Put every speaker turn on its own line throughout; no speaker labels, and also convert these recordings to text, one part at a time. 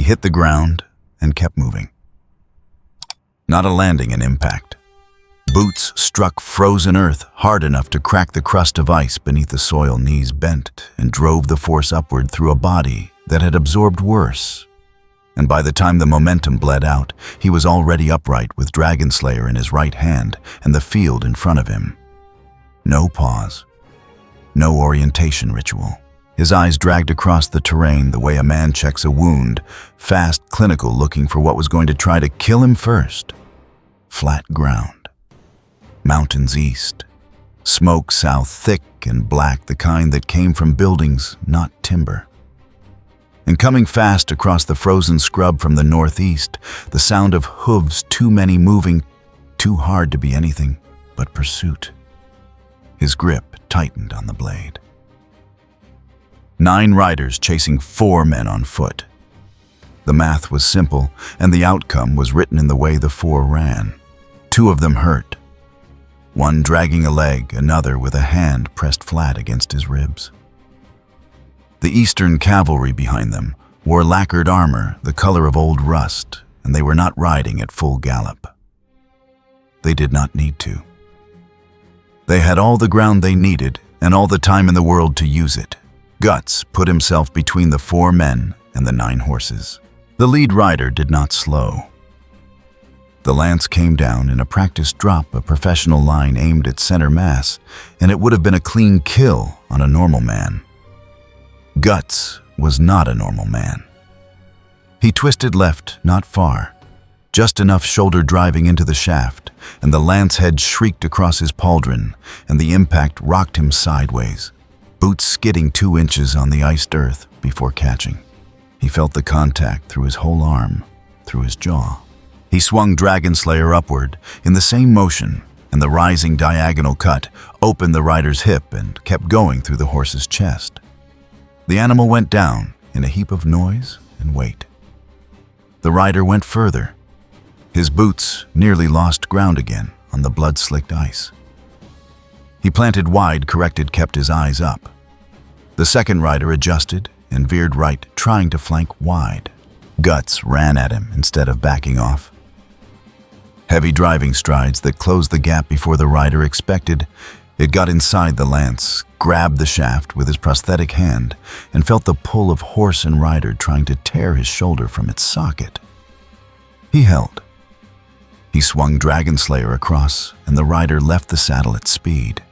hit the ground and kept moving. Not a landing, an impact. Boots struck frozen earth hard enough to crack the crust of ice beneath the soil. Knees bent and drove the force upward through a body that had absorbed worse. And by the time the momentum bled out, he was already upright with Dragon Slayer in his right hand and the field in front of him. No pause. No orientation ritual. His eyes dragged across the terrain the way a man checks a wound, fast, clinical, looking for what was going to try to kill him first. Flat ground. Mountains east. Smoke south, thick and black, the kind that came from buildings, not timber. And coming fast across the frozen scrub from the northeast, the sound of hooves, too many moving, too hard to be anything but pursuit. His grip tightened on the blade. 9 riders chasing 4 men on foot. The math was simple, and the outcome was written in the way the 4 ran. 2 of them hurt. One dragging a leg, another with a hand pressed flat against his ribs. The Eastern cavalry behind them wore lacquered armor the color of old rust, and they were not riding at full gallop. They did not need to. They had all the ground they needed and all the time in the world to use it. Guts put himself between the 4 men and the 9 horses. The lead rider did not slow. The lance came down in a practiced drop, a professional line aimed at center mass, and it would have been a clean kill on a normal man. Guts was not a normal man. He twisted left, not far, just enough shoulder driving into the shaft, and the lance head shrieked across his pauldron, and the impact rocked him sideways, boots skidding 2 inches on the iced earth before catching. He felt the contact through his whole arm, through his jaw. He swung Dragon Slayer upward in the same motion, and the rising diagonal cut opened the rider's hip and kept going through the horse's chest. The animal went down in a heap of noise and weight. The rider went further. His boots nearly lost ground again on the blood-slicked ice. He planted wide, corrected, kept his eyes up. The second rider adjusted and veered right, trying to flank wide. Guts ran at him instead of backing off. Heavy driving strides that closed the gap before the rider expected. It got inside the lance, grabbed the shaft with his prosthetic hand, and felt the pull of horse and rider trying to tear his shoulder from its socket. He held. He swung Dragon Slayer across, and the rider left the saddle at speed.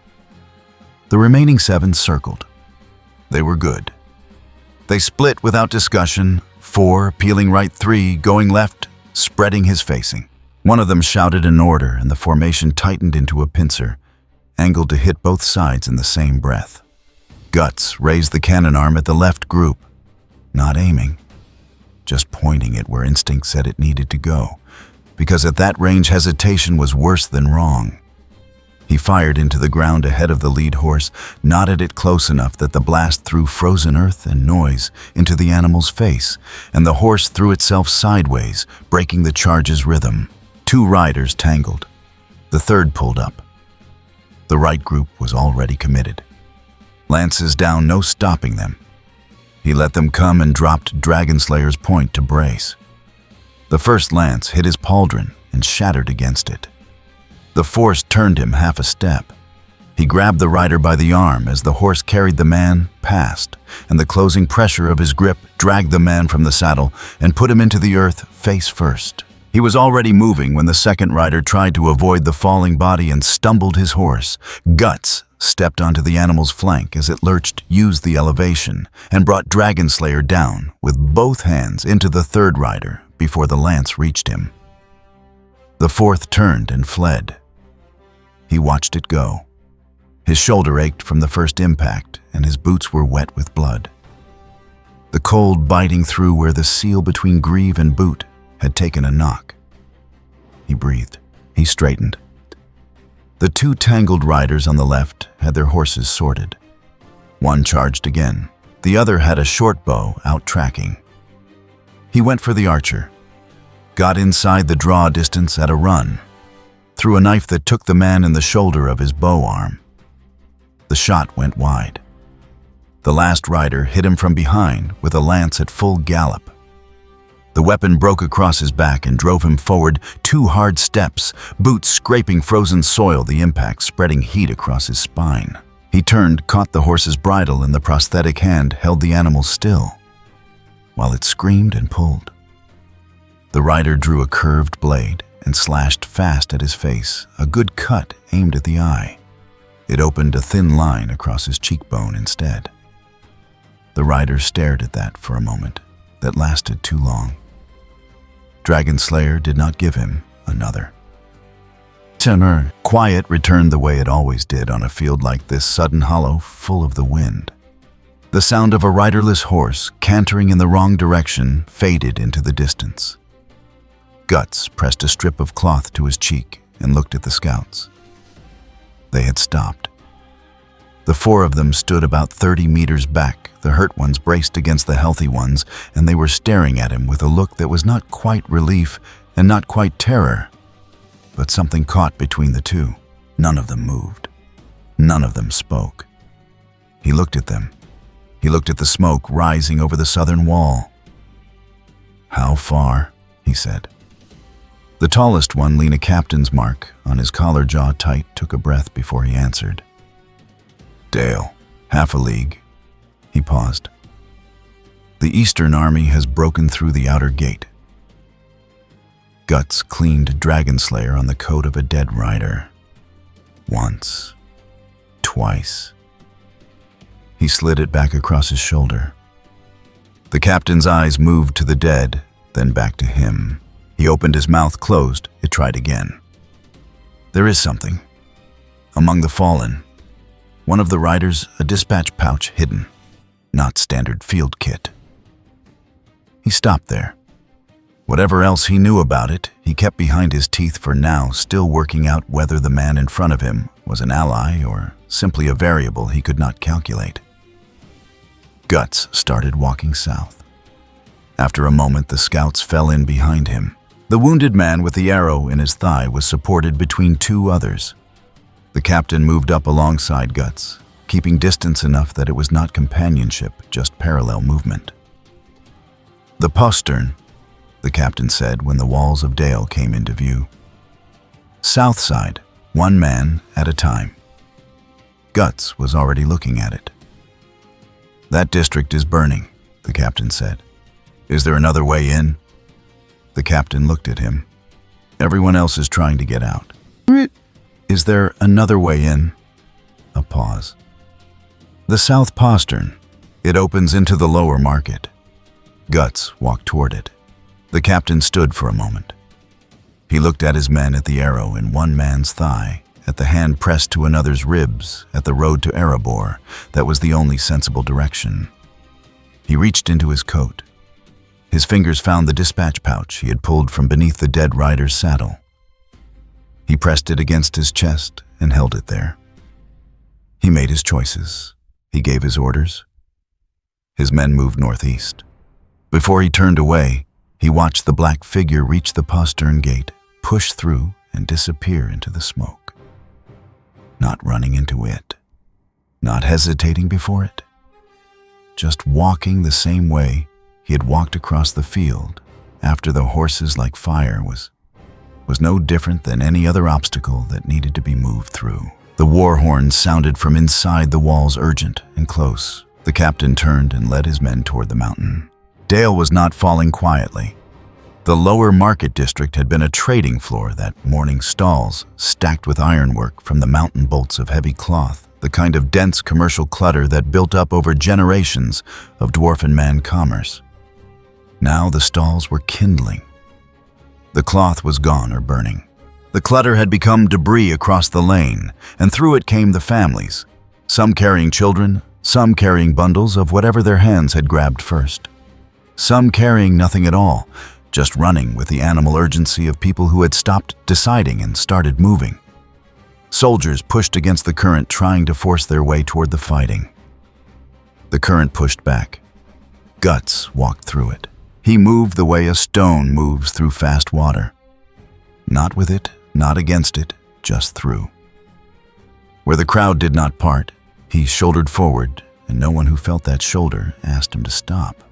The remaining 7 circled. They were good. They split without discussion, 4 peeling right, 3 going left, spreading his facing. One of them shouted an order, and the formation tightened into a pincer, angled to hit both sides in the same breath. Guts raised the cannon arm at the left group, not aiming, just pointing it where instinct said it needed to go, because at that range hesitation was worse than wrong. He fired into the ground ahead of the lead horse, nodded it close enough that the blast threw frozen earth and noise into the animal's face, and the horse threw itself sideways, breaking the charge's rhythm. 2 riders tangled. The third pulled up. The right group was already committed. Lances down, no stopping them. He let them come and dropped Dragon Slayer's point to brace. The first lance hit his pauldron and shattered against it. The force turned him half a step. He grabbed the rider by the arm as the horse carried the man past, and the closing pressure of his grip dragged the man from the saddle and put him into the earth face first. He was already moving when the second rider tried to avoid the falling body and stumbled his horse. Guts stepped onto the animal's flank as it lurched, used the elevation, and brought Dragon Slayer down with both hands into the third rider before the lance reached him. The fourth turned and fled. He watched it go. His shoulder ached from the first impact, and his boots were wet with blood. The cold biting through where the seal between greave and boot had taken a knock. He breathed. He straightened. The 2 tangled riders on the left had their horses sorted. One charged again. The other had a short bow out tracking. He went for the archer, got inside the draw distance at a run, threw a knife that took the man in the shoulder of his bow arm. The shot went wide. The last rider hit him from behind with a lance at full gallop. weapon broke across his back and drove him forward 2 hard steps, boots scraping frozen soil, the impact spreading heat across his spine. He turned, caught the horse's bridle in the prosthetic hand, held the animal still, while it screamed and pulled. The rider drew a curved blade and slashed fast at his face, a good cut aimed at the eye. It opened a thin line across his cheekbone instead. The rider stared at that for a moment that lasted too long. Dragon Slayer did not give him another. Tenor, quiet returned the way it always did on a field like this, sudden hollow, full of the wind. The sound of a riderless horse cantering in the wrong direction faded into the distance. Guts pressed a strip of cloth to his cheek and looked at the scouts. They had stopped. The 4 of them stood about 30 meters back, the hurt ones braced against the healthy ones, and they were staring at him with a look that was not quite relief and not quite terror, but something caught between the two. None of them moved. None of them spoke. He looked at them. He looked at the smoke rising over the southern wall. "How far?" he said. The tallest one, leaning a captain's mark on his collar, jaw tight, took a breath before he answered. "Dale, half a league." He paused. "The Eastern Army has broken through the outer gate." Guts cleaned Dragon Slayer on the coat of a dead rider. Once. Twice. He slid it back across his shoulder. The captain's eyes moved to the dead, then back to him. He opened his mouth, closed. It tried again. "There is something. Among the fallen. One of the riders, a dispatch pouch hidden. Not standard field kit." He stopped there. Whatever else he knew about it, he kept behind his teeth for now, still working out whether the man in front of him was an ally or simply a variable he could not calculate. Guts started walking south. After a moment, the scouts fell in behind him. The wounded man with the arrow in his thigh was supported between 2 others. The captain moved up alongside Guts, keeping distance enough that it was not companionship, just parallel movement. "The postern," the captain said when the walls of Dale came into view. "South side, 1 man at a time." Guts was already looking at it. "That district is burning," the captain said. "Is there another way in?" The captain looked at him. "Everyone else is trying to get out." "Is there another way in?" A pause. "The South Postern. It opens into the lower market." Guts walked toward it. The captain stood for a moment. He looked at his men, at the arrow in one man's thigh, at the hand pressed to another's ribs, at the road to Erebor. That was the only sensible direction. He reached into his coat. His fingers found the dispatch pouch he had pulled from beneath the dead rider's saddle. He pressed it against his chest and held it there. He made his choices. He gave his orders. His men moved northeast. Before he turned away, he watched the black figure reach the postern gate, push through, and disappear into the smoke. Not running into it. Not hesitating before it. Just walking the same way he had walked across the field after the horses like fire was no different than any other obstacle that needed to be moved through. The war horns sounded from inside the walls, urgent and close. The captain turned and led his men toward the mountain. Dale was not falling quietly. The lower market district had been a trading floor that morning, stalls stacked with ironwork from the mountain bolts of heavy cloth, the kind of dense commercial clutter that built up over generations of dwarf and man commerce. Now the stalls were kindling. The cloth was gone or burning. The clutter had become debris across the lane, and through it came the families, some carrying children, some carrying bundles of whatever their hands had grabbed first. Some carrying nothing at all, just running with the animal urgency of people who had stopped deciding and started moving. Soldiers pushed against the current, trying to force their way toward the fighting. The current pushed back. Guts walked through it. He moved the way a stone moves through fast water. Not with it, not against it, just through. Where the crowd did not part, he shouldered forward, and no one who felt that shoulder asked him to stop.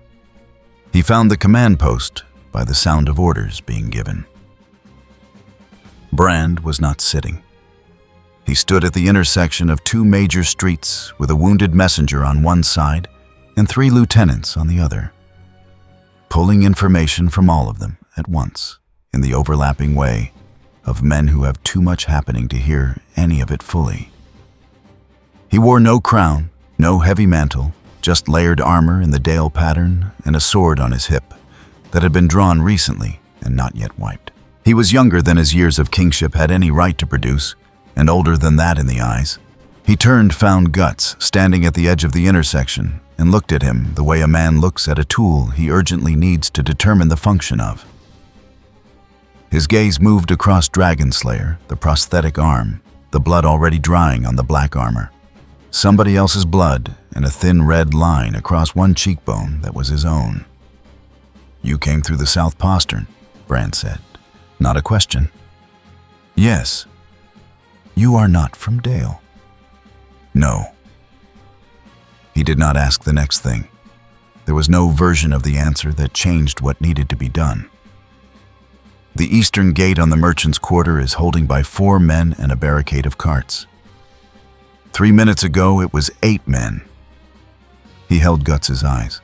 He found the command post, by the sound of orders being given. Brand was not sitting. He stood at the intersection of two major streets with a wounded messenger on one side and 3 lieutenants on the other, pulling information from all of them at once in the overlapping way of men who have too much happening to hear any of it fully. He wore no crown, no heavy mantle, just layered armor in the Dale pattern and a sword on his hip that had been drawn recently and not yet wiped. He was younger than his years of kingship had any right to produce, and older than that in the eyes. He turned, found Guts standing at the edge of the intersection, and looked at him the way a man looks at a tool he urgently needs to determine the function of. His gaze moved across Dragonslayer, the prosthetic arm, the blood already drying on the black armor. Somebody else's blood and a thin red line across one cheekbone that was his own. "You came through the south postern," Brand said. "Not a question." "Yes." "You are not from Dale." "No." He did not ask the next thing. There was no version of the answer that changed what needed to be done. The eastern gate on the merchant's quarter is holding by 4 men and a barricade of carts. 3 minutes ago, it was 8 men. He held Guts' eyes.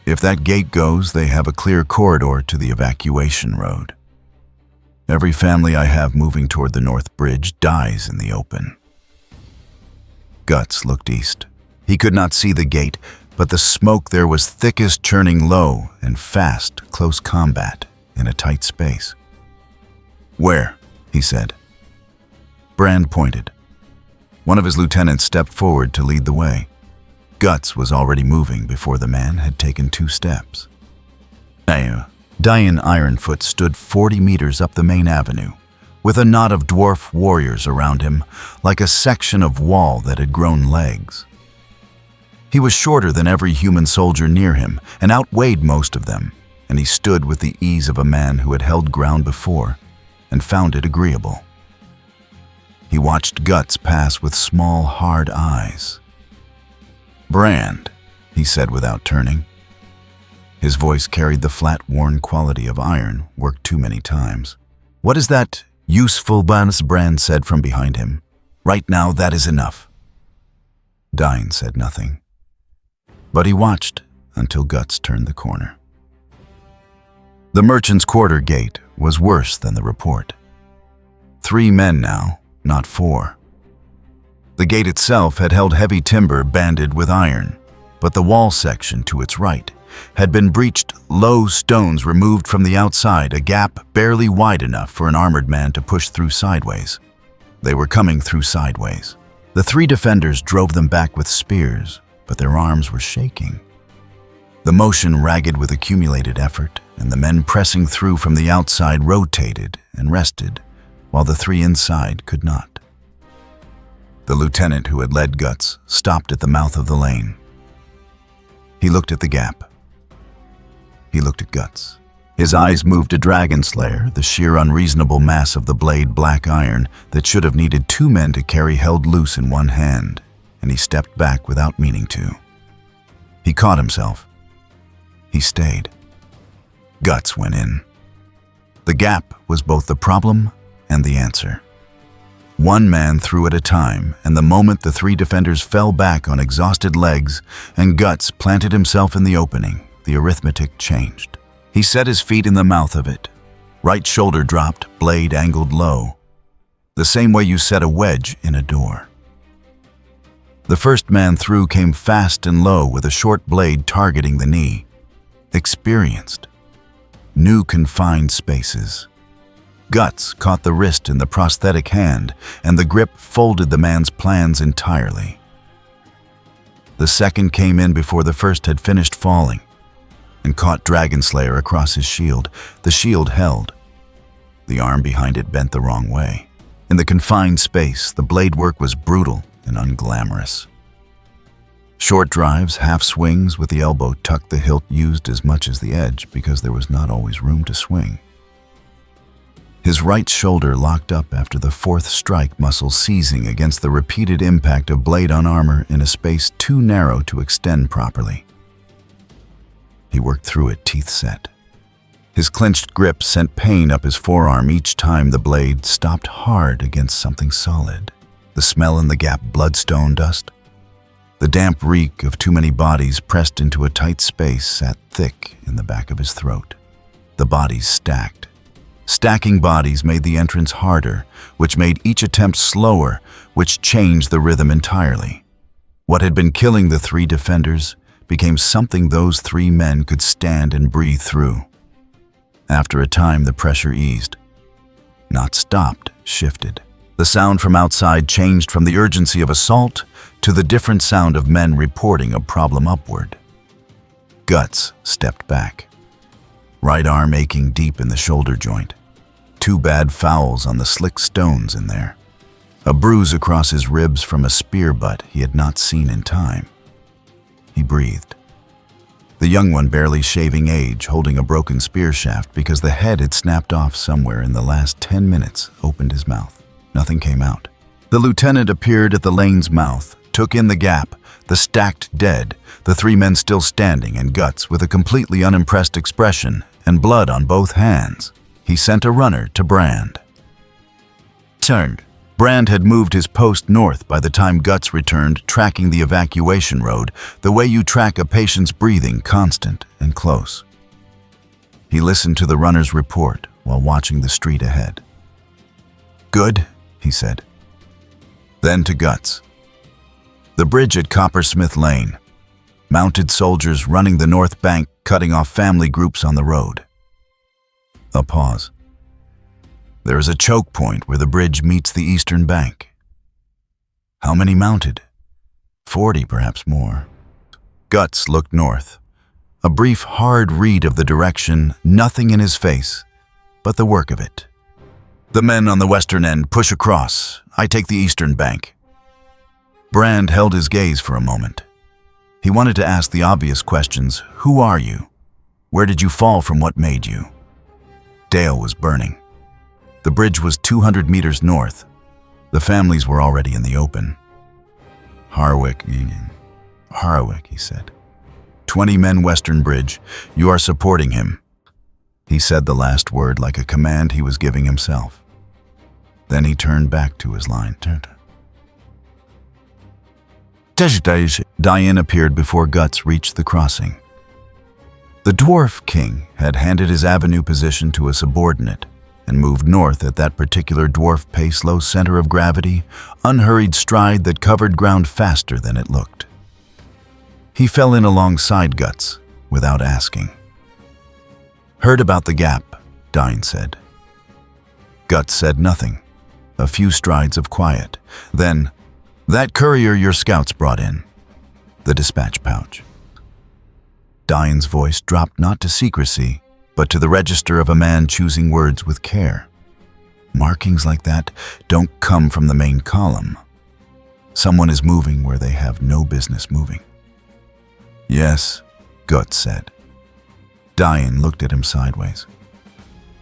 If that gate goes, they have a clear corridor to the evacuation road. Every family I have moving toward the North Bridge dies in the open. Guts looked east. He could not see the gate, but the smoke there was thickest, churning low and fast, close combat in a tight space. "Where?" he said. Brand pointed. One of his lieutenants stepped forward to lead the way. Guts was already moving before the man had taken 2 steps. Dian Ironfoot stood 40 meters up the main avenue, with a knot of dwarf warriors around him, like a section of wall that had grown legs. He was shorter than every human soldier near him and outweighed most of them, and he stood with the ease of a man who had held ground before and found it agreeable. He watched Guts pass with small, hard eyes. "Brand," he said without turning. His voice carried the flat, worn quality of iron worked too many times. "What is that useful bonus?" Brand said from behind him. "Right now, that is enough." Dine said nothing, but he watched until Guts turned the corner. The merchant's quarter gate was worse than the report. 3 men now, not 4. The gate itself had held heavy timber banded with iron, but the wall section to its right had been breached, low stones removed from the outside, a gap barely wide enough for an armored man to push through sideways. They were coming through sideways. The 3 defenders drove them back with spears, but their arms were shaking. The motion ragged with accumulated effort, and the men pressing through from the outside rotated and rested, while the 3 inside could not. The lieutenant who had led Guts stopped at the mouth of the lane. He looked at the gap. He looked at Guts. His eyes moved to Dragonslayer, the sheer unreasonable mass of the blade black iron that should have needed 2 men to carry held loose in one hand, and he stepped back without meaning to. He caught himself. He stayed. Guts went in. The gap was both the problem and the answer. 1 man threw at a time, and the moment the 3 defenders fell back on exhausted legs and Guts planted himself in the opening, the arithmetic changed. He set his feet in the mouth of it. Right shoulder dropped, blade angled low, the same way you set a wedge in a door. The first man through came fast and low with a short blade targeting the knee. Experienced. Knew confined spaces. Guts caught the wrist in the prosthetic hand, and the grip folded the man's plans entirely. The second came in before the first had finished falling, and caught Dragonslayer across his shield. The shield held. The arm behind it bent the wrong way. In the confined space, the blade work was brutal and unglamorous. Short drives, half swings with the elbow tucked the hilt used as much as the edge because there was not always room to swing. His right shoulder locked up after the 4th strike muscle seizing against the repeated impact of blade on armor in a space too narrow to extend properly. He worked through it, teeth set. His clenched grip sent pain up his forearm each time the blade stopped hard against something solid. The smell in the gap bloodstone dust. The damp reek of too many bodies pressed into a tight space sat thick in the back of his throat. The bodies stacked. Stacking bodies made the entrance harder, which made each attempt slower, which changed the rhythm entirely. What had been killing the three defenders became something those three men could stand and breathe through. After a time, the pressure eased. Not stopped, shifted. The sound from outside changed from the urgency of assault to the different sound of men reporting a problem upward. Guts stepped back. Right arm aching deep in the shoulder joint. 2 bad fouls on the slick stones in there. A bruise across his ribs from a spear butt he had not seen in time. He breathed. The young one barely shaving age, holding a broken spear shaft because the head had snapped off somewhere in the last 10 minutes, opened his mouth. Nothing came out. The lieutenant appeared at the lane's mouth, took in the gap, the stacked dead, the 3 men still standing, and Guts with a completely unimpressed expression and blood on both hands. He sent a runner to Brand. Turned. Brand had moved his post north by the time Guts returned, tracking the evacuation road, the way you track a patient's breathing, constant and close. He listened to the runner's report while watching the street ahead. "Good," he said. Then to Guts. The bridge at Coppersmith Lane. Mounted soldiers running the north bank, cutting off family groups on the road. A pause. There is a choke point where the bridge meets the eastern bank. How many mounted? 40, perhaps more. Guts looked north. A brief, hard read of the direction, nothing in his face, but the work of it. The men on the western end push across. I take the eastern bank. Brand held his gaze for a moment. He wanted to ask the obvious questions. Who are you? Where did you fall from? What made you? Dale was burning. The bridge was 200 meters north. The families were already in the open. Harwick, he said. 20 men western bridge. You are supporting him. He said the last word like a command he was giving himself. Then he turned back to his line. Diane appeared before Guts reached the crossing. The Dwarf King had handed his avenue position to a subordinate and moved north at that particular dwarf pace, low center of gravity, unhurried stride that covered ground faster than it looked. He fell in alongside Guts without asking. Heard about the gap, Dine said. Guts said nothing. A few strides of quiet. Then, that courier your scouts brought in. The dispatch pouch. Dine's voice dropped not to secrecy, but to the register of a man choosing words with care. Markings like that don't come from the main column. Someone is moving where they have no business moving. Yes, Guts said. Diane looked at him sideways.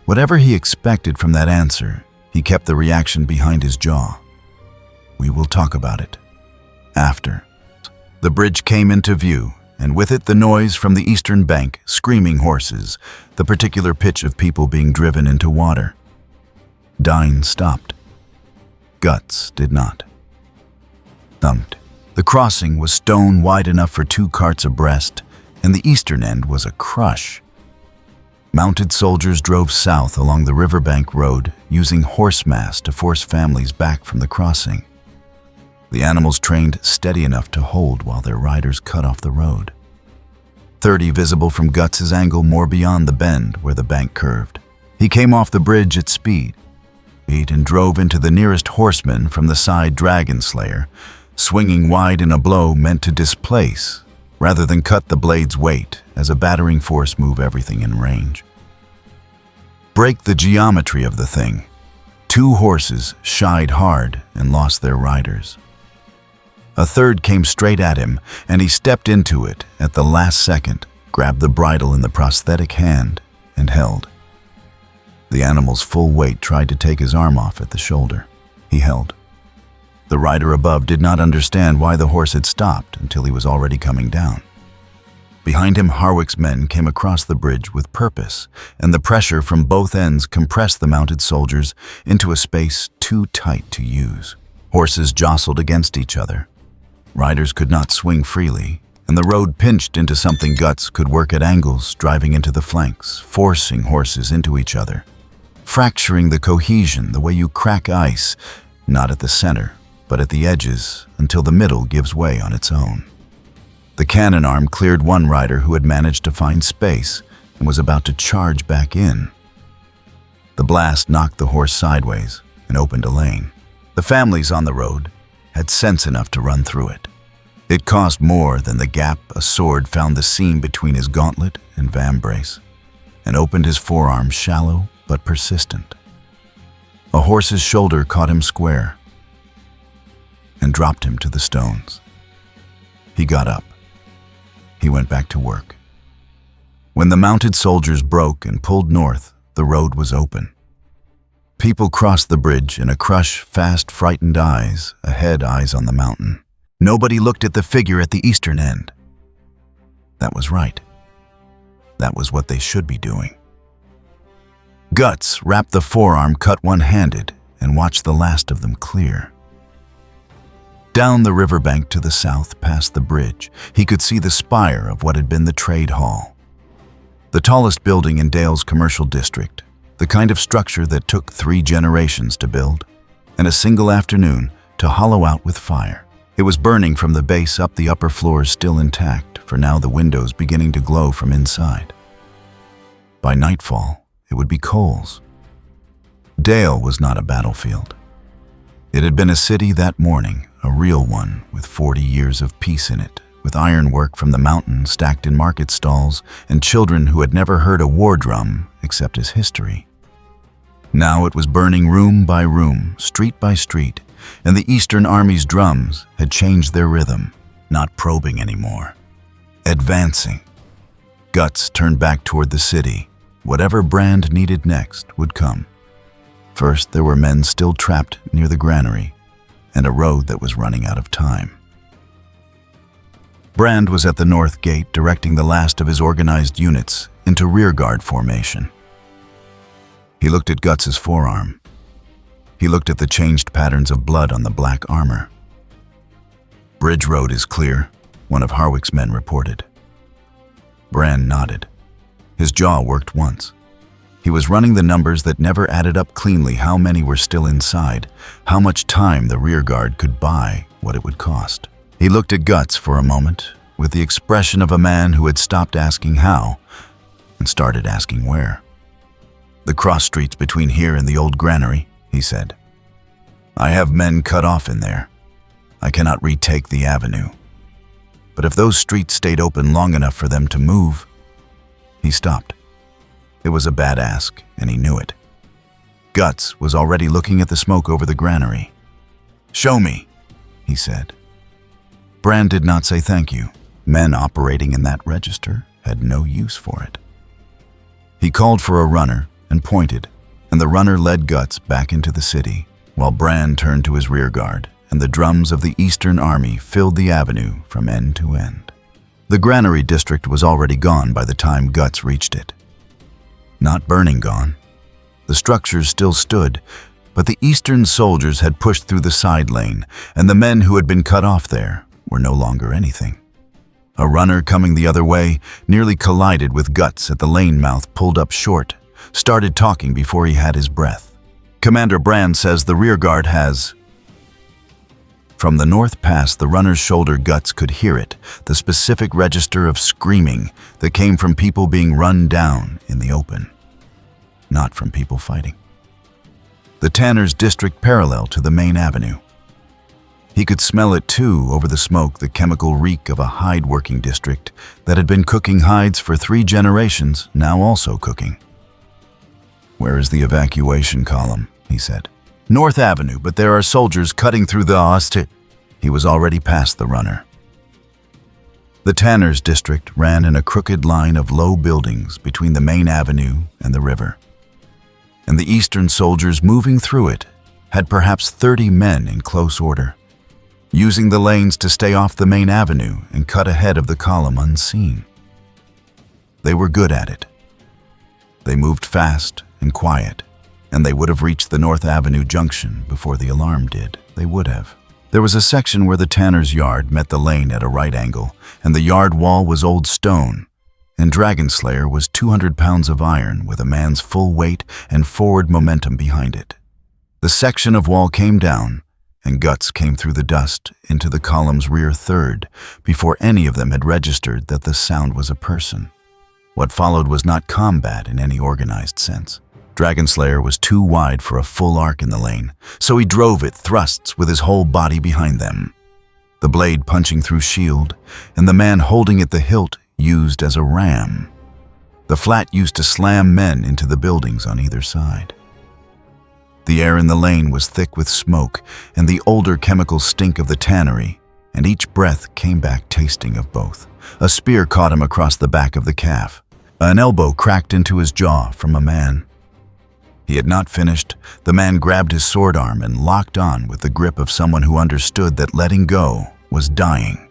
Whatever he expected from that answer, he kept the reaction behind his jaw. We will talk about it. After. The bridge came into view, and with it the noise from the eastern bank, screaming horses, the particular pitch of people being driven into water. Dine stopped. Guts did not. Thumped. The crossing was stone wide enough for 2 carts abreast, and the eastern end was a crush. Mounted soldiers drove south along the riverbank road, using horse mass to force families back from the crossing. The animals trained steady enough to hold while their riders cut off the road. 30 visible from Guts's angle more beyond the bend where the bank curved. He came off the bridge at speed, and drove into the nearest horseman from the side Dragon Slayer, swinging wide in a blow meant to displace, rather than cut the blade's weight as a battering force move everything in range. Break the geometry of the thing. 2 horses shied hard and lost their riders. A third came straight at him, and he stepped into it at the last second, grabbed the bridle in the prosthetic hand, and held. The animal's full weight tried to take his arm off at the shoulder. He held. The rider above did not understand why the horse had stopped until he was already coming down. Behind him, Harwick's men came across the bridge with purpose, and the pressure from both ends compressed the mounted soldiers into a space too tight to use. Horses jostled against each other. Riders could not swing freely, and the road pinched into something. Guts could work at angles, driving into the flanks, forcing horses into each other, fracturing the cohesion the way you crack ice, not at the center, but at the edges, until the middle gives way on its own. The cannon arm cleared one rider who had managed to find space and was about to charge back in. The blast knocked the horse sideways and opened a lane. The families on the road had sense enough to run through it. It cost more than the gap a sword found the seam between his gauntlet and vambrace, and opened his forearm shallow but persistent. A horse's shoulder caught him square and dropped him to the stones. He got up. He went back to work. When the mounted soldiers broke and pulled north, the road was open. People crossed the bridge in a crush, fast, frightened eyes ahead, eyes on the mountain. Nobody looked at the figure at the eastern end. That was right. That was what they should be doing. Guts wrapped the forearm cut one-handed and watched the last of them clear. Down the riverbank to the south, past the bridge, he could see the spire of what had been the trade hall. The tallest building in Dale's commercial district, the kind of structure that took 3 generations to build, and a single afternoon to hollow out with fire. It was burning from the base up, the upper floors still intact, for now the windows beginning to glow from inside. By nightfall, it would be coals. Dale was not a battlefield. It had been a city that morning, a real one, with 40 years of peace in it, with ironwork from the mountain stacked in market stalls, and children who had never heard a war drum except as history. Now it was burning room by room, street by street, and the Eastern Army's drums had changed their rhythm, not probing anymore, advancing. Guts turned back toward the city. Whatever Brand needed next would come. First, there were men still trapped near the granary, and a road that was running out of time. Brand was at the north gate, directing the last of his organized units into rearguard formation. He looked at Guts's forearm. He looked at the changed patterns of blood on the black armor. "Bridge road is clear," one of Harwick's men reported. Brand nodded. His jaw worked once. He was running the numbers that never added up cleanly: how many were still inside, how much time the rearguard could buy, what it would cost. He looked at Guts for a moment, with the expression of a man who had stopped asking how and started asking where. "The cross streets between here and the old granary," he said. "I have men cut off in there. I cannot retake the avenue. But if those streets stayed open long enough for them to move..." He stopped. It was a bad ask, and he knew it. Guts was already looking at the smoke over the granary. "Show me," he said. Brand did not say thank you. Men operating in that register had no use for it. He called for a runner and pointed, and the runner led Guts back into the city, while Brand turned to his rearguard, and the drums of the Eastern Army filled the avenue from end to end. The granary district was already gone by the time Guts reached it. Not burning gone. The structures still stood, but the Eastern soldiers had pushed through the side lane, and the men who had been cut off there were no longer anything. A runner coming the other way nearly collided with Guts at the lane mouth, pulled up short, started talking before he had his breath. "Commander Brand says the rearguard has..." From the north past the runner's shoulder, Guts could hear it, the specific register of screaming that came from people being run down in the open, not from people fighting. The Tanner's district parallel to the main avenue. He could smell it too over the smoke, the chemical reek of a hide-working district that had been cooking hides for 3 generations, now also cooking. "Where is the evacuation column?" he said. "North Avenue, but there are soldiers cutting through the Ost." He was already past the runner. The Tanner's district ran in a crooked line of low buildings between the main avenue and the river, and the Eastern soldiers moving through it had perhaps 30 men in close order, using the lanes to stay off the main avenue and cut ahead of the column unseen. They were good at it. They moved fast and quiet, and they would have reached the North Avenue junction before the alarm did. They would have. There was a section where the tanner's yard met the lane at a right angle, and the yard wall was old stone, and Dragon Slayer was 200 pounds of iron with a man's full weight and forward momentum behind it. The section of wall came down, and guts came through the dust into the column's rear third before any of them had registered that the sound was a person. What followed was not combat in any organized sense. Dragon Slayer was too wide for a full arc in the lane, so he drove it thrusts with his whole body behind them. The blade punching through shield, and the man holding it the hilt used as a ram. The flat used to slam men into the buildings on either side. The air in the lane was thick with smoke and the older chemical stink of the tannery, and each breath came back tasting of both. A spear caught him across the back of the calf. An elbow cracked into his jaw from a man. He had not finished. The man grabbed his sword arm and locked on with the grip of someone who understood that letting go was dying.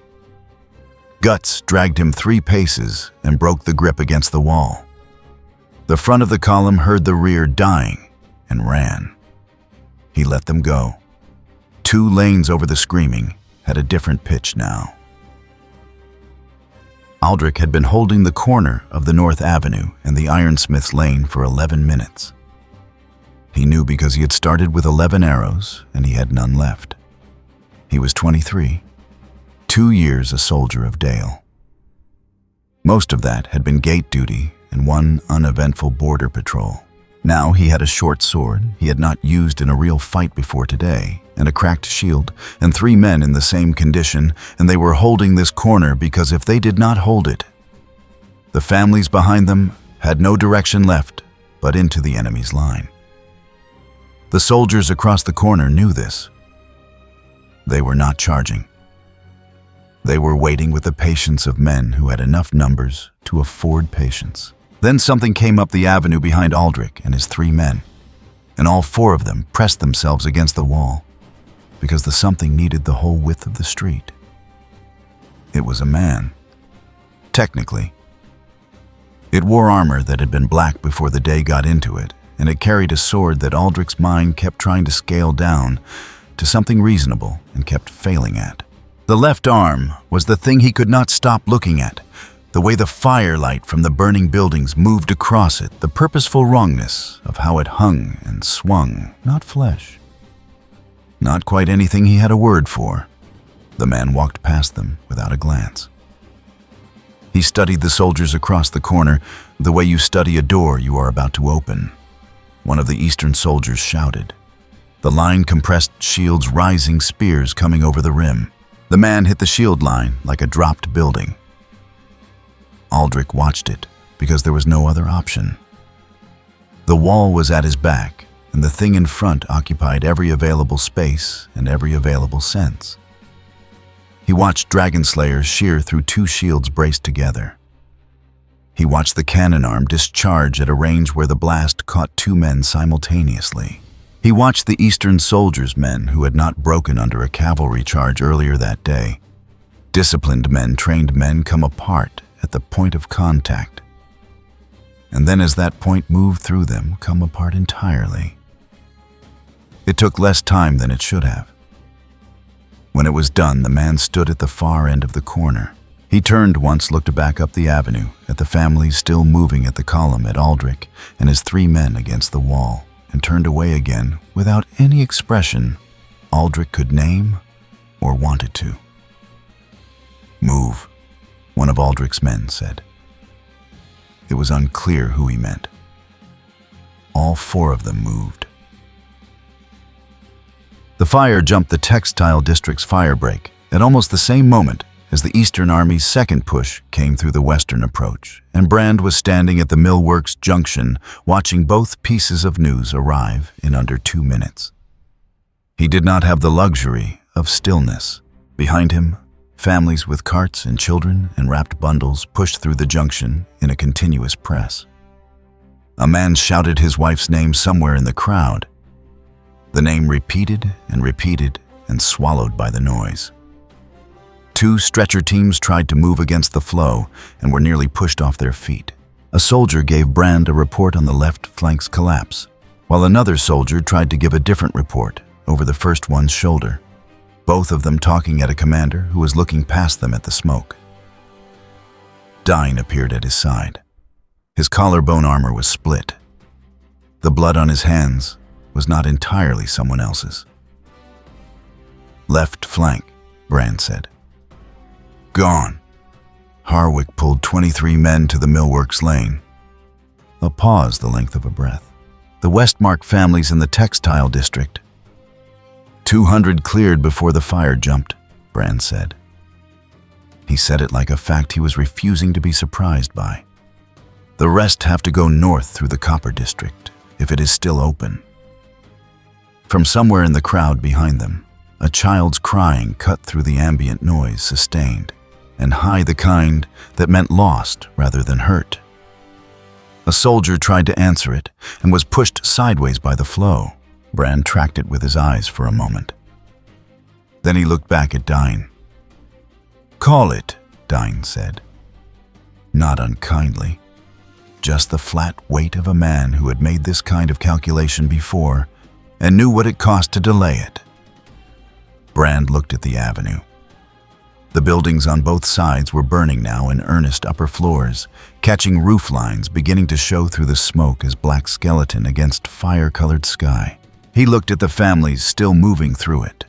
Guts dragged him 3 paces and broke the grip against the wall. The front of the column heard the rear dying and ran. He let them go. 2 lanes over the screaming had a different pitch now. Aldrich had been holding the corner of the North Avenue and the Ironsmith's lane for 11 minutes. He knew because he had started with 11 arrows and he had none left. He was 23, 2 years a soldier of Dale. Most of that had been gate duty and 1 uneventful border patrol. Now he had a short sword he had not used in a real fight before today, and a cracked shield, and 3 men in the same condition, and they were holding this corner because if they did not hold it, the families behind them had no direction left but into the enemy's line. The soldiers across the corner knew this. They were not charging. They were waiting with the patience of men who had enough numbers to afford patience. Then something came up the avenue behind Aldrich and his 3 men, and all 4 of them pressed themselves against the wall, because the something needed the whole width of the street. It was a man. Technically. It wore armor that had been black before the day got into it, and it carried a sword that Aldrich's mind kept trying to scale down to something reasonable and kept failing at. The left arm was the thing he could not stop looking at. The way the firelight from the burning buildings moved across it, the purposeful wrongness of how it hung and swung, not flesh. Not quite anything he had a word for. The man walked past them without a glance. He studied the soldiers across the corner, the way you study a door you are about to open. One of the Eastern soldiers shouted. The line compressed shields, rising spears coming over the rim. The man hit the shield line like a dropped building. Aldrich watched it because there was no other option. The wall was at his back, and the thing in front occupied every available space and every available sense. He watched Dragon Slayer shear through 2 shields braced together. He watched the cannon arm discharge at a range where the blast caught 2 men simultaneously. He watched the Eastern soldiers' men who had not broken under a cavalry charge earlier that day. Disciplined men, trained men come apart at the point of contact, and then as that point moved through them, come apart entirely. It took less time than it should have. When it was done, the man stood at the far end of the corner. He turned once, looked back up the avenue, at the families still moving at the column, at Aldrich and his 3 men against the wall, and turned away again without any expression Aldrich could name or wanted to. "Move," one of Aldrich's men said. It was unclear who he meant. All 4 of them moved. The fire jumped the textile district's fire break at almost the same moment as the Eastern Army's second push came through the western approach, and Brand was standing at the Millworks Junction watching both pieces of news arrive in under 2 minutes. He did not have the luxury of stillness. Behind him, families with carts and children and wrapped bundles pushed through the junction in a continuous press. A man shouted his wife's name somewhere in the crowd. The name repeated and swallowed by the noise. 2 stretcher teams tried to move against the flow and were nearly pushed off their feet. A soldier gave Brand a report on the left flank's collapse, while another soldier tried to give a different report over the first one's shoulder, both of them talking at a commander who was looking past them at the smoke. Dine appeared at his side. His collarbone armor was split. The blood on his hands was not entirely someone else's. "Left flank," Brand said. "Gone." Harwick pulled 23 men to the millworks lane. A pause the length of a breath. "The Westmark families in the textile district." 200 cleared before the fire jumped, Brand said. He said it like a fact he was refusing to be surprised by. "The rest have to go north through the copper district, if it is still open." From somewhere in the crowd behind them, a child's crying cut through the ambient noise, sustained, and high, the kind that meant lost rather than hurt. A soldier tried to answer it and was pushed sideways by the flow. Brand tracked it with his eyes for a moment. Then he looked back at Dine. "Call it," Dine said. Not unkindly. Just the flat weight of a man who had made this kind of calculation before and knew what it cost to delay it. Brand looked at the avenue. The buildings on both sides were burning now in earnest upper floors, catching roof lines beginning to show through the smoke as black skeleton against fire-colored sky. He looked at the families still moving through it.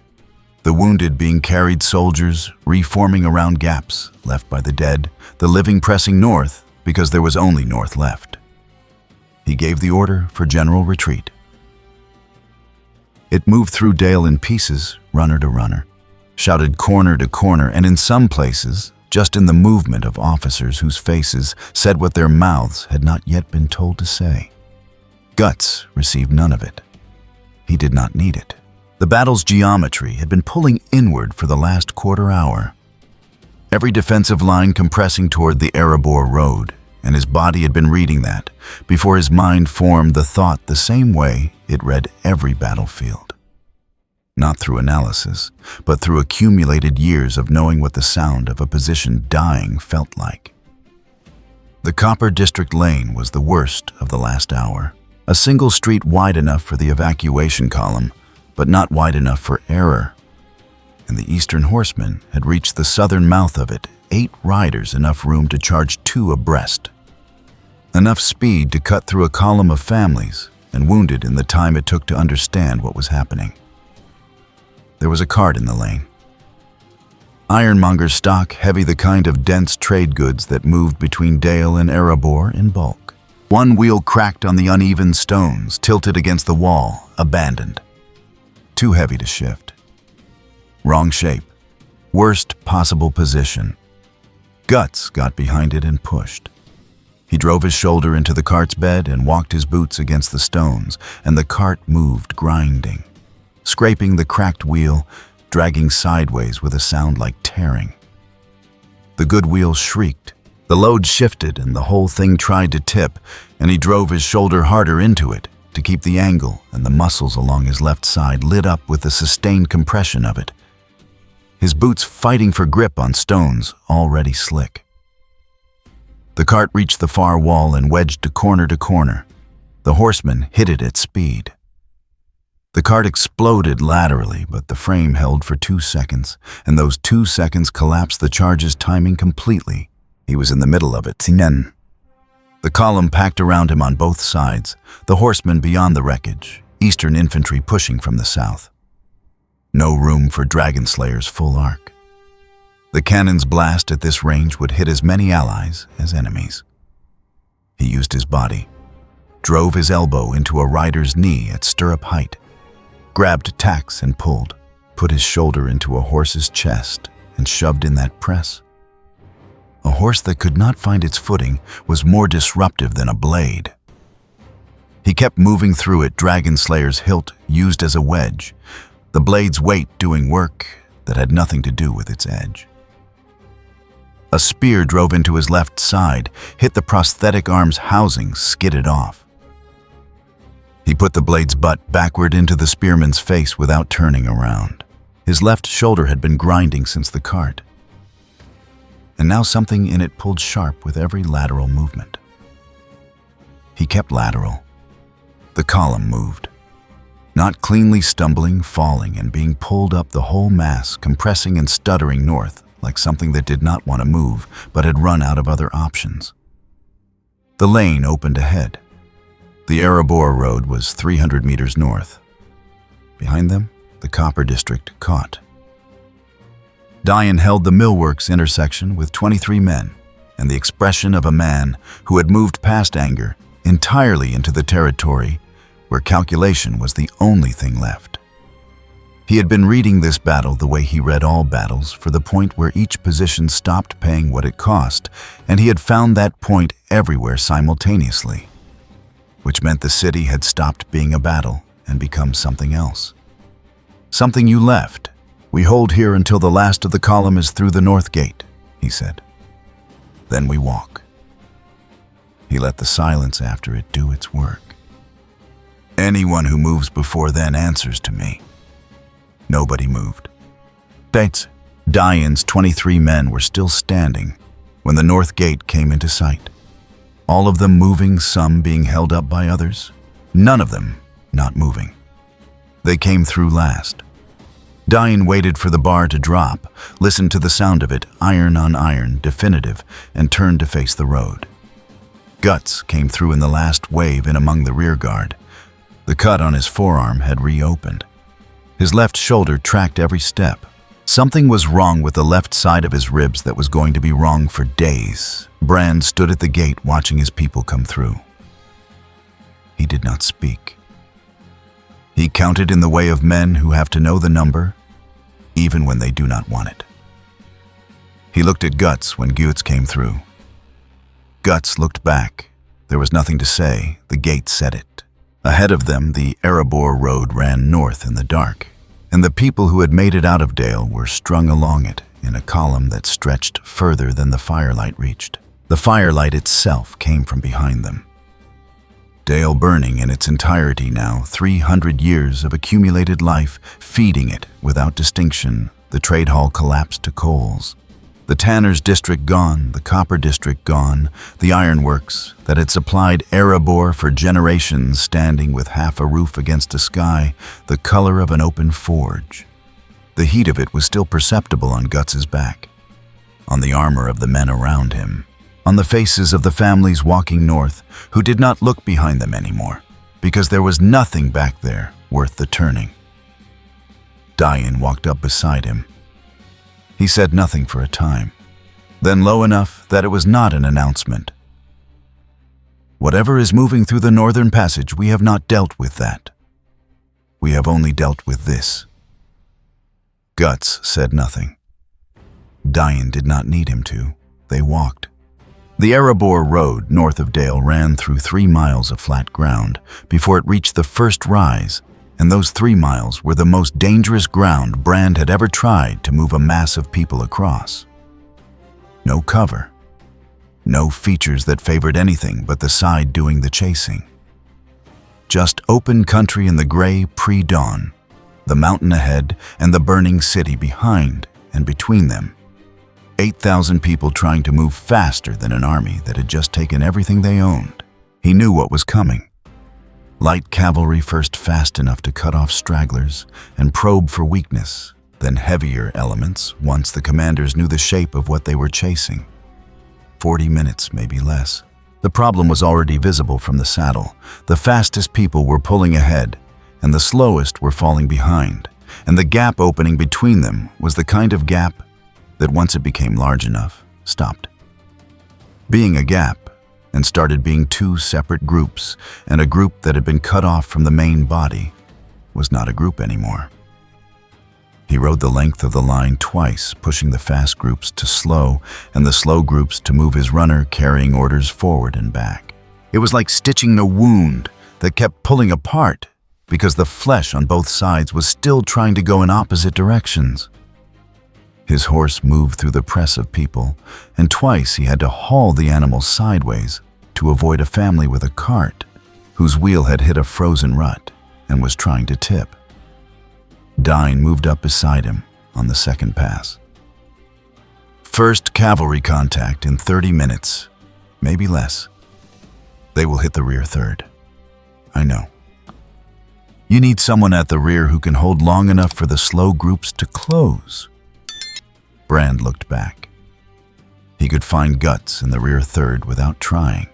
The wounded being carried, soldiers reforming around gaps left by the dead, the living pressing north because there was only north left. He gave the order for general retreat. It moved through Dale in pieces, runner to runner, shouted corner to corner, and in some places, just in the movement of officers whose faces said what their mouths had not yet been told to say. Guts received none of it. He did not need it. The battle's geometry had been pulling inward for the last quarter hour. Every defensive line compressing toward the Erebor road, and his body had been reading that before his mind formed the thought the same way it read every battlefield. Not through analysis, but through accumulated years of knowing what the sound of a position dying felt like. The Copper District Lane was the worst of the last hour. A single street wide enough for the evacuation column, but not wide enough for error. And the Eastern Horsemen had reached the southern mouth of it, 8 riders, enough room to charge 2 abreast. Enough speed to cut through a column of families and wounded in the time it took to understand what was happening. There was a cart in the lane. Ironmonger's stock, heavy, the kind of dense trade goods that moved between Dale and Erebor in bulk. One wheel cracked on the uneven stones, tilted against the wall, abandoned. Too heavy to shift. Wrong shape. Worst possible position. Guts got behind it and pushed. He drove his shoulder into the cart's bed and walked his boots against the stones, and the cart moved, grinding, scraping the cracked wheel, dragging sideways with a sound like tearing. The good wheel shrieked. The load shifted and the whole thing tried to tip, and he drove his shoulder harder into it to keep the angle and the muscles along his left side lit up with the sustained compression of it. His boots fighting for grip on stones already slick. The cart reached the far wall and wedged to corner. The horseman hit it at speed. The cart exploded laterally, but the frame held for 2 seconds, and those 2 seconds collapsed the charge's timing completely. He was in the middle of it. The column packed around him on both sides, the horsemen beyond the wreckage, Eastern infantry pushing from the south. No room for Dragon Slayer's full arc. The cannon's blast at this range would hit as many allies as enemies. He used his body, drove his elbow into a rider's knee at stirrup height, grabbed tacks and pulled, put his shoulder into a horse's chest and shoved in that press. A horse that could not find its footing was more disruptive than a blade. He kept moving through it, Dragon Slayer's hilt used as a wedge, the blade's weight doing work that had nothing to do with its edge. A spear drove into his left side, hit the prosthetic arm's housing, skidded off. He put the blade's butt backward into the spearman's face without turning around. His left shoulder had been grinding since the cart, and now something in it pulled sharp with every lateral movement. He kept lateral. The column moved. Not cleanly stumbling, falling, and being pulled up the whole mass, compressing and stuttering north like something that did not want to move but had run out of other options. The lane opened ahead. The Erebor road was 300 meters north. Behind them, the copper district caught. Diane held the millworks intersection with 23 men and the expression of a man who had moved past anger entirely into the territory where calculation was the only thing left. He had been reading this battle the way he read all battles, for the point where each position stopped paying what it cost, and he had found that point everywhere simultaneously, which meant the city had stopped being a battle and become something else. Something you left. We hold here until the last of the column is through the north gate, he said. Then we walk. He let the silence after it do its work. Anyone who moves before then answers to me. Nobody moved. Diane's 23 men were still standing when the north gate came into sight. All of them moving, some being held up by others, none of them not moving. They came through last. Diane waited for the bar to drop, listened to the sound of it, iron on iron, definitive, and turned to face the road. Guts came through in the last wave in among the rear guard. The cut on his forearm had reopened. His left shoulder tracked every step. Something was wrong with the left side of his ribs that was going to be wrong for days. Brand stood at the gate watching his people come through. He did not speak. He counted in the way of men who have to know the number, even when they do not want it. He looked at Guts when Guts came through. Guts looked back. There was nothing to say. The gate said it. Ahead of them, the Erebor road ran north in the dark, and the people who had made it out of Dale were strung along it in a column that stretched further than the firelight reached. The firelight itself came from behind them. Dale burning in its entirety now, 300 years of accumulated life feeding it without distinction. The trade hall collapsed to coals. The tanner's district gone, the copper district gone, the ironworks that had supplied Erebor for generations standing with half a roof against a sky the color of an open forge. The heat of it was still perceptible on Guts's back, on the armor of the men around him, on the faces of the families walking north who did not look behind them anymore, because there was nothing back there worth the turning. Diane walked up beside him. He said nothing for a time, then low enough that it was not an announcement. Whatever is moving through the northern passage, we have not dealt with that. We have only dealt with this. Guts said nothing. Diane did not need him to. They walked. The Erebor road north of Dale ran through 3 miles of flat ground before it reached the first rise, and those 3 miles were the most dangerous ground Brand had ever tried to move a mass of people across. No cover. No features that favored anything but the side doing the chasing. Just open country in the gray pre-dawn, the mountain ahead and the burning city behind and between them. 8,000 people trying to move faster than an army that had just taken everything they owned. He knew what was coming. Light cavalry first fast enough to cut off stragglers and probe for weakness, then heavier elements once the commanders knew the shape of what they were chasing. 40 minutes, maybe less. The problem was already visible from the saddle. The fastest people were pulling ahead, and the slowest were falling behind, and the gap opening between them was the kind of gap that once it became large enough, stopped being a gap and started being 2 separate groups, and a group that had been cut off from the main body was not a group anymore. He rode the length of the line twice, pushing the fast groups to slow and the slow groups to move his runner carrying orders forward and back. It was like stitching a wound that kept pulling apart because the flesh on both sides was still trying to go in opposite directions. His horse moved through the press of people, and twice he had to haul the animal sideways to avoid a family with a cart whose wheel had hit a frozen rut and was trying to tip. Dine moved up beside him on the second pass. First cavalry contact in 30 minutes, maybe less. They will hit the rear third. I know. You need someone at the rear who can hold long enough for the slow groups to close. Brand looked back. He could find Guts in the rear third without trying.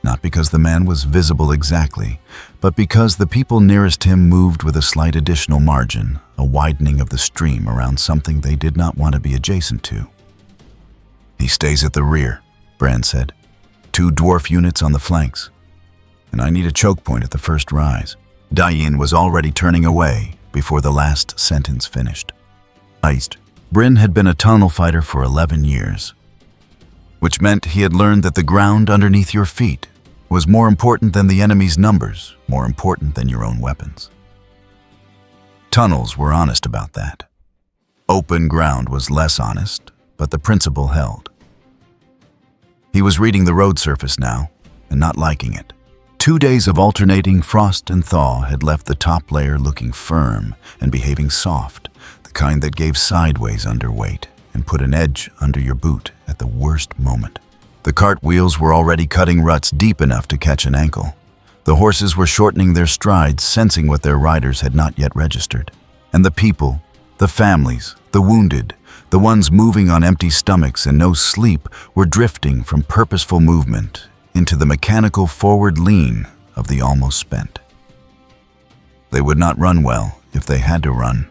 Not because the man was visible exactly, but because the people nearest him moved with a slight additional margin, a widening of the stream around something they did not want to be adjacent to. He stays at the rear, Brand said. 2 dwarf units on the flanks. And I need a choke point at the first rise. Diane was already turning away before the last sentence finished. Bryn had been a tunnel fighter for 11 years, which meant he had learned that the ground underneath your feet was more important than the enemy's numbers, more important than your own weapons. Tunnels were honest about that. Open ground was less honest, but the principle held. He was reading the road surface now, and not liking it. 2 days of alternating frost and thaw had left the top layer looking firm and behaving soft, the kind that gave sideways underweight and put an edge under your boot at the worst moment. The cart wheels were already cutting ruts deep enough to catch an ankle. The horses were shortening their strides, sensing what their riders had not yet registered. And the people, the families, the wounded, the ones moving on empty stomachs and no sleep, were drifting from purposeful movement into the mechanical forward lean of the almost spent. They would not run well if they had to run.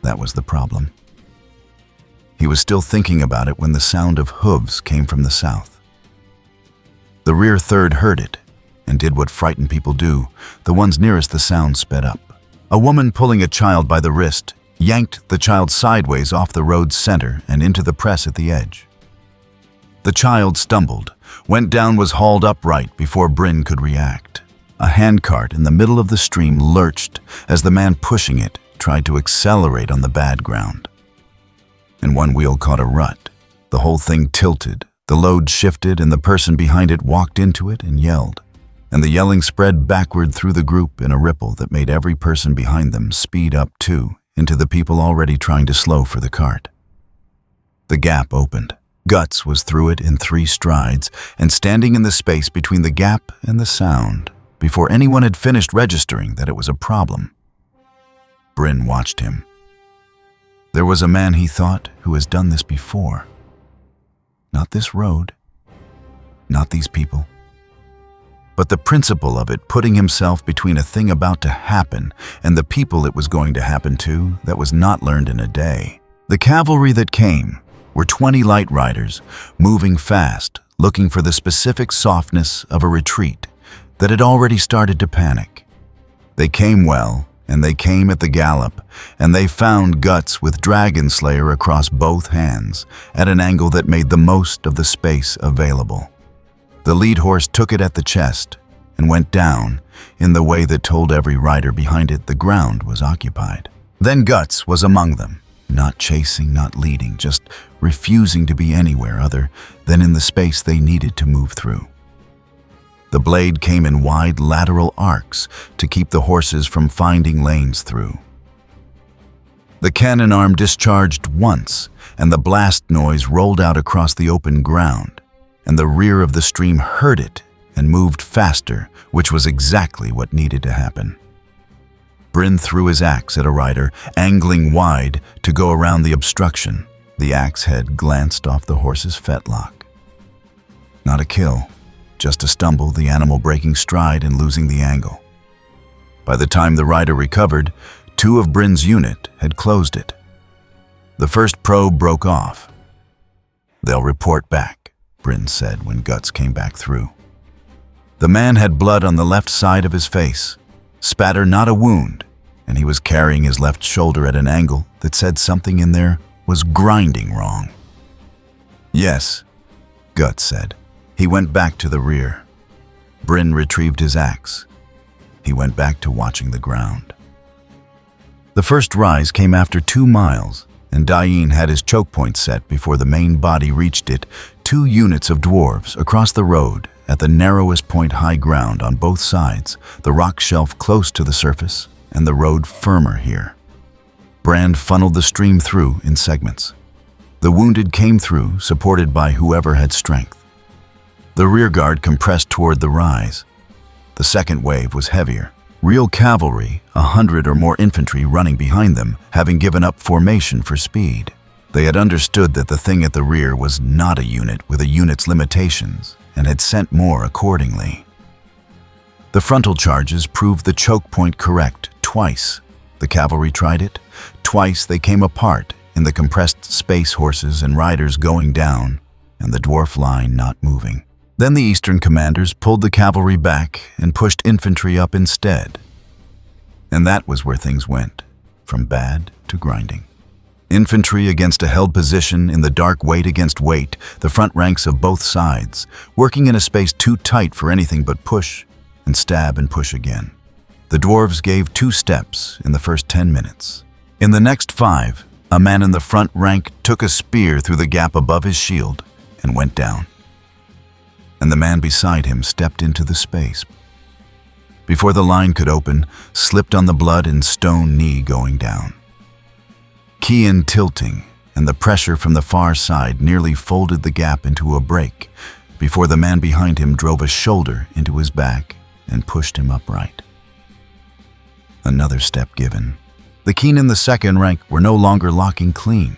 That was the problem. He was still thinking about it when the sound of hooves came from the south. The rear third heard it and did what frightened people do. The ones nearest the sound sped up. A woman pulling a child by the wrist yanked the child sideways off the road's center and into the press at the edge. The child stumbled, went down, was hauled upright before Bryn could react. A handcart in the middle of the stream lurched as the man pushing it tried to accelerate on the bad ground. And one wheel caught a rut. The whole thing tilted, the load shifted, and the person behind it walked into it and yelled. And the yelling spread backward through the group in a ripple that made every person behind them speed up too, into the people already trying to slow for the cart. The gap opened. Guts was through it in 3 strides and standing in the space between the gap and the sound before anyone had finished registering that it was a problem. Bryn watched him. There was a man, he thought, who has done this before. Not this road, not these people, but the principle of it, putting himself between a thing about to happen and the people it was going to happen to, that was not learned in a day. The cavalry that came were 20 light riders, moving fast, looking for the specific softness of a retreat that had already started to panic. They came well, and they came at the gallop, and they found Guts with Dragon Slayer across both hands, at an angle that made the most of the space available. The lead horse took it at the chest and went down in the way that told every rider behind it the ground was occupied. Then Guts was among them, not chasing, not leading, just refusing to be anywhere other than in the space they needed to move through. The blade came in wide lateral arcs to keep the horses from finding lanes through. The cannon arm discharged once, and the blast noise rolled out across the open ground, and the rear of the stream heard it and moved faster, which was exactly what needed to happen. Bryn threw his axe at a rider, angling wide to go around the obstruction. The axe head glanced off the horse's fetlock. Not a kill. Just a stumble, the animal breaking stride and losing the angle. By the time the rider recovered, 2 of Bryn's unit had closed it. The first probe broke off. "They'll report back," Bryn said when Guts came back through. The man had blood on the left side of his face, spatter, not a wound, and he was carrying his left shoulder at an angle that said something in there was grinding wrong. "Yes," Guts said. He went back to the rear. Bryn retrieved his axe. He went back to watching the ground. The first rise came after 2 miles, and Diane had his choke point set before the main body reached it. 2 units of dwarves across the road at the narrowest point, high ground on both sides, the rock shelf close to the surface, and the road firmer here. Brand funneled the stream through in segments. The wounded came through, supported by whoever had strength. The rear guard compressed toward the rise. The second wave was heavier. Real cavalry, 100 or more infantry running behind them, having given up formation for speed. They had understood that the thing at the rear was not a unit with a unit's limitations, and had sent more accordingly. The frontal charges proved the choke point correct twice. The cavalry tried it. Twice they came apart, in the compressed space horses and riders going down, and the dwarf line not moving. Then the Eastern commanders pulled the cavalry back and pushed infantry up instead. And that was where things went, from bad to grinding. Infantry against a held position in the dark weight against weight, the front ranks of both sides, working in a space too tight for anything but push and stab and push again. The dwarves gave 2 steps in the first 10 minutes. In the next 5, a man in the front rank took a spear through the gap above his shield and went down. And the man beside him stepped into the space. Before the line could open, slipped on the blood and stone knee going down. Kian tilting, and the pressure from the far side nearly folded the gap into a break before the man behind him drove a shoulder into his back and pushed him upright. Another step given. The Keen in the second rank were no longer locking clean.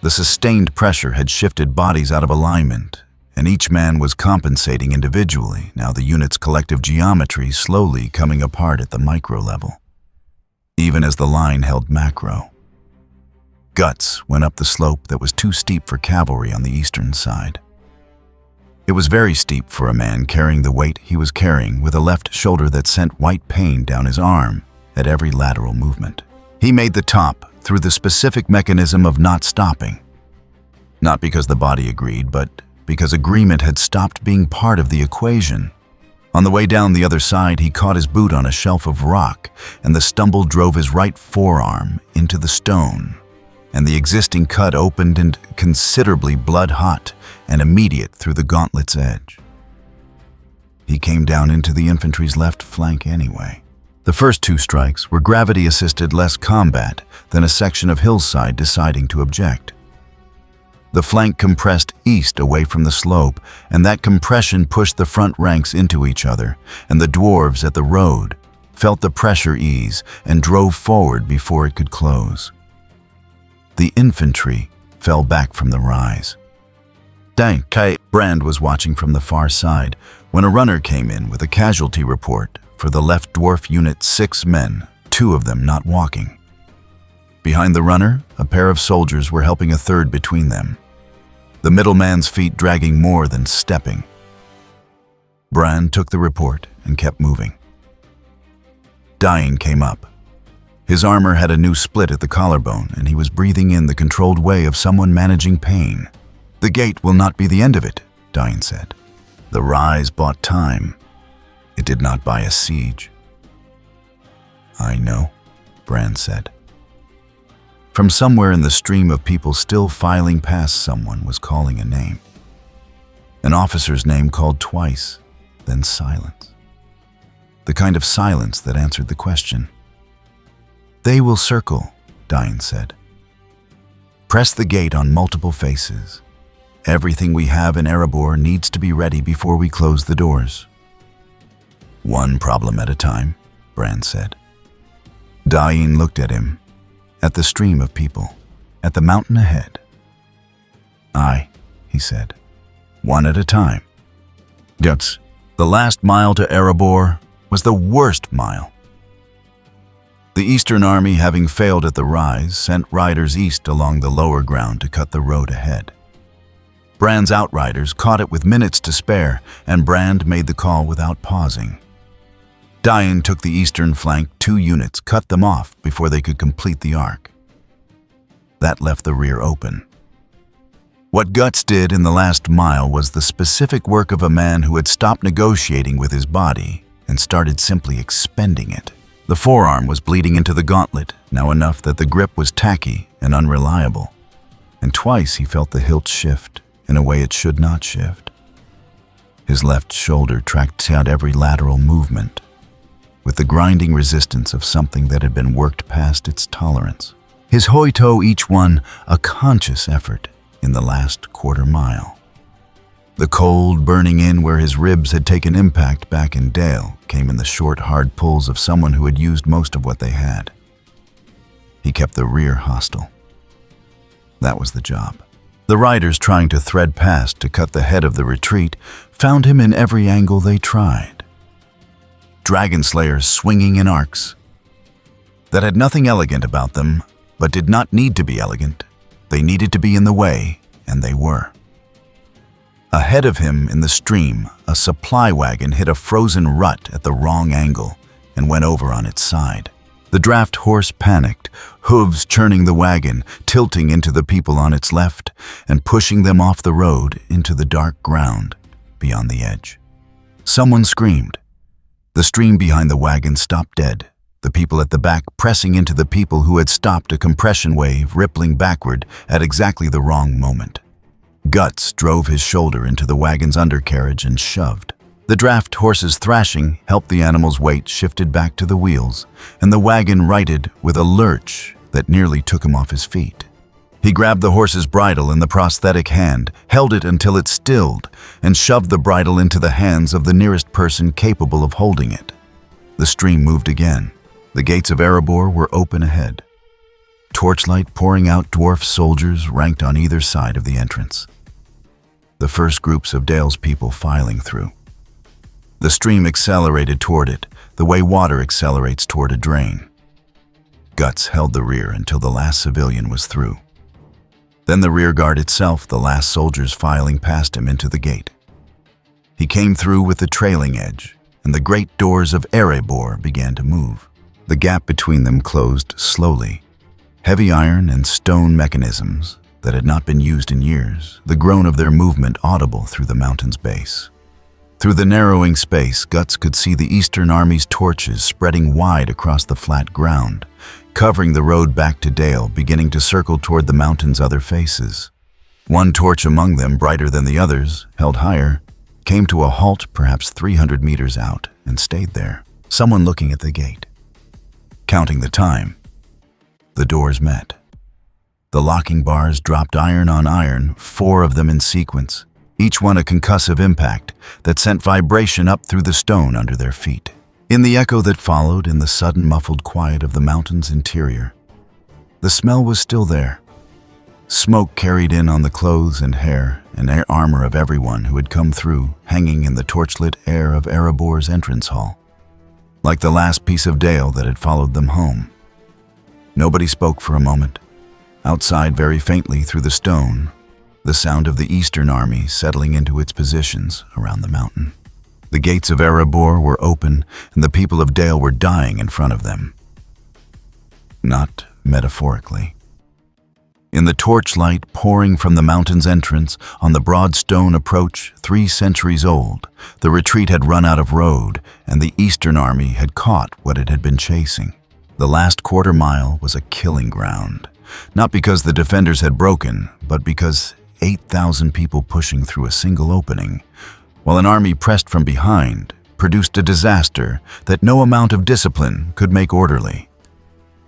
The sustained pressure had shifted bodies out of alignment, and each man was compensating individually, now the unit's collective geometry slowly coming apart at the micro level, even as the line held macro. Guts went up the slope that was too steep for cavalry on the eastern side. It was very steep for a man carrying the weight he was carrying with a left shoulder that sent white pain down his arm at every lateral movement. He made the top through the specific mechanism of not stopping. Not because the body agreed, but because agreement had stopped being part of the equation. On the way down the other side, he caught his boot on a shelf of rock, and the stumble drove his right forearm into the stone, and the existing cut opened and considerably blood-hot and immediate through the gauntlet's edge. He came down into the infantry's left flank anyway. The first 2 strikes were gravity-assisted less combat than a section of hillside deciding to object. The flank compressed east away from the slope, and that compression pushed the front ranks into each other, and the dwarves at the road felt the pressure ease and drove forward before it could close. The infantry fell back from the rise. Dang, Brand was watching from the far side when a runner came in with a casualty report for the left dwarf unit. 6 men, 2 of them not walking. Behind the runner, a pair of soldiers were helping a third between them, the middleman's feet dragging more than stepping. Brand took the report and kept moving. Dying came up. His armor had a new split at the collarbone, and he was breathing in the controlled way of someone managing pain. "The gate will not be the end of it," Dying said. "The rise bought time. It did not buy a siege." "I know," Brand said. From somewhere in the stream of people still filing past, someone was calling a name. An officer's name called twice, then silence. The kind of silence that answered the question. "They will circle," Dying said. "Press the gate on multiple faces. Everything we have in Erebor needs to be ready before we close the doors." "One problem at a time," Brand said. Dying looked at him, at the stream of people, at the mountain ahead. "Aye," he said, "one at a time." That's the last mile to Erebor was the worst mile. The Eastern Army, having failed at the rise, sent riders east along the lower ground to cut the road ahead. Brand's outriders caught it with minutes to spare, and Brand made the call without pausing. Dying took the eastern flank. 2 units cut them off before they could complete the arc. That left the rear open. What Guts did in the last mile was the specific work of a man who had stopped negotiating with his body and started simply expending it. The forearm was bleeding into the gauntlet, now enough that the grip was tacky and unreliable, and twice he felt the hilt shift in a way it should not shift. His left shoulder tracked out every lateral movement, with the grinding resistance of something that had been worked past its tolerance. His toe, each one a conscious effort in the last quarter mile. The cold burning in where his ribs had taken impact back in Dale came in the short, hard pulls of someone who had used most of what they had. He kept the rear hostile. That was the job. The riders trying to thread past to cut the head of the retreat found him in every angle they tried. Dragon slayers swinging in arcs that had nothing elegant about them, but did not need to be elegant. They needed to be in the way, and they were. Ahead of him in the stream, a supply wagon hit a frozen rut at the wrong angle and went over on its side. The draft horse panicked, hooves churning the wagon, tilting into the people on its left and pushing them off the road into the dark ground beyond the edge. Someone screamed. The stream behind the wagon stopped dead, the people at the back pressing into the people who had stopped a compression wave rippling backward at exactly the wrong moment. Guts drove his shoulder into the wagon's undercarriage and shoved. The draft horse's thrashing helped the animal's weight shifted back to the wheels, and the wagon righted with a lurch that nearly took him off his feet. He grabbed the horse's bridle in the prosthetic hand, held it until it stilled, and shoved the bridle into the hands of the nearest person capable of holding it. The stream moved again. The gates of Erebor were open ahead. Torchlight pouring out dwarf soldiers ranked on either side of the entrance. The first groups of Dale's people filing through. The stream accelerated toward it, the way water accelerates toward a drain. Guts held the rear until the last civilian was through. Then the rear guard itself, the last soldiers filing past him into the gate. He came through with the trailing edge, and the great doors of Erebor began to move. The gap between them closed slowly. Heavy iron and stone mechanisms that had not been used in years, the groan of their movement audible through the mountain's base. Through the narrowing space, Guts could see the Eastern Army's torches spreading wide across the flat ground, covering the road back to Dale, beginning to circle toward the mountain's other faces. One torch among them, brighter than the others, held higher, came to a halt perhaps 300 meters out and stayed there. Someone looking at the gate. Counting the time. The doors met. The locking bars dropped iron on iron, 4 of them in sequence, each one a concussive impact that sent vibration up through the stone under their feet. In the echo that followed, in the sudden muffled quiet of the mountain's interior, the smell was still there. Smoke carried in on the clothes and hair and armor of everyone who had come through, hanging in the torchlit air of Erebor's entrance hall, like the last piece of Dale that had followed them home. Nobody spoke for a moment. Outside, very faintly through the stone, the sound of the Eastern Army settling into its positions around the mountain. The gates of Erebor were open, and the people of Dale were dying in front of them. Not metaphorically. In the torchlight pouring from the mountain's entrance on the broad stone approach 3 centuries old, the retreat had run out of road, and the Eastern Army had caught what it had been chasing. The last quarter mile was a killing ground, not because the defenders had broken, but because 8,000 people pushing through a single opening, while an army pressed from behind, produced a disaster that no amount of discipline could make orderly.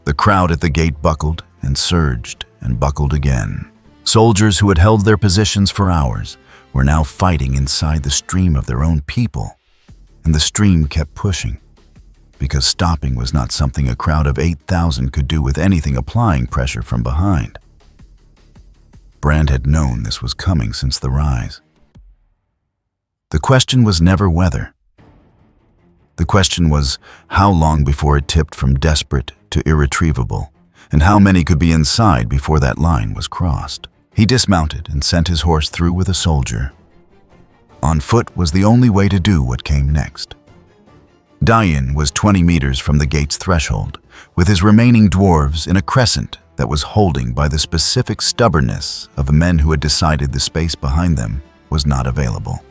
The crowd at the gate buckled and surged and buckled again. Soldiers who had held their positions for hours were now fighting inside the stream of their own people, and the stream kept pushing, because stopping was not something a crowd of 8,000 could do with anything applying pressure from behind. Brand had known this was coming since the rise. The question was never whether. The question was how long before it tipped from desperate to irretrievable, and how many could be inside before that line was crossed. He dismounted and sent his horse through with a soldier. On foot was the only way to do what came next. Dayan was 20 meters from the gate's threshold, with his remaining dwarves in a crescent that was holding by the specific stubbornness of men who had decided the space behind them was not available.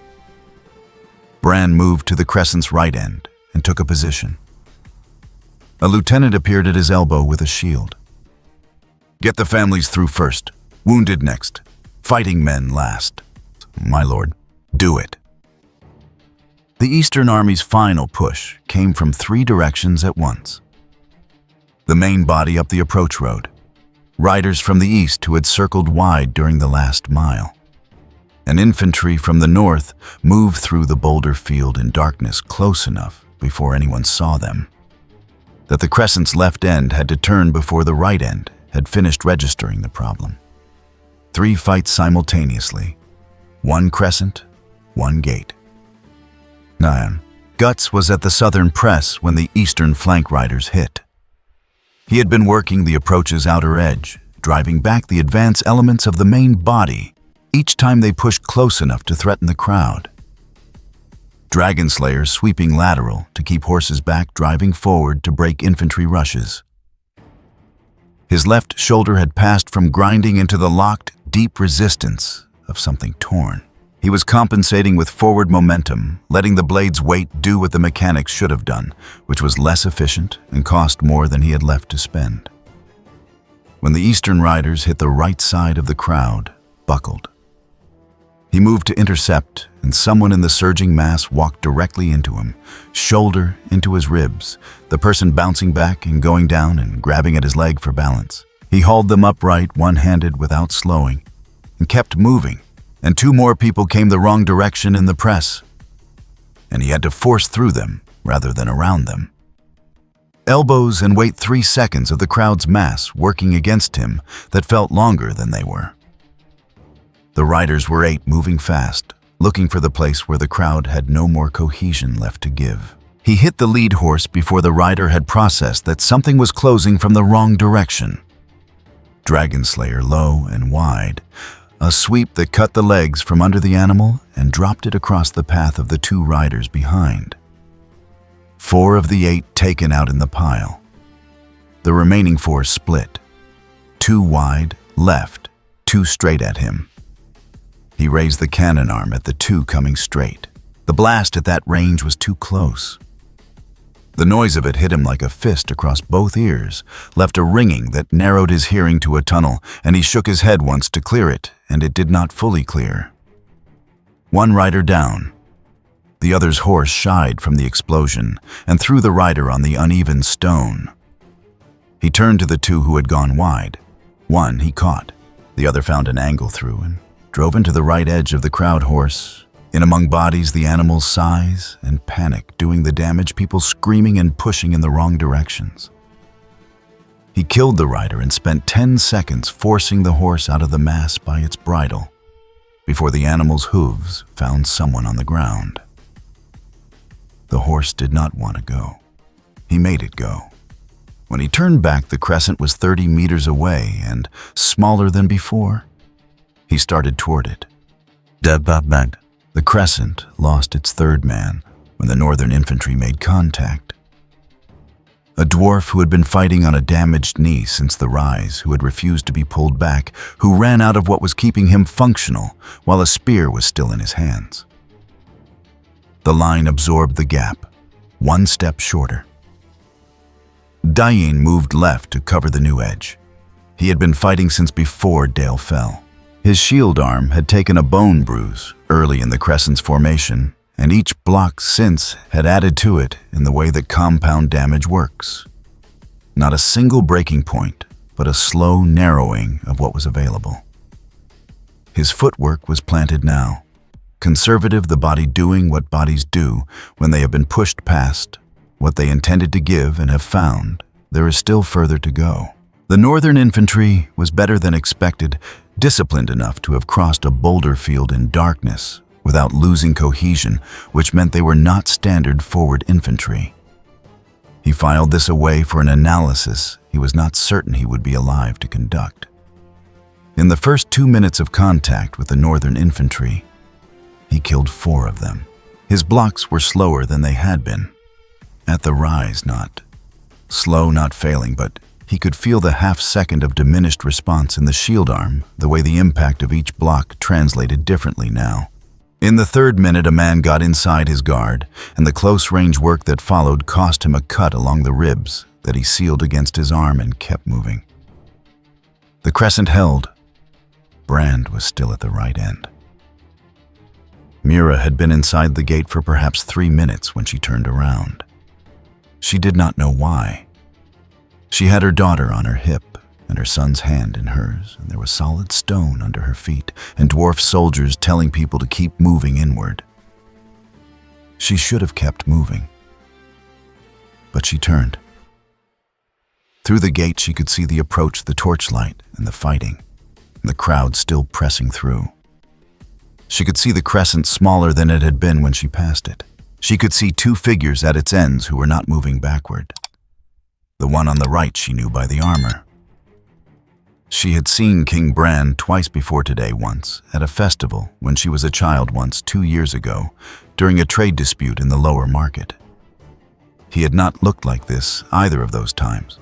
Bran moved to the crescent's right end and took a position. A lieutenant appeared at his elbow with a shield. "Get the families through first, wounded next, fighting men last." "My lord, do it." The Eastern Army's final push came from 3 directions at once. The main body up the approach road, riders from the east who had circled wide during the last mile. and infantry from the north moved through the boulder field in darkness close enough before anyone saw them that the crescent's left end had to turn before the right end had finished registering the problem. 3 fights simultaneously. 1 crescent, 1 gate. 9. Guts was at the southern press when the eastern flank riders hit. He had been working the approach's outer edge, driving back the advance elements of the main body each time they pushed close enough to threaten the crowd. Dragonslayer sweeping lateral to keep horses back, driving forward to break infantry rushes. His left shoulder had passed from grinding into the locked, deep resistance of something torn. He was compensating with forward momentum, letting the blade's weight do what the mechanics should have done, which was less efficient and cost more than he had left to spend. When the eastern riders hit the right side of the crowd, buckled. He moved to intercept, and someone in the surging mass walked directly into him, shoulder into his ribs, the person bouncing back and going down and grabbing at his leg for balance. He hauled them upright, one-handed, without slowing, and kept moving, and 2 more people came the wrong direction in the press, and he had to force through them rather than around them. Elbows and wait 3 seconds of the crowd's mass working against him that felt longer than they were. The riders were 8, moving fast, looking for the place where the crowd had no more cohesion left to give. He hit the lead horse before the rider had processed that something was closing from the wrong direction. Dragonslayer low and wide, a sweep that cut the legs from under the animal and dropped it across the path of the 2 riders behind. 4 of the 8 taken out in the pile. The remaining 4 split. 2 wide, left, 2 straight at him. He raised the cannon arm at the 2 coming straight. The blast at that range was too close. The noise of it hit him like a fist across both ears, left a ringing that narrowed his hearing to a tunnel, and he shook his head once to clear it, and it did not fully clear. 1 rider down. The other's horse shied from the explosion and threw the rider on the uneven stone. He turned to the 2 who had gone wide. 1 he caught. The other found an angle through and drove into the right edge of the crowd horse. In among bodies, the animal's size and panic doing the damage, people screaming and pushing in the wrong directions. He killed the rider and spent 10 seconds forcing the horse out of the mass by its bridle, before the animal's hooves found someone on the ground. The horse did not want to go. He made it go. When he turned back, the crescent was 30 meters away and smaller than before. He started toward it. The crescent lost its 3rd man when the northern infantry made contact. A dwarf who had been fighting on a damaged knee since the rise, who had refused to be pulled back, who ran out of what was keeping him functional while a spear was still in his hands. The line absorbed the gap, 1 step shorter. Dayin moved left to cover the new edge. He had been fighting since before Dale fell. His shield arm had taken a bone bruise early in the crescent's formation, and each block since had added to it in the way that compound damage works. Not a single breaking point, but a slow narrowing of what was available. His footwork was planted now. Conservative, the body doing what bodies do when they have been pushed past what they intended to give and have found there is still further to go. The northern infantry was better than expected, disciplined enough to have crossed a boulder field in darkness without losing cohesion, which meant they were not standard forward infantry. He filed this away for an analysis he was not certain he would be alive to conduct. In the first 2 minutes of contact with the northern infantry, he killed 4 of them. His blocks were slower than they had been. At the rise, not slow, not failing, but he could feel the half-second of diminished response in the shield arm, the way the impact of each block translated differently now. In the 3rd minute, a man got inside his guard, and the close-range work that followed cost him a cut along the ribs that he sealed against his arm and kept moving. The crescent held. Brand was still at the right end. Mira had been inside the gate for perhaps 3 minutes when she turned around. She did not know why. She had her daughter on her hip, and her son's hand in hers, and there was solid stone under her feet, and dwarf soldiers telling people to keep moving inward. She should have kept moving, but she turned. Through the gate she could see the approach, the torchlight, and the fighting, and the crowd still pressing through. She could see the crescent smaller than it had been when she passed it. She could see two figures at its ends who were not moving backward. The one on the right she knew by the armor. She had seen King Bran twice before today, once at a festival when she was a child, once 2 years ago during a trade dispute in the lower market. He had not looked like this either of those times.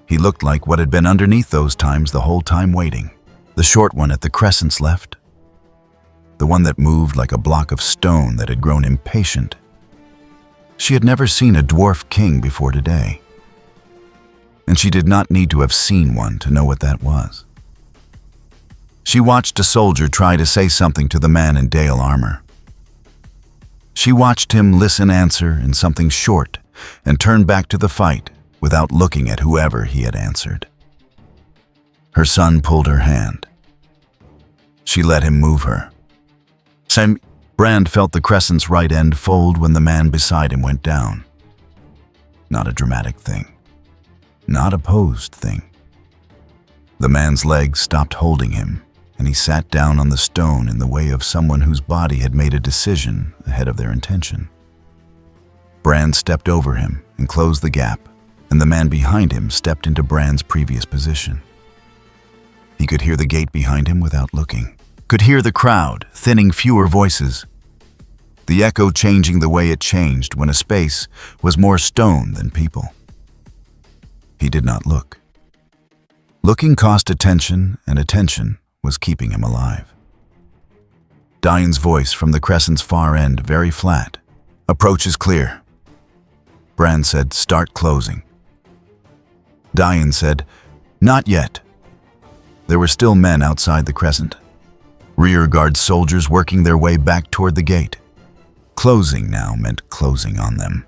He looked like what had been underneath those times the whole time waiting. The short one at the crescent's left. The one that moved like a block of stone that had grown impatient. She had never seen a dwarf king before today, and she did not need to have seen one to know what that was. She watched a soldier try to say something to the man in Dale armor. She watched him listen, answer in something short, and turn back to the fight without looking at whoever he had answered. Her son pulled her hand. She let him move her. Brand felt the crescent's right end fold when the man beside him went down. Not a dramatic thing. Not a posed thing. The man's legs stopped holding him, and he sat down on the stone in the way of someone whose body had made a decision ahead of their intention. Brand stepped over him and closed the gap, and the man behind him stepped into Brand's previous position. He could hear the gate behind him without looking. Could hear the crowd, thinning fewer voices. The echo changing the way it changed when a space was more stone than people. He did not look. Looking cost attention, and attention was keeping him alive. Diane's voice from the crescent's far end, very flat. "Approach is clear." Bran said, "Start closing." Diane said, "Not yet." There were still men outside the crescent. Rear guard soldiers working their way back toward the gate. Closing now meant closing on them.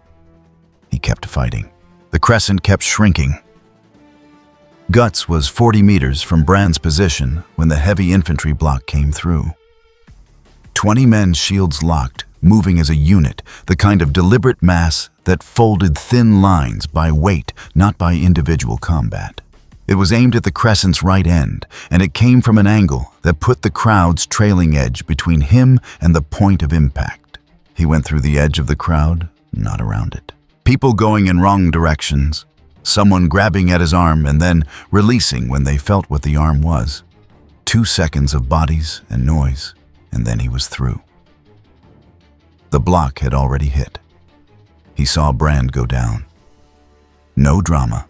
He kept fighting. The crescent kept shrinking. Guts was 40 meters from Bran's position when the heavy infantry block came through. 20 men, shields locked, moving as a unit, the kind of deliberate mass that folded thin lines by weight, not by individual combat. It was aimed at the crescent's right end, and it came from an angle that put the crowd's trailing edge between him and the point of impact. He went through the edge of the crowd, not around it. People going in wrong directions, someone grabbing at his arm and then releasing when they felt what the arm was. 2 seconds of bodies and noise, and then he was through. The block had already hit. He saw Brand go down. No drama.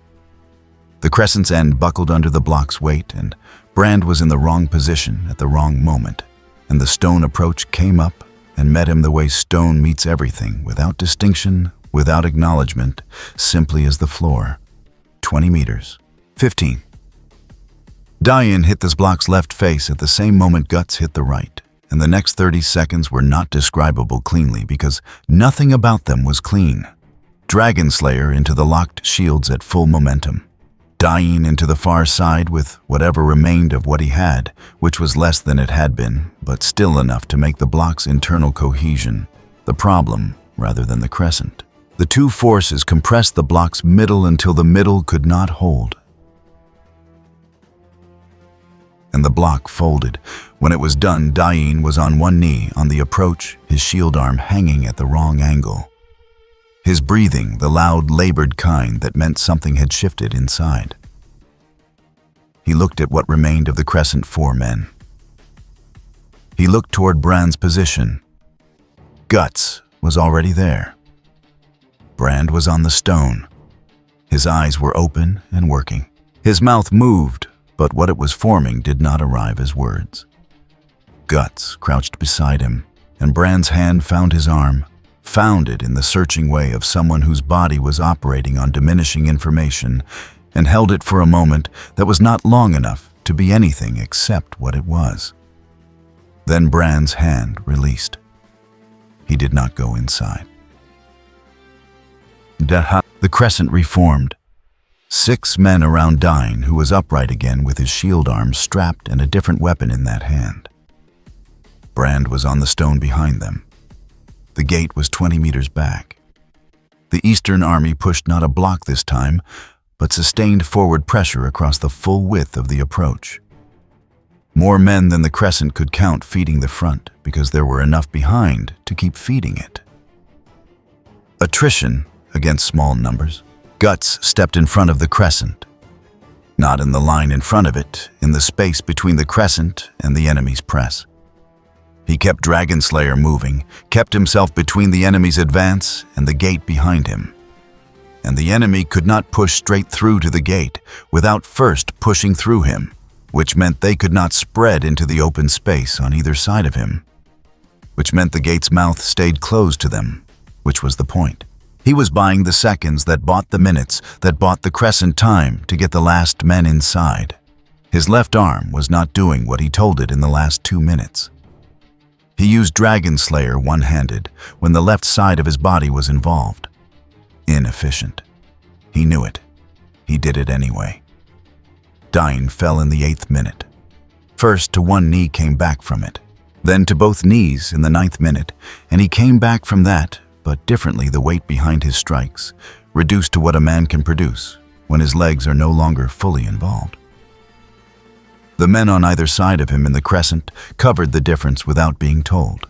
The crescent's end buckled under the block's weight, and Brand was in the wrong position at the wrong moment, and the stone approach came up and met him the way stone meets everything, without distinction, without acknowledgement, simply as the floor. 20 meters. 15. Diane hit this block's left face at the same moment Guts hit the right, and the next 30 seconds were not describable cleanly because nothing about them was clean. Dragon Slayer into the locked shields at full momentum. Diane into the far side with whatever remained of what he had, which was less than it had been, but still enough to make the block's internal cohesion the problem rather than the crescent. The two forces compressed the block's middle until the middle could not hold, and the block folded. When it was done, Diane was on one knee on the approach, his shield arm hanging at the wrong angle. His breathing, the loud, labored kind that meant something had shifted inside. He looked at what remained of the crescent 4 men. He looked toward Bran's position. Guts was already there. Brand was on the stone. His eyes were open and working. His mouth moved, but what it was forming did not arrive as words. Guts crouched beside him, and Brand's hand found his arm, found it in the searching way of someone whose body was operating on diminishing information, and held it for a moment that was not long enough to be anything except what it was. Then Brand's hand released. He did not go inside. The crescent reformed. 6 men around Dine, who was upright again with his shield arm strapped and a different weapon in that hand. Brand was on the stone behind them. The gate was 20 meters back. The Eastern Army pushed not a block this time, but sustained forward pressure across the full width of the approach. More men than the Crescent could count feeding the front because there were enough behind to keep feeding it. Attrition against small numbers. Guts stepped in front of the Crescent. Not in the line in front of it, in the space between the Crescent and the enemy's press. He kept Dragonslayer moving, kept himself between the enemy's advance and the gate behind him. And the enemy could not push straight through to the gate without first pushing through him, which meant they could not spread into the open space on either side of him, which meant the gate's mouth stayed closed to them, which was the point. He was buying the seconds that bought the minutes, that bought the Crescent time to get the last men inside. His left arm was not doing what he told it in the last 2 minutes. He used Dragonslayer one-handed when the left side of his body was involved. Inefficient. He knew it. He did it anyway. Dine fell in the 8th minute. First to one knee, came back from it. Then to both knees in the 9th minute, and he came back from that, but differently. The weight behind his strikes, reduced to what a man can produce when his legs are no longer fully involved. The men on either side of him in the Crescent covered the difference without being told.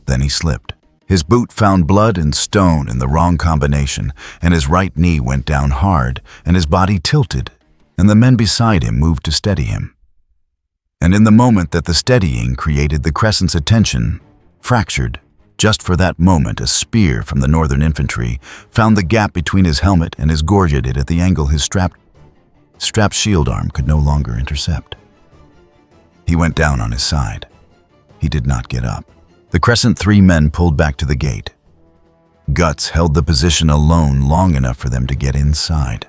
Then he slipped. His boot found blood and stone in the wrong combination, and his right knee went down hard, and his body tilted, and the men beside him moved to steady him. And in the moment that the steadying created, the Crescent's attention fractured. Just for that moment, a spear from the Northern infantry found the gap between his helmet and his gorget it at the angle his strapped shield arm could no longer intercept. He went down on his side. He did not get up. The Crescent 3 men pulled back to the gate. Guts held the position alone long enough for them to get inside.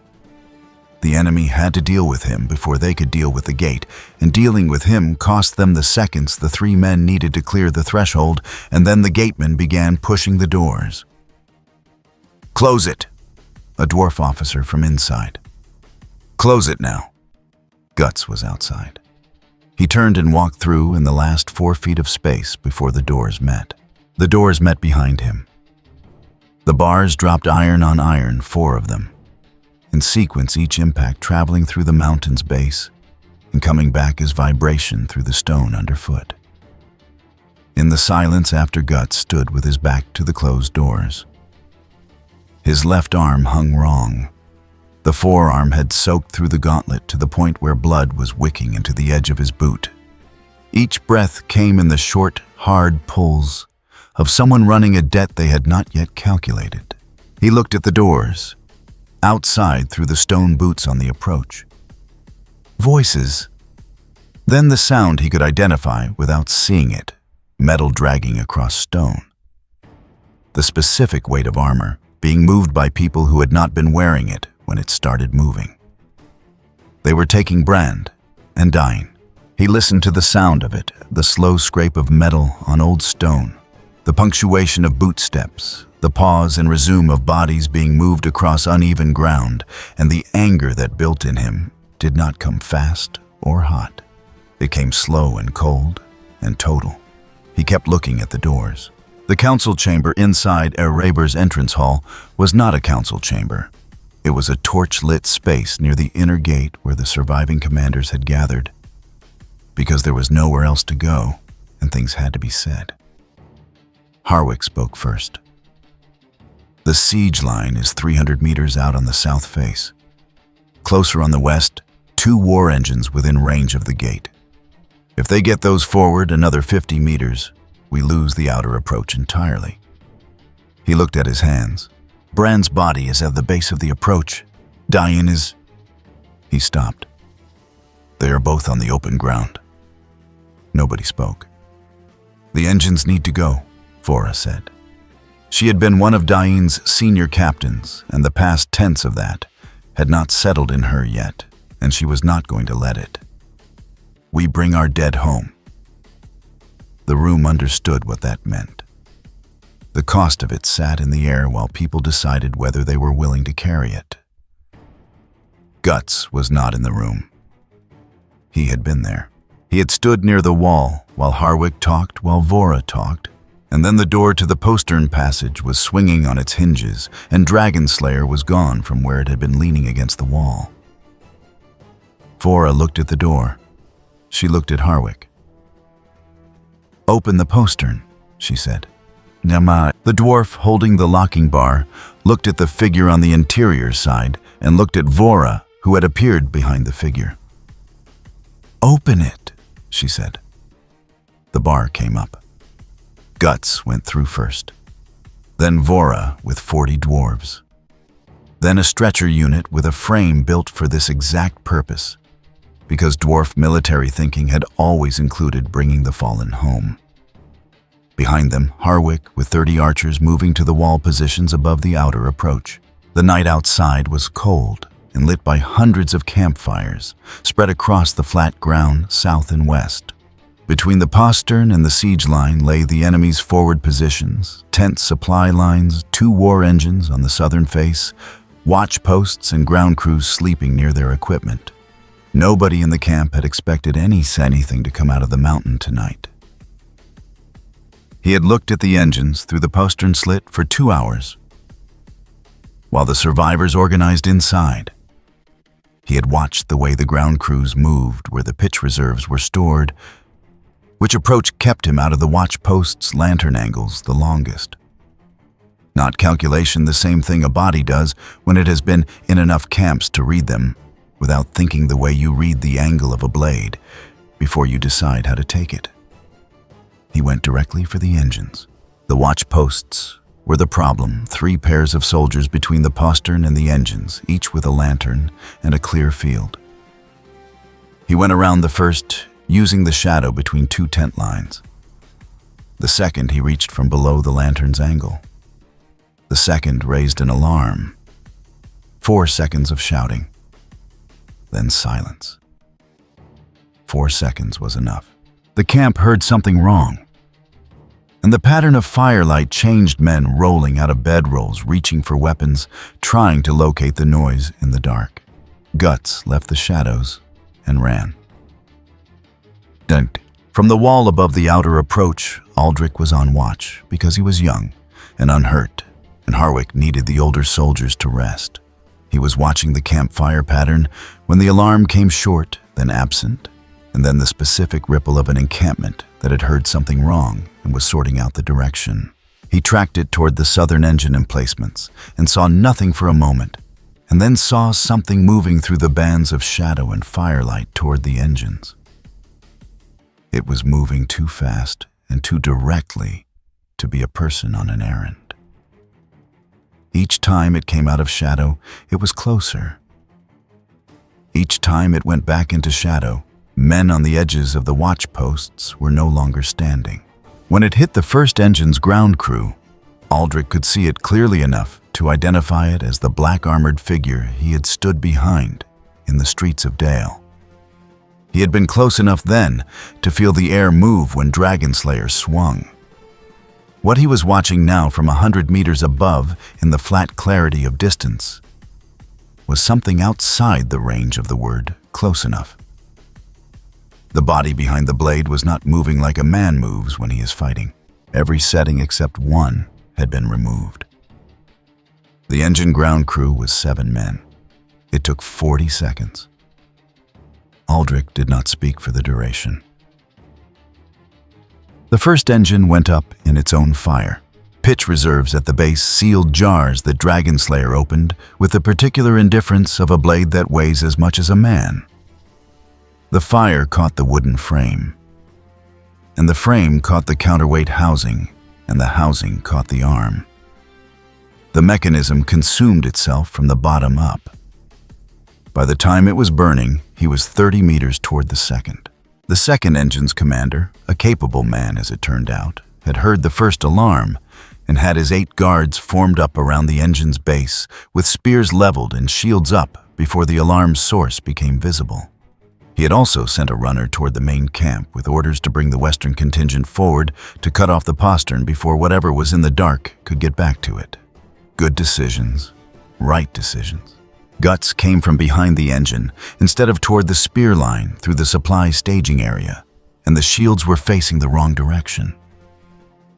The enemy had to deal with him before they could deal with the gate, and dealing with him cost them the seconds the 3 men needed to clear the threshold, and then the gatemen began pushing the doors. "Close it," a dwarf officer from inside. "Close it now." Guts was outside. He turned and walked through in the last 4 feet of space before the doors met. The doors met behind him. The bars dropped iron on iron, 4 of them. In sequence, each impact traveling through the mountain's base and coming back as vibration through the stone underfoot. In the silence after, Guts stood with his back to the closed doors. His left arm hung wrong. The forearm had soaked through the gauntlet to the point where blood was wicking into the edge of his boot. Each breath came in the short, hard pulls of someone running a debt they had not yet calculated. He looked at the doors, outside through the stone boots on the approach. Voices. Then the sound he could identify without seeing it, metal dragging across stone. The specific weight of armor being moved by people who had not been wearing it when it started moving. They were taking Brand and Dine. He listened to the sound of it, the slow scrape of metal on old stone, the punctuation of boot steps, the pause and resume of bodies being moved across uneven ground, and the anger that built in him did not come fast or hot. It came slow and cold and total. He kept looking at the doors. The council chamber inside Erebor's entrance hall was not a council chamber. It was a torch-lit space near the inner gate where the surviving commanders had gathered, because there was nowhere else to go and things had to be said. Harwick spoke first. The siege line is 300 meters out on the south face. Closer on the west, 2 war engines within range of the gate. If they get those forward another 50 meters, we lose the outer approach entirely. He looked at his hands. Brand's body is at the base of the approach. Dine is... He stopped. They are both on the open ground. Nobody spoke. The engines need to go, Fora said. She had been one of Dine's senior captains, and the past tense of that had not settled in her yet, and she was not going to let it. We bring our dead home. The room understood what that meant. The cost of it sat in the air while people decided whether they were willing to carry it. Guts was not in the room. He had been there. He had stood near the wall while Harwick talked while Vora talked, and then the door to the postern passage was swinging on its hinges, and Dragonslayer was gone from where it had been leaning against the wall. Vora looked at the door. She looked at Harwick. "Open the postern," she said. Nama. The dwarf, holding the locking bar, looked at the figure on the interior side and looked at Vora, who had appeared behind the figure. "Open it," she said. The bar came up. Guts went through first. Then Vora with 40 dwarves. Then a stretcher unit with a frame built for this exact purpose, because dwarf military thinking had always included bringing the fallen home. Behind them, Harwick with 30 archers moving to the wall positions above the outer approach. The night outside was cold and lit by hundreds of campfires spread across the flat ground south and west. Between the postern and the siege line lay the enemy's forward positions, tent supply lines, 2 war engines on the southern face, watch posts and ground crews sleeping near their equipment. Nobody in the camp had expected anything to come out of the mountain tonight. He had looked at the engines through the postern slit for 2 hours, while the survivors organized inside. He had watched the way the ground crews moved where the pitch reserves were stored, which approach kept him out of the watch post's lantern angles the longest. Not calculation, the same thing a body does when it has been in enough camps to read them without thinking the way you read the angle of a blade before you decide how to take it. He went directly for the engines. The watch posts were the problem, 3 pairs of soldiers between the postern and the engines, each with a lantern and a clear field. He went around the first, using the shadow between 2 tent lines. The second he reached from below the lantern's angle. The second raised an alarm. 4 seconds of shouting. Then silence. 4 seconds was enough. The camp heard something wrong, and the pattern of firelight changed. Men rolling out of bedrolls, reaching for weapons, trying to locate the noise in the dark. Guts left the shadows and ran. Dunk. From the wall above the outer approach, Aldrich was on watch because he was young and unhurt, and Harwick needed the older soldiers to rest. He was watching the campfire pattern when the alarm came short, then absent, and then the specific ripple of an encampment that had heard something wrong and was sorting out the direction. He tracked it toward the southern engine emplacements and saw nothing for a moment, and then saw something moving through the bands of shadow and firelight toward the engines. It was moving too fast and too directly to be a person on an errand. Each time it came out of shadow, it was closer. Each time it went back into shadow, men on the edges of the watch posts were no longer standing. When it hit the first engine's ground crew, Aldrich could see it clearly enough to identify it as the black-armored figure he had stood behind in the streets of Dale. He had been close enough then to feel the air move when Dragonslayer swung. What he was watching now from 100 meters above in the flat clarity of distance was something outside the range of the word close enough. The body behind the blade was not moving like a man moves when he is fighting. Every setting except one had been removed. The engine ground crew was 7 men. It took 40 seconds. Aldrich did not speak for the duration. The first engine went up in its own fire. Pitch reserves at the base sealed jars that Dragonslayer opened with the particular indifference of a blade that weighs as much as a man. The fire caught the wooden frame, and the frame caught the counterweight housing, and the housing caught the arm. The mechanism consumed itself from the bottom up. By the time it was burning, he was 30 meters toward the second. The second engine's commander, a capable man as it turned out, had heard the first alarm and had his 8 guards formed up around the engine's base with spears leveled and shields up before the alarm's source became visible. He had also sent a runner toward the main camp with orders to bring the western contingent forward to cut off the postern before whatever was in the dark could get back to it. Good decisions, right decisions. Guts came from behind the engine instead of toward the spear line through the supply staging area, and the shields were facing the wrong direction.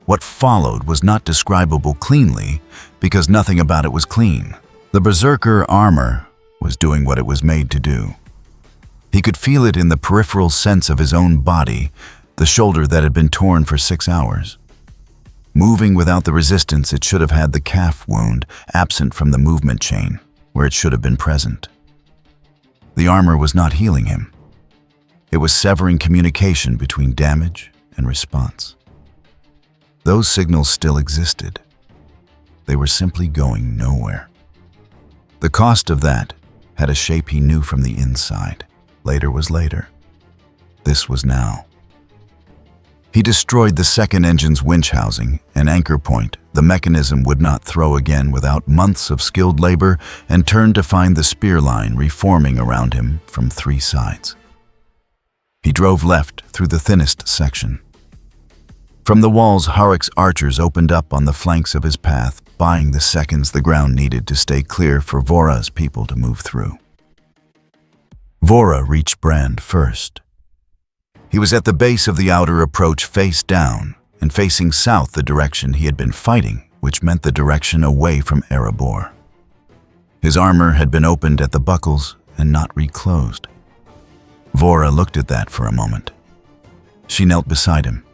What followed was not describable cleanly because nothing about it was clean. The berserker armor was doing what it was made to do. He could feel it in the peripheral sense of his own body, the shoulder that had been torn for 6 hours. Moving without the resistance it should have had, the calf wound absent from the movement chain, where it should have been present. The armor was not healing him. It was severing communication between damage and response. Those signals still existed. They were simply going nowhere. The cost of that had a shape he knew from the inside. Later was later. This was now. He destroyed the second engine's winch housing, an anchor point the mechanism would not throw again without months of skilled labor, and turned to find the spear line reforming around him from 3 sides. He drove left through the thinnest section. From the walls, Harrick's archers opened up on the flanks of his path, buying the seconds the ground needed to stay clear for Vora's people to move through. Vora reached Brand first. He was at the base of the outer approach, face down, and facing south, the direction he had been fighting, which meant the direction away from Erebor. His armor had been opened at the buckles and not reclosed. Vora looked at that for a moment. She knelt beside him.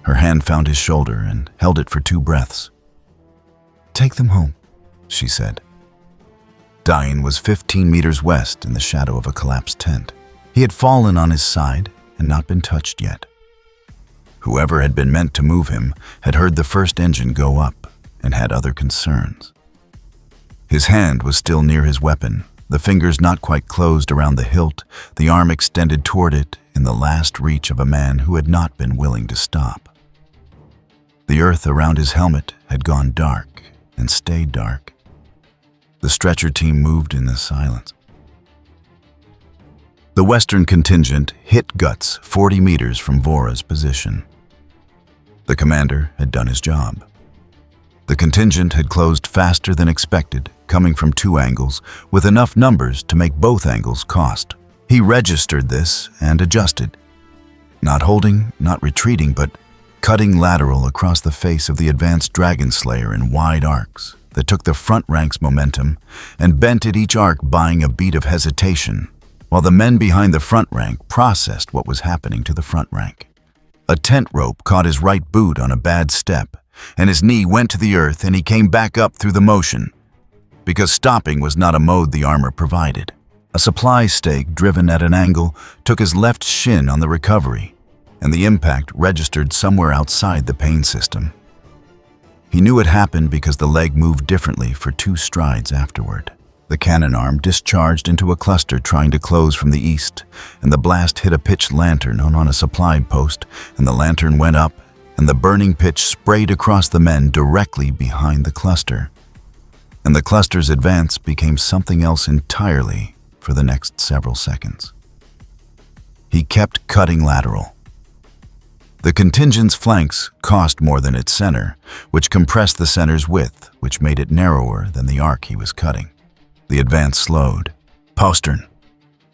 Her hand found his shoulder and held it for 2 breaths. "Take them home," she said. Dain was 15 meters west in the shadow of a collapsed tent. He had fallen on his side and not been touched yet. Whoever had been meant to move him had heard the first engine go up and had other concerns. His hand was still near his weapon, the fingers not quite closed around the hilt, the arm extended toward it in the last reach of a man who had not been willing to stop. The earth around his helmet had gone dark and stayed dark. The stretcher team moved in the silence. The western contingent hit Guts 40 meters from Vora's position. The commander had done his job. The contingent had closed faster than expected, coming from 2 angles, with enough numbers to make both angles cost. He registered this and adjusted. Not holding, not retreating, but cutting lateral across the face of the advanced Dragon Slayer in wide arcs that took the front rank's momentum and bent at each arc, buying a beat of hesitation, while the men behind the front rank processed what was happening to the front rank. A tent rope caught his right boot on a bad step, and his knee went to the earth, and he came back up through the motion, because stopping was not a mode the armor provided. A supply stake driven at an angle took his left shin on the recovery, and the impact registered somewhere outside the pain system. He knew it happened because the leg moved differently for 2 strides afterward. The cannon arm discharged into a cluster trying to close from the east, and the blast hit a pitched lantern on a supply post, and the lantern went up, and the burning pitch sprayed across the men directly behind the cluster. And the cluster's advance became something else entirely for the next several seconds. He kept cutting lateral. The contingent's flanks cost more than its center, which compressed the center's width, which made it narrower than the arc he was cutting. The advance slowed. "Postern,"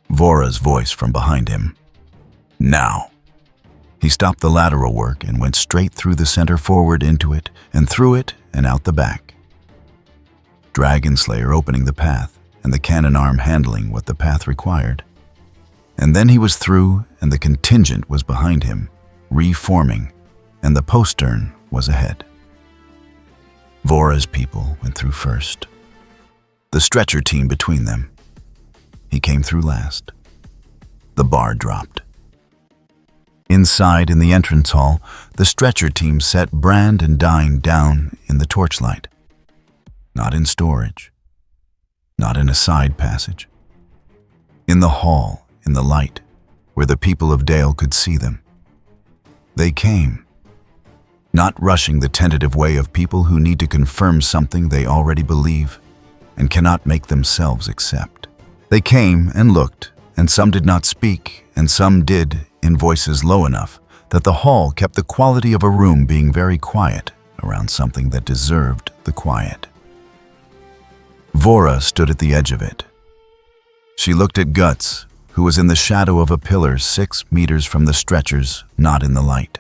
Vora's voice from behind him. "Now." He stopped the lateral work and went straight through the center, forward into it, and through it and out the back. Dragon Slayer opening the path, and the cannon arm handling what the path required. And then he was through, and the contingent was behind him, reforming, and the postern was ahead. Vora's people went through first. The stretcher team between them. He came through last. The bar dropped. Inside in the entrance hall, the stretcher team set Brand and Dain down in the torchlight. Not in storage. Not in a side passage. In the hall, in the light, where the people of Dale could see them. They came. Not rushing the tentative way of people who need to confirm something they already believe and cannot make themselves accept. They came and looked, and some did not speak, and some did in voices low enough that the hall kept the quality of a room being very quiet around something that deserved the quiet. Vora stood at the edge of it, She looked at Guts, who was in the shadow of a pillar 6 meters from the stretchers, not in the light.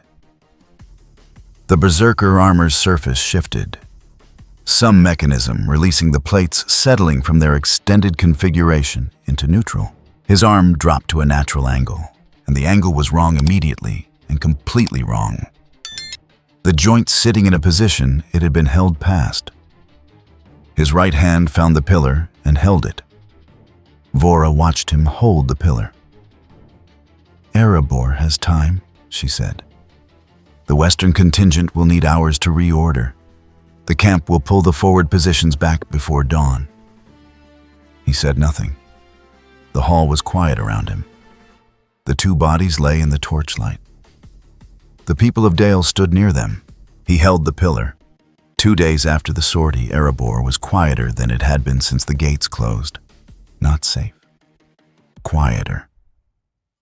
The berserker armor's surface shifted. Some mechanism releasing the plates settling from their extended configuration into neutral. His arm dropped to a natural angle, and the angle was wrong immediately and completely wrong. The joint sitting in a position it had been held past. His right hand found the pillar and held it. Vora watched him hold the pillar. "Erebor has time," she said. "The Western contingent will need hours to reorder. The camp will pull the forward positions back before dawn." He said nothing. The hall was quiet around him. The two bodies lay in the torchlight. The people of Dale stood near them. He held the pillar. 2 days after the sortie, Erebor was quieter than it had been since the gates closed. Not safe. Quieter.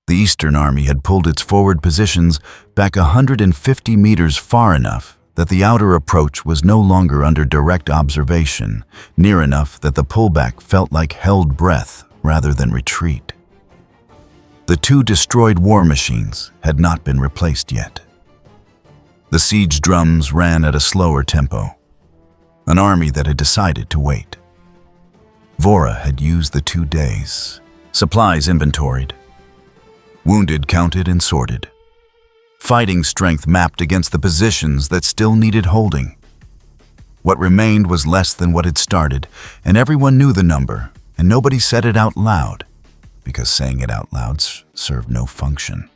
The Eastern Army had pulled its forward positions back 150 meters far enough that the outer approach was no longer under direct observation, near enough that the pullback felt like held breath rather than retreat. The 2 destroyed war machines had not been replaced yet. The siege drums ran at a slower tempo, an army that had decided to wait. Vora had used the 2 days, supplies inventoried, wounded counted and sorted, fighting strength mapped against the positions that still needed holding. What remained was less than what had started, and everyone knew the number, and nobody said it out loud, because saying it out loud served no function.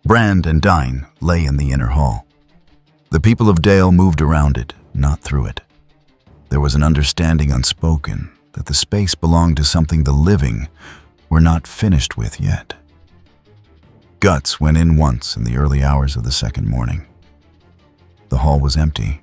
Brand and Dine lay in the inner hall. The people of Dale moved around it, not through it. There was an understanding unspoken that the space belonged to something the living were not finished with yet. Guts went in once in the early hours of the second morning. The hall was empty.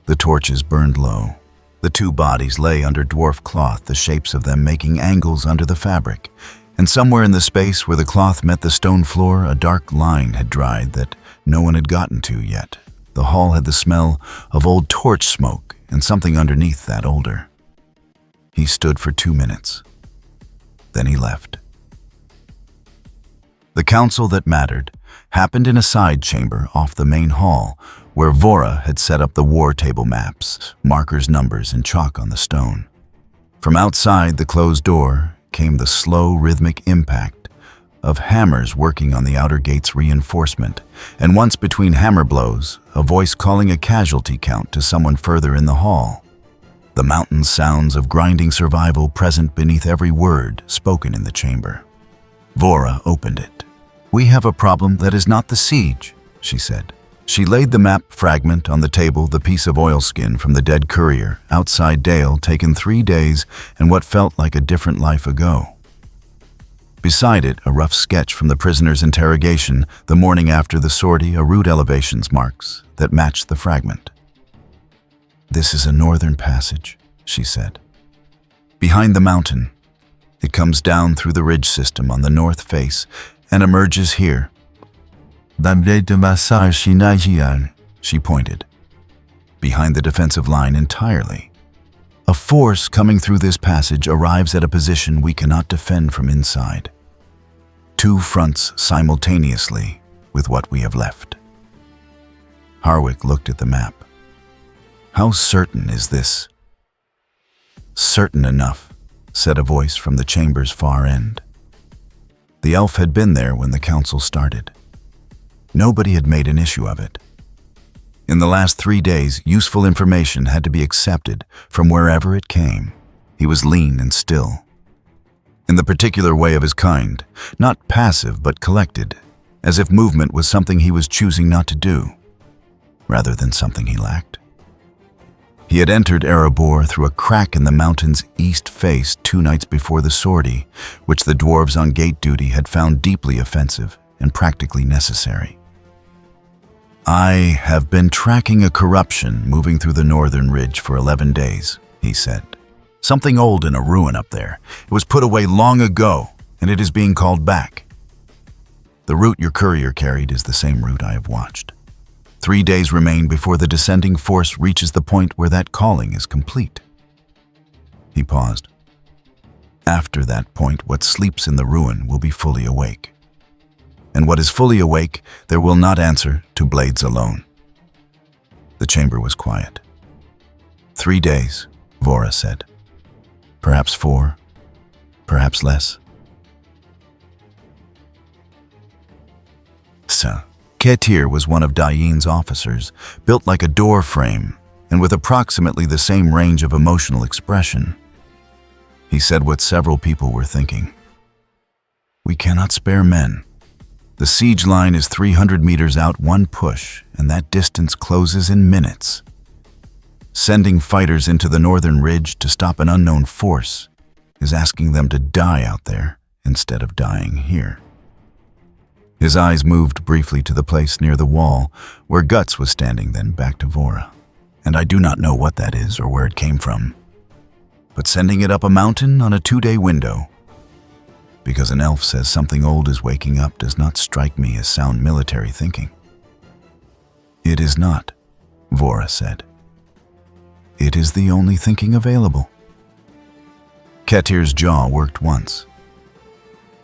The torches burned low. The 2 bodies lay under dwarf cloth, the shapes of them making angles under the fabric, and somewhere in the space where the cloth met the stone floor, a dark line had dried that no one had gotten to yet. The hall had the smell of old torch smoke and something underneath that older. He stood for 2 minutes. Then he left. The council that mattered happened in a side chamber off the main hall where Vora had set up the war table maps, markers, numbers, and chalk on the stone. From outside the closed door came the slow, rhythmic impact of hammers working on the outer gate's reinforcement, and once between hammer blows, a voice calling a casualty count to someone further in the hall. The mountain sounds of grinding survival present beneath every word spoken in the chamber. Vora opened it. "We have a problem that is not the siege," she said. She laid the map fragment on the table, the piece of oilskin from the dead courier, outside Dale, taken 3 days and what felt like a different life ago. Beside it, a rough sketch from the prisoner's interrogation the morning after the sortie, a route elevations marks that matched the fragment. "This is a northern passage," she said. "Behind the mountain. It comes down through the ridge system on the north face and emerges here." She pointed. "Behind the defensive line entirely. A force coming through this passage arrives at a position we cannot defend from inside. 2 fronts simultaneously with what we have left." Harwick looked at the map. "How certain is this?" "Certain enough," said a voice from the chamber's far end. The elf had been there when the council started. Nobody had made an issue of it. In the last 3 days, useful information had to be accepted from wherever it came. He was lean and still, in the particular way of his kind, not passive but collected, as if movement was something he was choosing not to do, rather than something he lacked. He had entered Erebor through a crack in the mountain's east face 2 nights before the sortie, which the dwarves on gate duty had found deeply offensive and practically necessary. "I have been tracking a corruption moving through the northern ridge for 11 days, he said. "Something old in a ruin up there. It was put away long ago, and it is being called back. The route your courier carried is the same route I have watched. 3 days remain before the descending force reaches the point where that calling is complete." He paused. After that point, what sleeps in the ruin will be fully awake. And what is fully awake, there will not answer to blades alone. The chamber was quiet. 3 days, Vora said. Perhaps 4, perhaps less. Ketir was one of Dain's officers, built like a door frame, and with approximately the same range of emotional expression. He said what several people were thinking. We cannot spare men. The siege line is 300 meters out, one push, and that distance closes in minutes. Sending fighters into the northern ridge to stop an unknown force is asking them to die out there instead of dying here. His eyes moved briefly to the place near the wall where Guts was standing, then back to Vora. And I do not know what that is or where it came from. But sending it up a mountain on a 2-day window, because an elf says something old is waking up, does not strike me as sound military thinking. It is not, Vora said. It is the only thinking available. Ketir's jaw worked once.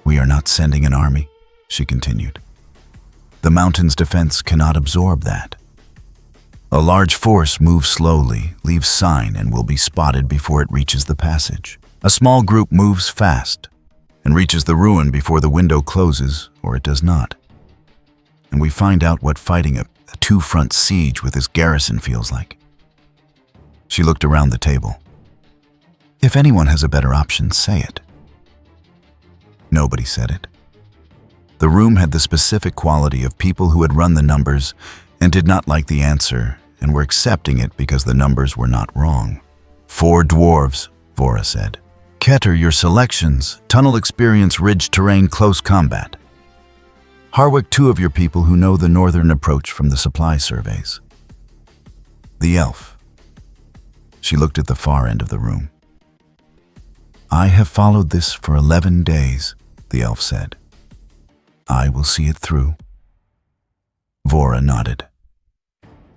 We are not sending an army, she continued. The mountain's defense cannot absorb that. A large force moves slowly, leaves sign, and will be spotted before it reaches the passage. A small group moves fast and reaches the ruin before the window closes, or it does not. And we find out what fighting a two-front siege with this garrison feels like. She looked around the table. If anyone has a better option, say it. Nobody said it. The room had the specific quality of people who had run the numbers and did not like the answer and were accepting it because the numbers were not wrong. 4 dwarves, Vora said. Ketir, your selections: tunnel experience, ridge terrain, close combat. Harwick, 2 of your people who know the northern approach from the supply surveys. The elf. She looked at the far end of the room. I have followed this for 11 days, the elf said. I will see it through. Vora nodded.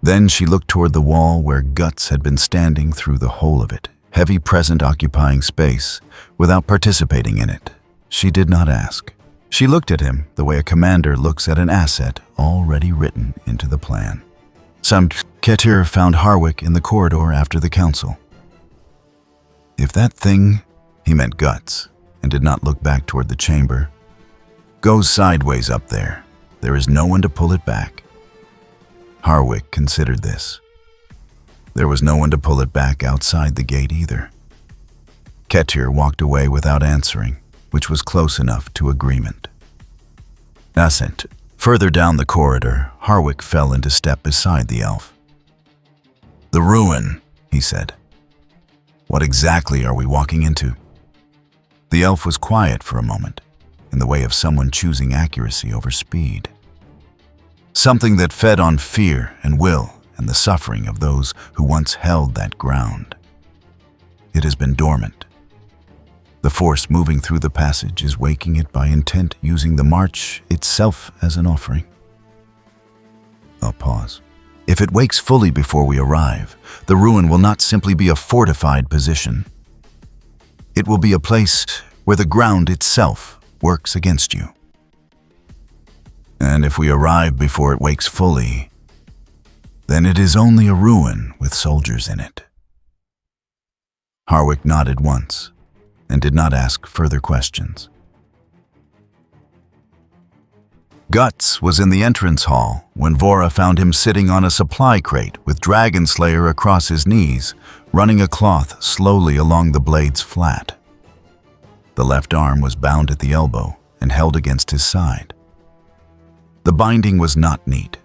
Then she looked toward the wall where Guts had been standing through the whole of it, heavy present occupying space, without participating in it. She did not ask. She looked at him the way a commander looks at an asset already written into the plan. Ketir found Harwick in the corridor after the council. If that thing, he meant Guts, and did not look back toward the chamber, goes sideways up there, there is no one to pull it back. Harwick considered this. There was no one to pull it back outside the gate either. Ketir walked away without answering, which was close enough to agreement. Ascent. Further down the corridor, Harwick fell into step beside the elf. The ruin, he said. What exactly are we walking into? The elf was quiet for a moment, in the way of someone choosing accuracy over speed. Something that fed on fear and will and the suffering of those who once held that ground. It has been dormant. The force moving through the passage is waking it by intent, using the march itself as an offering. I'll pause. If it wakes fully before we arrive, the ruin will not simply be a fortified position. It will be a place where the ground itself works against you. And if we arrive before it wakes fully, then it is only a ruin with soldiers in it. Harwick nodded once and did not ask further questions. Guts was in the entrance hall when Vora found him sitting on a supply crate with Dragon Slayer across his knees, running a cloth slowly along the blade's flat. The left arm was bound at the elbow and held against his side. The binding was not neat.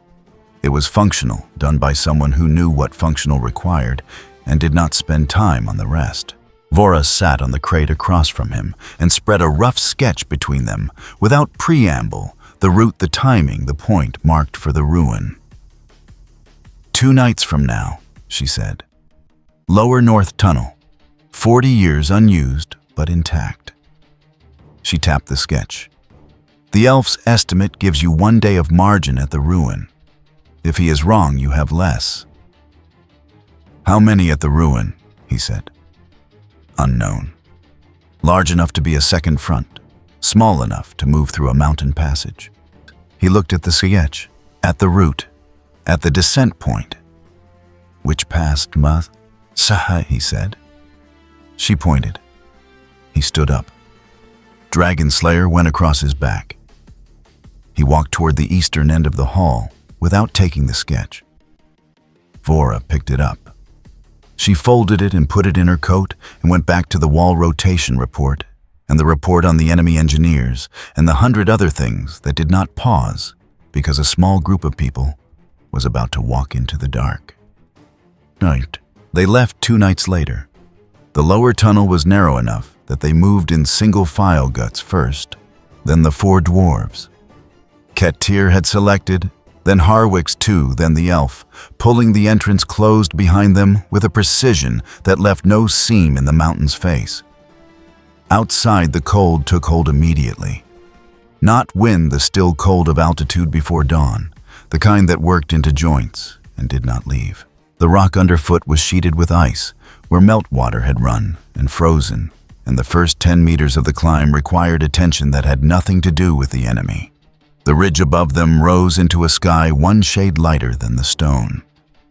It was functional, done by someone who knew what functional required and did not spend time on the rest. Vora sat on the crate across from him and spread a rough sketch between them, without preamble, the route, the timing, the point marked for the ruin. 2 nights from now, she said. Lower North Tunnel. 40 years unused, but intact. She tapped the sketch. The elf's estimate gives you 1 day of margin at the ruin. If he is wrong, you have less. How many at the ruin? He said. Unknown. large enough to be a second front, small enough to move through a mountain passage. He looked at the sketch, at the route, at the descent point. "Which passed Saha," he said. She pointed. He stood up. Dragon Slayer went across his back. He walked toward the eastern end of the hall without taking the sketch. Vora picked it up. She folded it and put it in her coat and went back to the wall rotation report and the report on the enemy engineers and the 100 other things that did not pause because a small group of people was about to walk into the dark. Night. They left 2 nights later. The lower tunnel was narrow enough that they moved in single file Guts first, then the 4 dwarves. Ketir had selected, then Harwick's 2, then the elf, pulling the entrance closed behind them with a precision that left no seam in the mountain's face. Outside, the cold took hold immediately. Not wind, the still cold of altitude before dawn, the kind that worked into joints and did not leave. The rock underfoot was sheeted with ice, where meltwater had run and frozen, and the first 10 meters of the climb required attention that had nothing to do with the enemy. The ridge above them rose into a sky 1 shade lighter than the stone.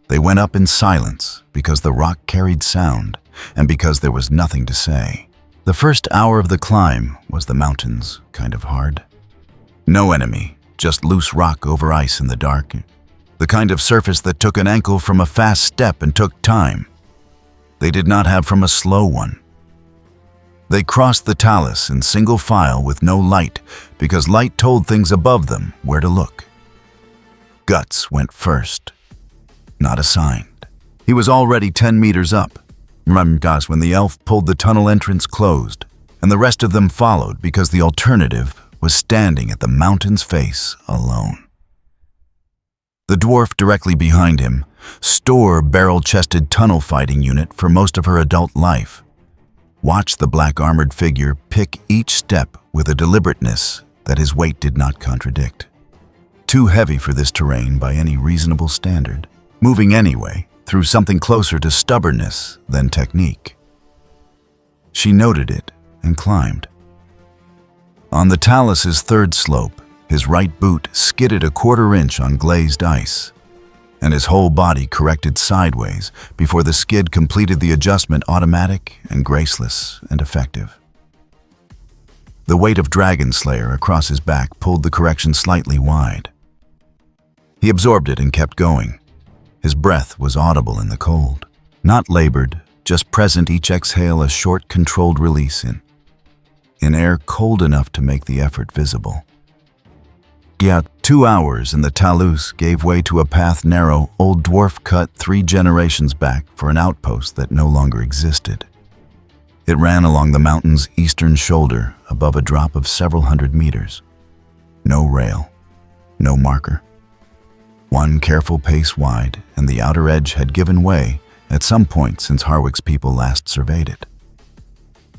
They went up in silence because the rock carried sound and because there was nothing to say. The first hour of the climb was the mountains kind of hard. No enemy, just loose rock over ice in the dark. The kind of surface that took an ankle from a fast step and took time. They did not have from a slow one. They crossed the talus in single file with no light because light told things above them where to look. Guts went first. Not assigned. He was already 10 meters up. Remember when the elf pulled the tunnel entrance closed, and the rest of them followed because the alternative was standing at the mountain's face alone. The dwarf directly behind him, Store barrel-chested tunnel fighting unit for most of her adult life, watched the black-armored figure pick each step with a deliberateness that his weight did not contradict. Too heavy for this terrain by any reasonable standard, moving anyway through something closer to stubbornness than technique. She noted it and climbed. On the talus's 3rd slope, his right boot skidded a 1/4 inch on glazed ice, and his whole body corrected sideways before the skid completed the adjustment automatic and graceless and effective. The weight of Dragon Slayer across his back pulled the correction slightly wide. He absorbed it and kept going. His breath was audible in the cold. Not labored, just present each exhale a short, controlled release in air cold enough to make the effort visible. Yet 2 hours in the talus gave way to a path narrow, old dwarf cut 3 generations back for an outpost that no longer existed. It ran along the mountain's eastern shoulder above a drop of several hundred meters. No rail, no marker. 1 careful pace wide, and the outer edge had given way at some point since Harwick's people last surveyed it.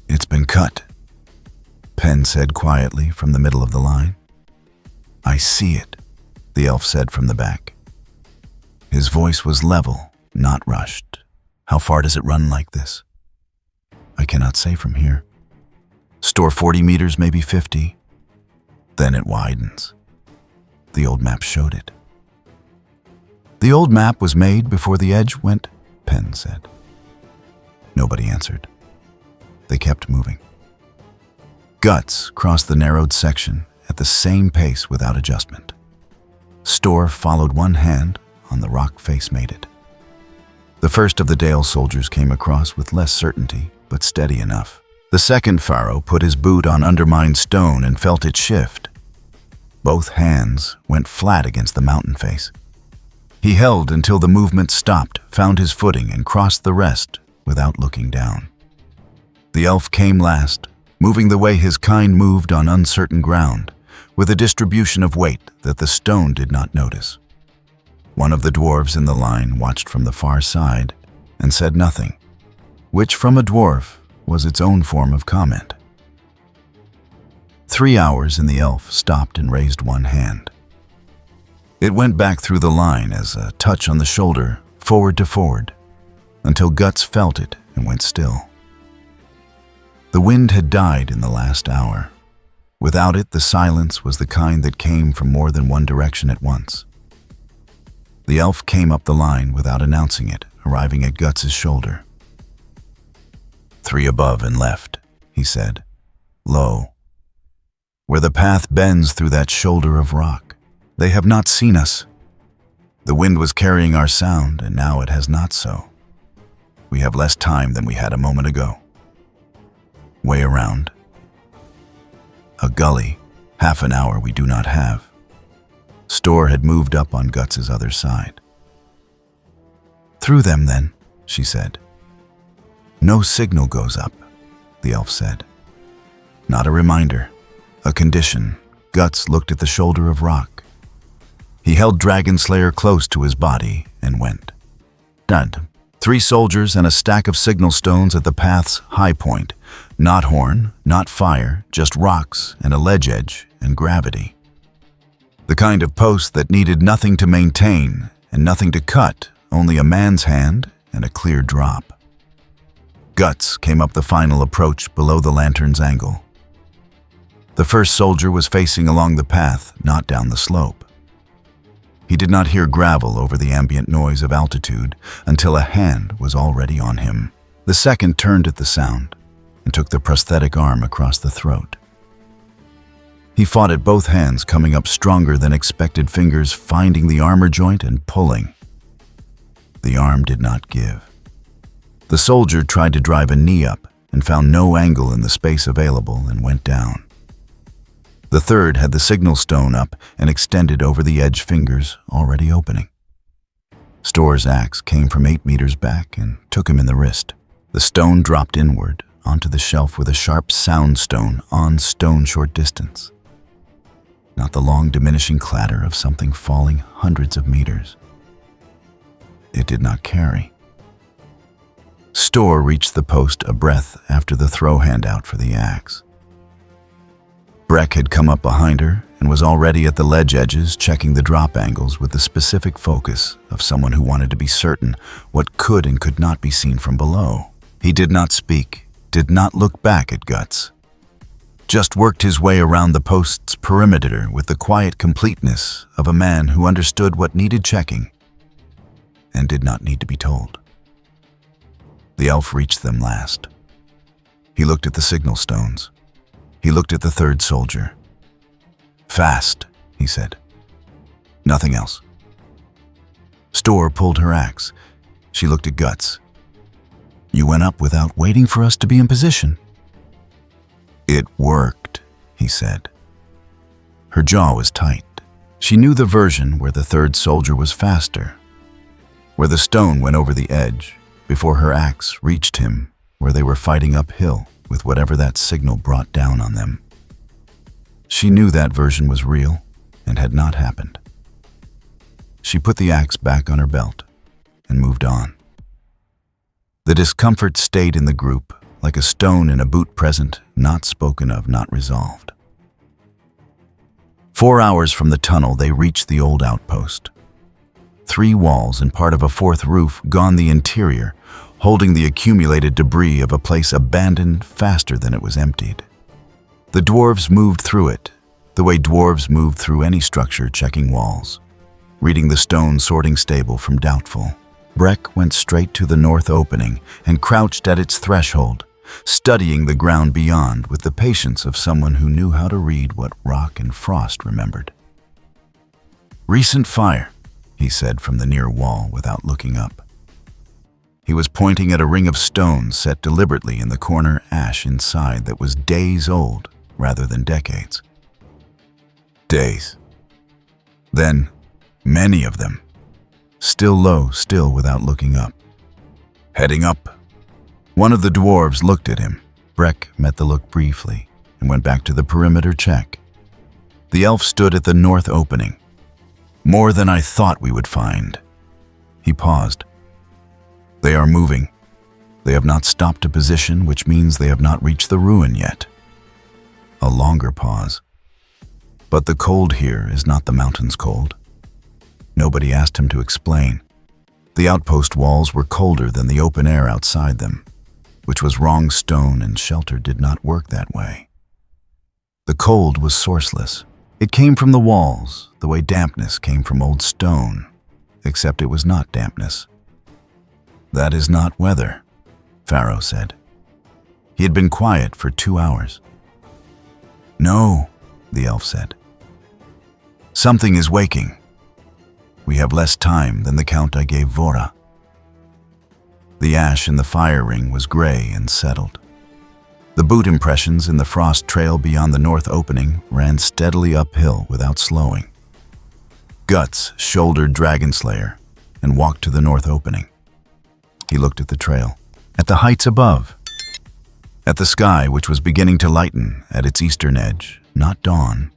"It's been cut," Penn said quietly from the middle of the line. "I see it," the elf said from the back. His voice was level, not rushed. "How far does it run like this?" "I cannot say from here. Store 40 meters, maybe 50. Then it widens." The old map showed it. "The old map was made before the edge went," Penn said. Nobody answered. They kept moving. Guts crossed the narrowed section at the same pace without adjustment. Store followed one hand on the rock face made it. The first of the Dale soldiers came across with less certainty, but steady enough. The second pharaoh put his boot on undermined stone and felt it shift. Both hands went flat against the mountain face. He held until the movement stopped, found his footing, and crossed the rest without looking down. The elf came last, moving the way his kind moved on uncertain ground, with a distribution of weight that the stone did not notice. One of the dwarves in the line watched from the far side and said nothing, which from a dwarf was its own form of comment. 3 hours and the elf stopped and raised one hand. It went back through the line as a touch on the shoulder, forward to forward, until Guts felt it and went still. The wind had died in the last hour. Without it, the silence was the kind that came from more than one direction at once. The elf came up the line without announcing it, arriving at Guts' shoulder. 3 above and left, he said, low. Where the path bends through that shoulder of rock. They have not seen us. The wind was carrying our sound, and now it has not so. We have less time than we had a moment ago. Way around. A gully, half an hour we do not have. Store had moved up on Guts' other side. Through them then, she said. No signal goes up, the elf said. Not a reminder, a condition. Guts looked at the shoulder of rock. He held Dragonslayer close to his body and went. Dud. 3 soldiers and a stack of signal stones at the path's high point. Not horn, not fire, just rocks and a ledge edge and gravity. The kind of post that needed nothing to maintain and nothing to cut, only a man's hand and a clear drop. Guts came up the final approach below the lantern's angle. The first soldier was facing along the path, not down the slope. He did not hear gravel over the ambient noise of altitude until a hand was already on him. The second turned at the sound and took the prosthetic arm across the throat. He fought at both hands, coming up stronger than expected, fingers finding the armor joint and pulling. The arm did not give. The soldier tried to drive a knee up and found no angle in the space available and went down. The third had the signal stone up and extended over the edge, fingers already opening. Store's axe came from 8 meters back and took him in the wrist. The stone dropped inward onto the shelf with a sharp sound stone on stone short distance. Not the long diminishing clatter of something falling hundreds of meters. It did not carry. Store reached the post a breath after the throw handout for the axe. Breck had come up behind her and was already at the ledge edges, checking the drop angles with the specific focus of someone who wanted to be certain what could and could not be seen from below. He did not speak, did not look back at Guts. Just worked his way around the post's perimeter with the quiet completeness of a man who understood what needed checking and did not need to be told. The elf reached them last. He looked at the signal stones. He looked at the third soldier. Fast, he said. Nothing else. Store pulled her axe. She looked at Guts. You went up without waiting for us to be in position. It worked, he said. Her jaw was tight. She knew the version where the third soldier was faster, where the stone went over the edge before her axe reached him, where they were fighting uphill with whatever that signal brought down on them. She knew that version was real and had not happened. She put the axe back on her belt and moved on. The discomfort stayed in the group, like a stone in a boot present, not spoken of, not resolved. 4 hours from the tunnel, they reached the old outpost. 3 walls and part of a 4th roof, gone the interior, holding the accumulated debris of a place abandoned faster than it was emptied. The dwarves moved through it, the way dwarves moved through any structure, checking walls, reading the stone sorting stable from doubtful. Breck went straight to the north opening and crouched at its threshold, studying the ground beyond with the patience of someone who knew how to read what rock and frost remembered. Recent fire, he said from the near wall without looking up. He was pointing at a ring of stones set deliberately in the corner ash inside that was days old rather than decades. Days. Then, many of them. Still low, still without looking up. Heading up. One of the dwarves looked at him. Breck met the look briefly and went back to the perimeter check. The elf stood at the north opening. More than I thought we would find. He paused. They are moving. They have not stopped a position, which means they have not reached the ruin yet. A longer pause. But the cold here is not the mountain's cold. Nobody asked him to explain. The outpost walls were colder than the open air outside them. which was wrong. Stone and shelter did not work that way. The cold was sourceless. It came from the walls, the way dampness came from old stone, except it was not dampness. "That is not weather," Pharaoh said. He had been quiet for 2 hours. "No," the elf said. "Something is waking. We have less time than the count I gave Vora." The ash in the fire ring was gray and settled. The boot impressions in the frost trail beyond the north opening ran steadily uphill without slowing. Guts shouldered Dragonslayer and walked to the north opening. He looked at the trail, at the heights above, at the sky which was beginning to lighten at its eastern edge, not dawn,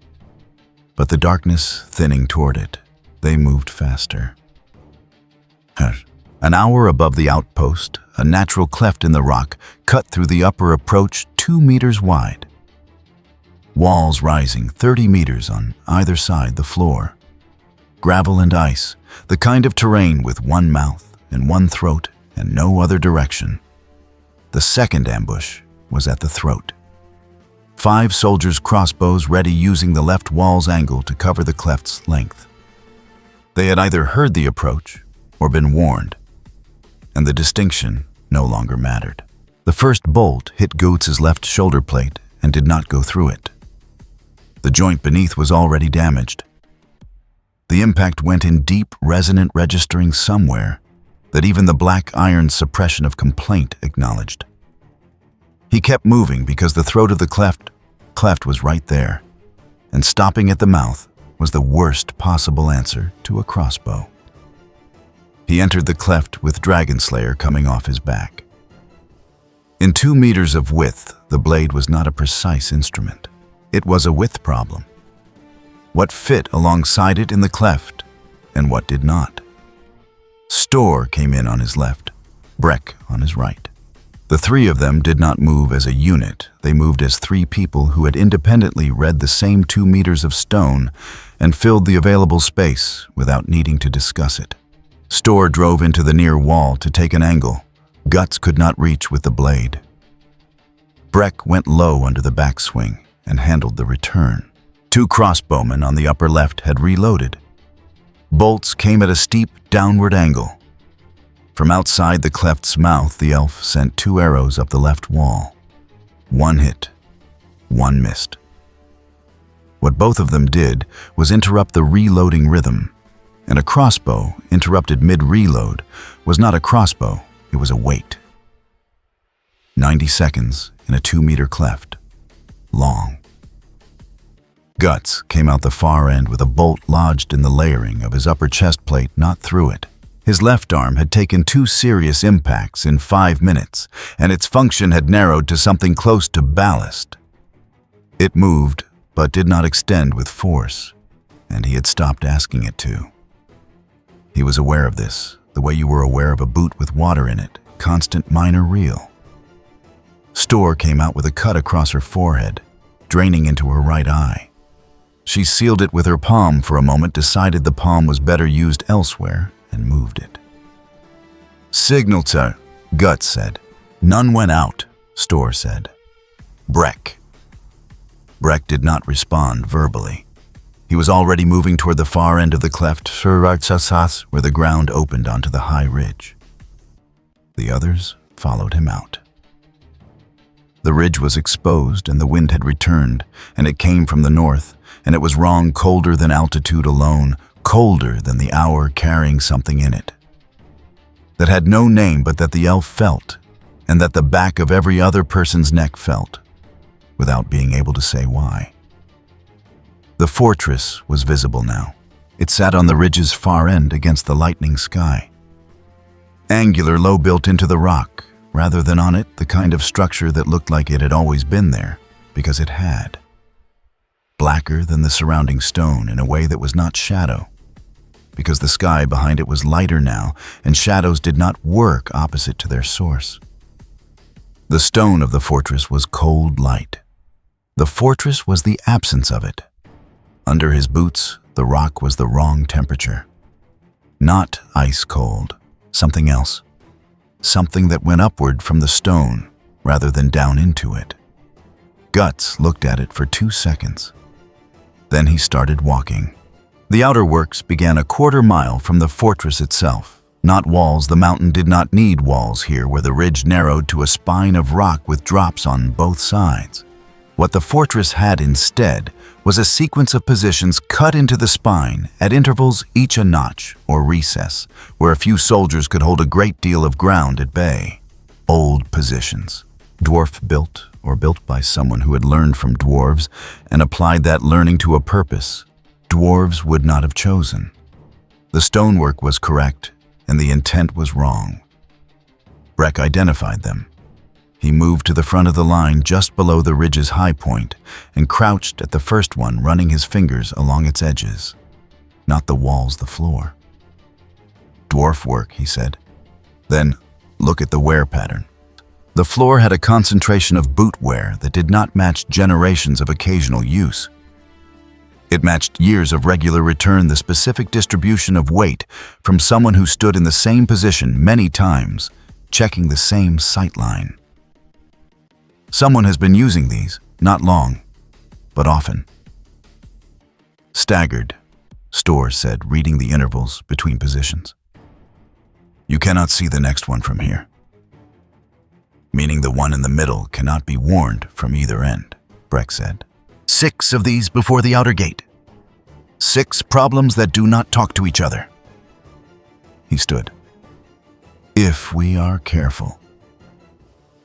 but the darkness thinning toward it. They moved faster. An hour above the outpost, a natural cleft in the rock cut through the upper approach 2 meters wide. Walls rising 30 meters on either side the floor. Gravel and ice, the kind of terrain with one mouth and one throat and no other direction. The second ambush was at the throat. 5 soldiers' crossbows ready, using the left wall's angle to cover the cleft's length. They had either heard the approach or been warned, and the distinction no longer mattered. The first bolt hit Goots's left shoulder plate and did not go through it. The joint beneath was already damaged. The impact went in deep, resonant registering somewhere that even the black iron suppression of complaint acknowledged. He kept moving because the throat of the cleft was right there, and stopping at the mouth was the worst possible answer to a crossbow. He entered the cleft with Dragonslayer coming off his back. In 2 meters of width, the blade was not a precise instrument. It was a width problem. What fit alongside it in the cleft, and what did not? Store came in on his left, Breck on his right. The 3 of them did not move as a unit. They moved as 3 people who had independently read the same 2 meters of stone and filled the available space without needing to discuss it. Store drove into the near wall to take an angle. Guts could not reach with the blade. Breck went low under the backswing and handled the return. 2 crossbowmen on the upper left had reloaded. Bolts came at a steep downward angle. From outside the cleft's mouth, the elf sent 2 arrows up the left wall. 1 hit, 1 missed. What both of them did was interrupt the reloading rhythm, and a crossbow interrupted mid-reload was not a crossbow, it was a weight. 90 seconds in a 2-meter cleft. Long. Guts came out the far end with a bolt lodged in the layering of his upper chest plate, not through it. His left arm had taken 2 serious impacts in 5 minutes, and its function had narrowed to something close to ballast. It moved, but did not extend with force, and he had stopped asking it to. He was aware of this, the way you were aware of a boot with water in it, constant minor reel. Store came out with a cut across her forehead, draining into her right eye. She sealed it with her palm for a moment, decided the palm was better used elsewhere, and moved it. "Signal to," Guts said. "None went out," Store said. "Breck." Breck did not respond verbally. He was already moving toward the far end of the cleft, where the ground opened onto the high ridge. The others followed him out. The ridge was exposed and the wind had returned, and it came from the north, and it was wrong, colder than altitude alone, colder than the hour carrying something in it. That had no name, but that the elf felt, and that the back of every other person's neck felt, without being able to say why. The fortress was visible now. It sat on the ridge's far end against the lightning sky. Angular, low built into the rock, rather than on it the kind of structure that looked like it had always been there, because it had. Blacker than the surrounding stone in a way that was not shadow, because the sky behind it was lighter now, and shadows did not work opposite to their source. The stone of the fortress was cold light. The fortress was the absence of it. Under his boots, the rock was the wrong temperature. Not ice cold, something else. Something that went upward from the stone rather than down into it. Guts looked at it for 2 seconds. Then he started walking. The outer works began a quarter-mile from the fortress itself. Not walls, the mountain did not need walls here, where the ridge narrowed to a spine of rock with drops on both sides. What the fortress had instead was a sequence of positions cut into the spine, at intervals each a notch or recess, where a few soldiers could hold a great deal of ground at bay. Old positions, dwarf-built or built by someone who had learned from dwarves and applied that learning to a purpose dwarves would not have chosen. The stonework was correct, and the intent was wrong. Breck identified them. He moved to the front of the line just below the ridge's high point and crouched at the first one, running his fingers along its edges. Not the walls, the floor. Dwarf work, he said. Then, look at the wear pattern. The floor had a concentration of boot wear that did not match generations of occasional use. It matched years of regular return, the specific distribution of weight from someone who stood in the same position many times, checking the same sight line. Someone has been using these, not long, but often. Staggered, Storr said, reading the intervals between positions. You cannot see the next one from here. Meaning the one in the middle cannot be warned from either end, Breck said. 6 of these before the outer gate. 6 problems that do not talk to each other. He stood. If we are careful.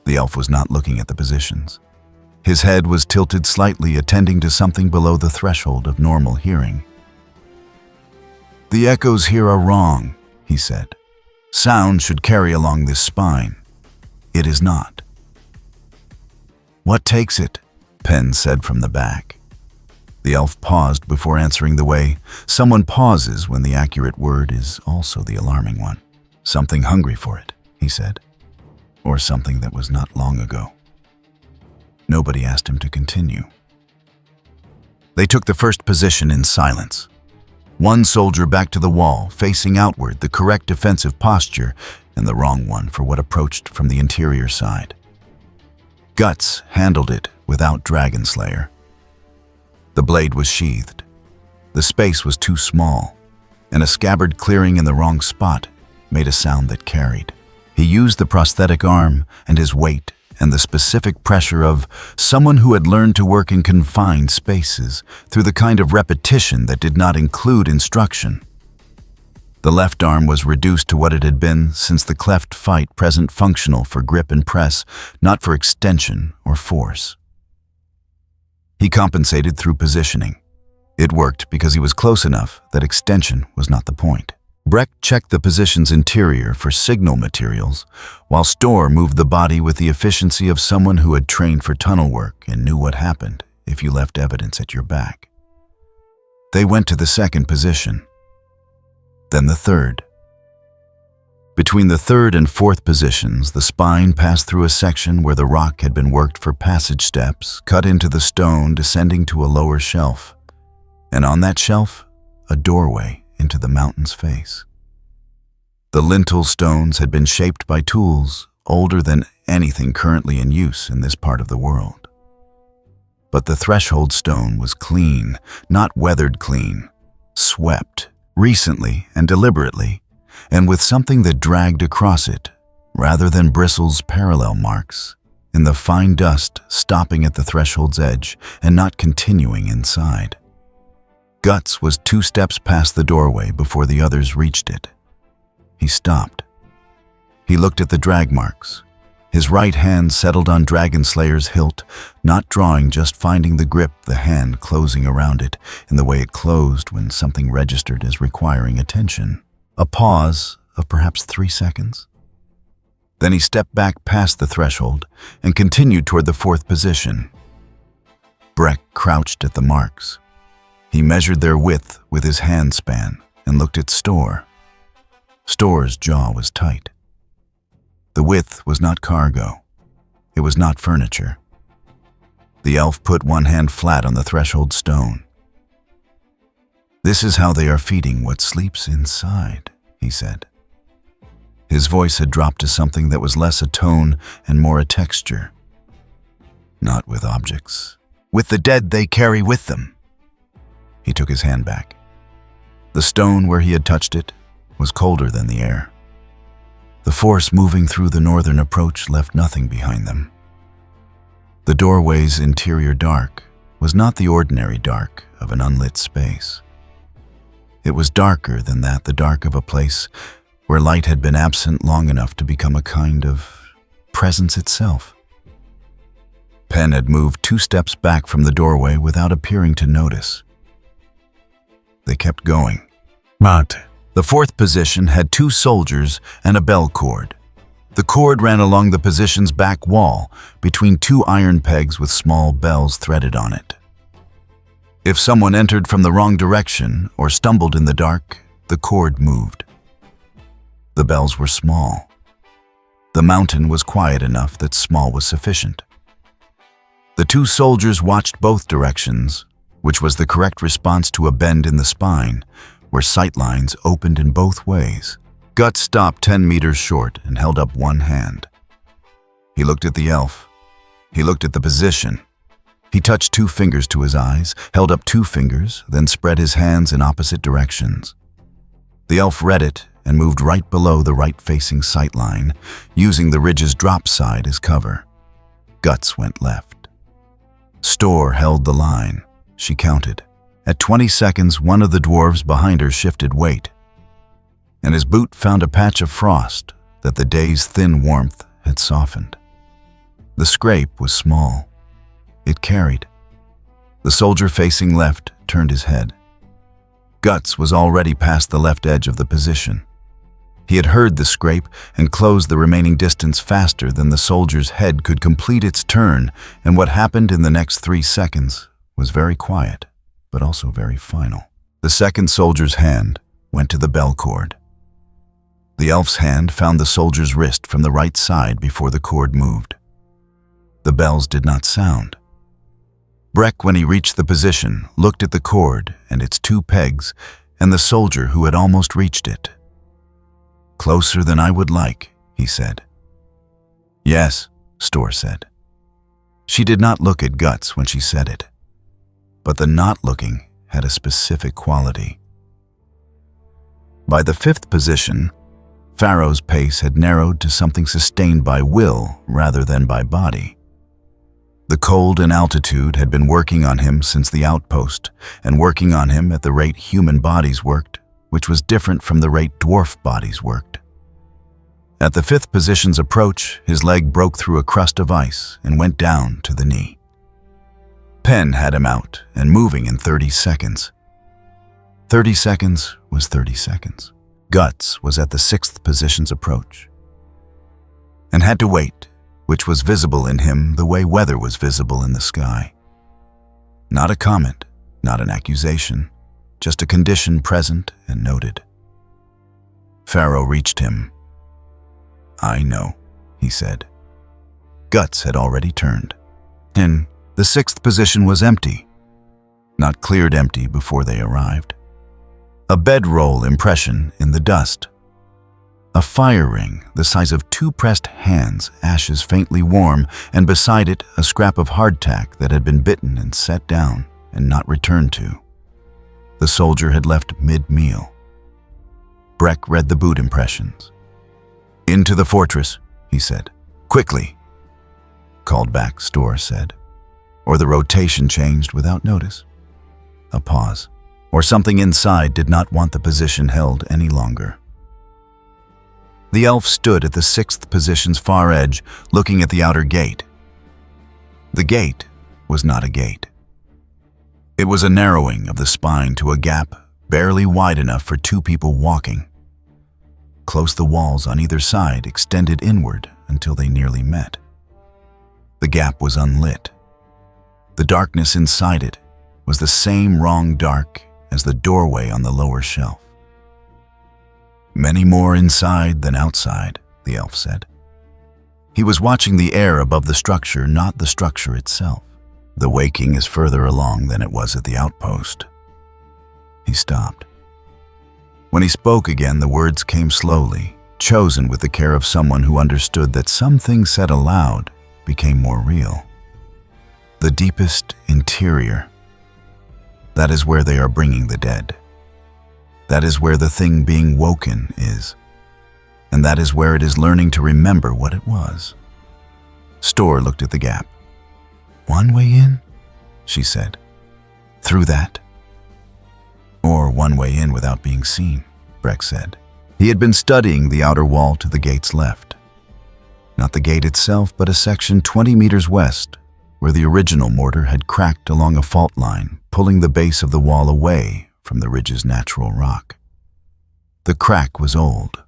The elf was not looking at the positions. His head was tilted slightly, attending to something below the threshold of normal hearing. The echoes here are wrong, he said. Sound should carry along this spine. It is not. What takes it? Penn said from the back. The elf paused before answering the way someone pauses when the accurate word is also the alarming one. Something hungry for it, he said. Or something that was not long ago. Nobody asked him to continue. They took the first position in silence. One soldier back to the wall, facing outward, the correct defensive posture, and the wrong one for what approached from the interior side. Guts handled it without Dragon Slayer. The blade was sheathed. The space was too small, and a scabbard clearing in the wrong spot made a sound that carried. He used the prosthetic arm and his weight and the specific pressure of someone who had learned to work in confined spaces through the kind of repetition that did not include instruction. The left arm was reduced to what it had been since the cleft fight, present functional for grip and press, not for extension or force. He compensated through positioning. It worked because he was close enough that extension was not the point. Breck checked the position's interior for signal materials, while Storr moved the body with the efficiency of someone who had trained for tunnel work and knew what happened if you left evidence at your back. They went to the second position, then the third. Between the third and fourth positions, the spine passed through a section where the rock had been worked for passage steps, cut into the stone, descending to a lower shelf. And on that shelf, a doorway into the mountain's face. The lintel stones had been shaped by tools older than anything currently in use in this part of the world. But the threshold stone was clean, not weathered clean, swept, recently and deliberately, and with something that dragged across it, rather than bristles parallel marks, in the fine dust stopping at the threshold's edge and not continuing inside. Guts was 2 steps past the doorway before the others reached it. He stopped. He looked at the drag marks. His right hand settled on Dragon Slayer's hilt, not drawing, just finding the grip, the hand closing around it in the way it closed when something registered as requiring attention. A pause of perhaps 3 seconds. Then he stepped back past the threshold and continued toward the fourth position. Breck crouched at the marks. He measured their width with his hand span and looked at Storr. Storr's jaw was tight. The width was not cargo. It was not furniture. The elf put one hand flat on the threshold stone. This is how they are feeding what sleeps inside, he said. His voice had dropped to something that was less a tone and more a texture. Not with objects. With the dead they carry with them. He took his hand back. The stone where he had touched it was colder than the air. The force moving through the northern approach left nothing behind them. The doorway's interior dark was not the ordinary dark of an unlit space. It was darker than that, the dark of a place where light had been absent long enough to become a kind of presence itself. Penn had moved 2 steps back from the doorway without appearing to notice. They kept going. The 4th position had 2 soldiers and a bell cord. The cord ran along the position's back wall, between 2 iron pegs with small bells threaded on it. If someone entered from the wrong direction or stumbled in the dark, the cord moved. The bells were small. The mountain was quiet enough that small was sufficient. The 2 soldiers watched both directions, which was the correct response to a bend in the spine, where sight lines opened in both ways. Guts stopped 10 meters short and held up one hand. He looked at the elf. He looked at the position. He touched 2 fingers to his eyes, held up 2 fingers, then spread his hands in opposite directions. The elf read it and moved right below the right-facing sight line, using the ridge's drop side as cover. Guts went left. Store held the line. She counted. At 20 seconds, one of the dwarves behind her shifted weight, and his boot found a patch of frost that the day's thin warmth had softened. The scrape was small. It carried. The soldier facing left turned his head. Guts was already past the left edge of the position. He had heard the scrape and closed the remaining distance faster than the soldier's head could complete its turn, and what happened in the next 3 seconds was very quiet, but also very final. The 2nd soldier's hand went to the bell cord. The elf's hand found the soldier's wrist from the right side before the cord moved. The bells did not sound. Breck, when he reached the position, looked at the cord and its 2 pegs and the soldier who had almost reached it. "Closer than I would like," he said. "Yes," Store said. She did not look at Guts when she said it, but the not looking had a specific quality. By the 5th position, Pharaoh's pace had narrowed to something sustained by will rather than by body. The cold and altitude had been working on him since the outpost, and working on him at the rate human bodies worked, which was different from the rate dwarf bodies worked. At the 5th position's approach, his leg broke through a crust of ice and went down to the knee. Penn had him out and moving in 30 seconds. 30 seconds was 30 seconds. Guts was at the 6th position's approach and had to wait, which was visible in him the way weather was visible in the sky. Not a comment, not an accusation, just a condition present and noted. Pharaoh reached him. "I know," he said. Guts had already turned. And the 6th position was empty, not cleared empty before they arrived. A bedroll impression in the dust. A fire ring the size of 2 pressed hands, ashes faintly warm, and beside it a scrap of hardtack that had been bitten and set down and not returned to. The soldier had left mid-meal. Breck read the boot impressions. "Into the fortress," he said. "Quickly." Called back, Store said. Or the rotation changed without notice. A pause. Or something inside did not want the position held any longer. The elf stood at the 6th position's far edge, looking at the outer gate. The gate was not a gate. It was a narrowing of the spine to a gap barely wide enough for 2 people walking. Close, the walls on either side extended inward until they nearly met. The gap was unlit. The darkness inside it was the same wrong dark as the doorway on the lower shelf. "Many more inside than outside," the elf said. He was watching the air above the structure, not the structure itself. "The waking is further along than it was at the outpost." He stopped. When he spoke again, the words came slowly, chosen with the care of someone who understood that some things said aloud became more real. The deepest interior. That is where they are bringing the dead. That is where the thing being woken is. And that is where it is learning to remember what it was. Storr looked at the gap. "One way in?" she said. "Through that?" "Or one way in without being seen," Breck said. He had been studying the outer wall to the gate's left. Not the gate itself, but a section 20 meters west, where the original mortar had cracked along a fault line, pulling the base of the wall away from the ridge's natural rock. The crack was old.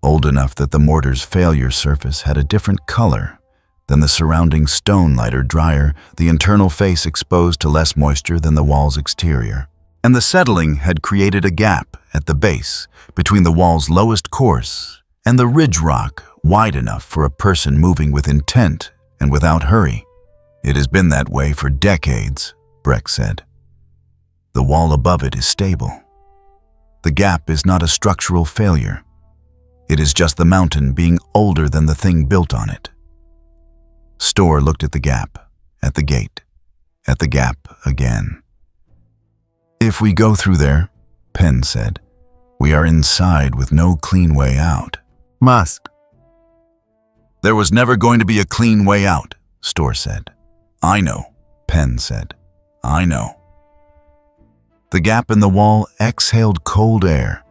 Old enough that the mortar's failure surface had a different color than the surrounding stone, lighter, drier, the internal face exposed to less moisture than the wall's exterior. And the settling had created a gap at the base between the wall's lowest course and the ridge rock wide enough for a person moving with intent and without hurry. "It has been that way for decades," Breck said. "The wall above it is stable. The gap is not a structural failure. It is just the mountain being older than the thing built on it." Storr looked at the gap, at the gate, at the gap again. "If we go through there," Penn said, "we are inside with no clean way out."
Musk.
"There was never going to be a clean way out," Storr said. "I know," Penn said. "I know." The gap in the wall exhaled cold air,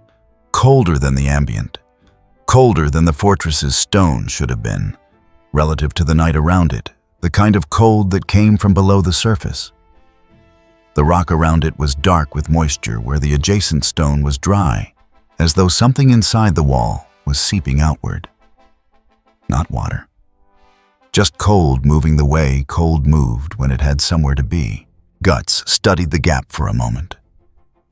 colder than the ambient, colder than the fortress's stone should have been, relative to the night around it, the kind of cold that came from below the surface. The rock around it was dark with moisture where the adjacent stone was dry, as though something inside the wall was seeping outward. Not water. Just cold moving the way cold moved when it had somewhere to be. Guts studied the gap for a moment.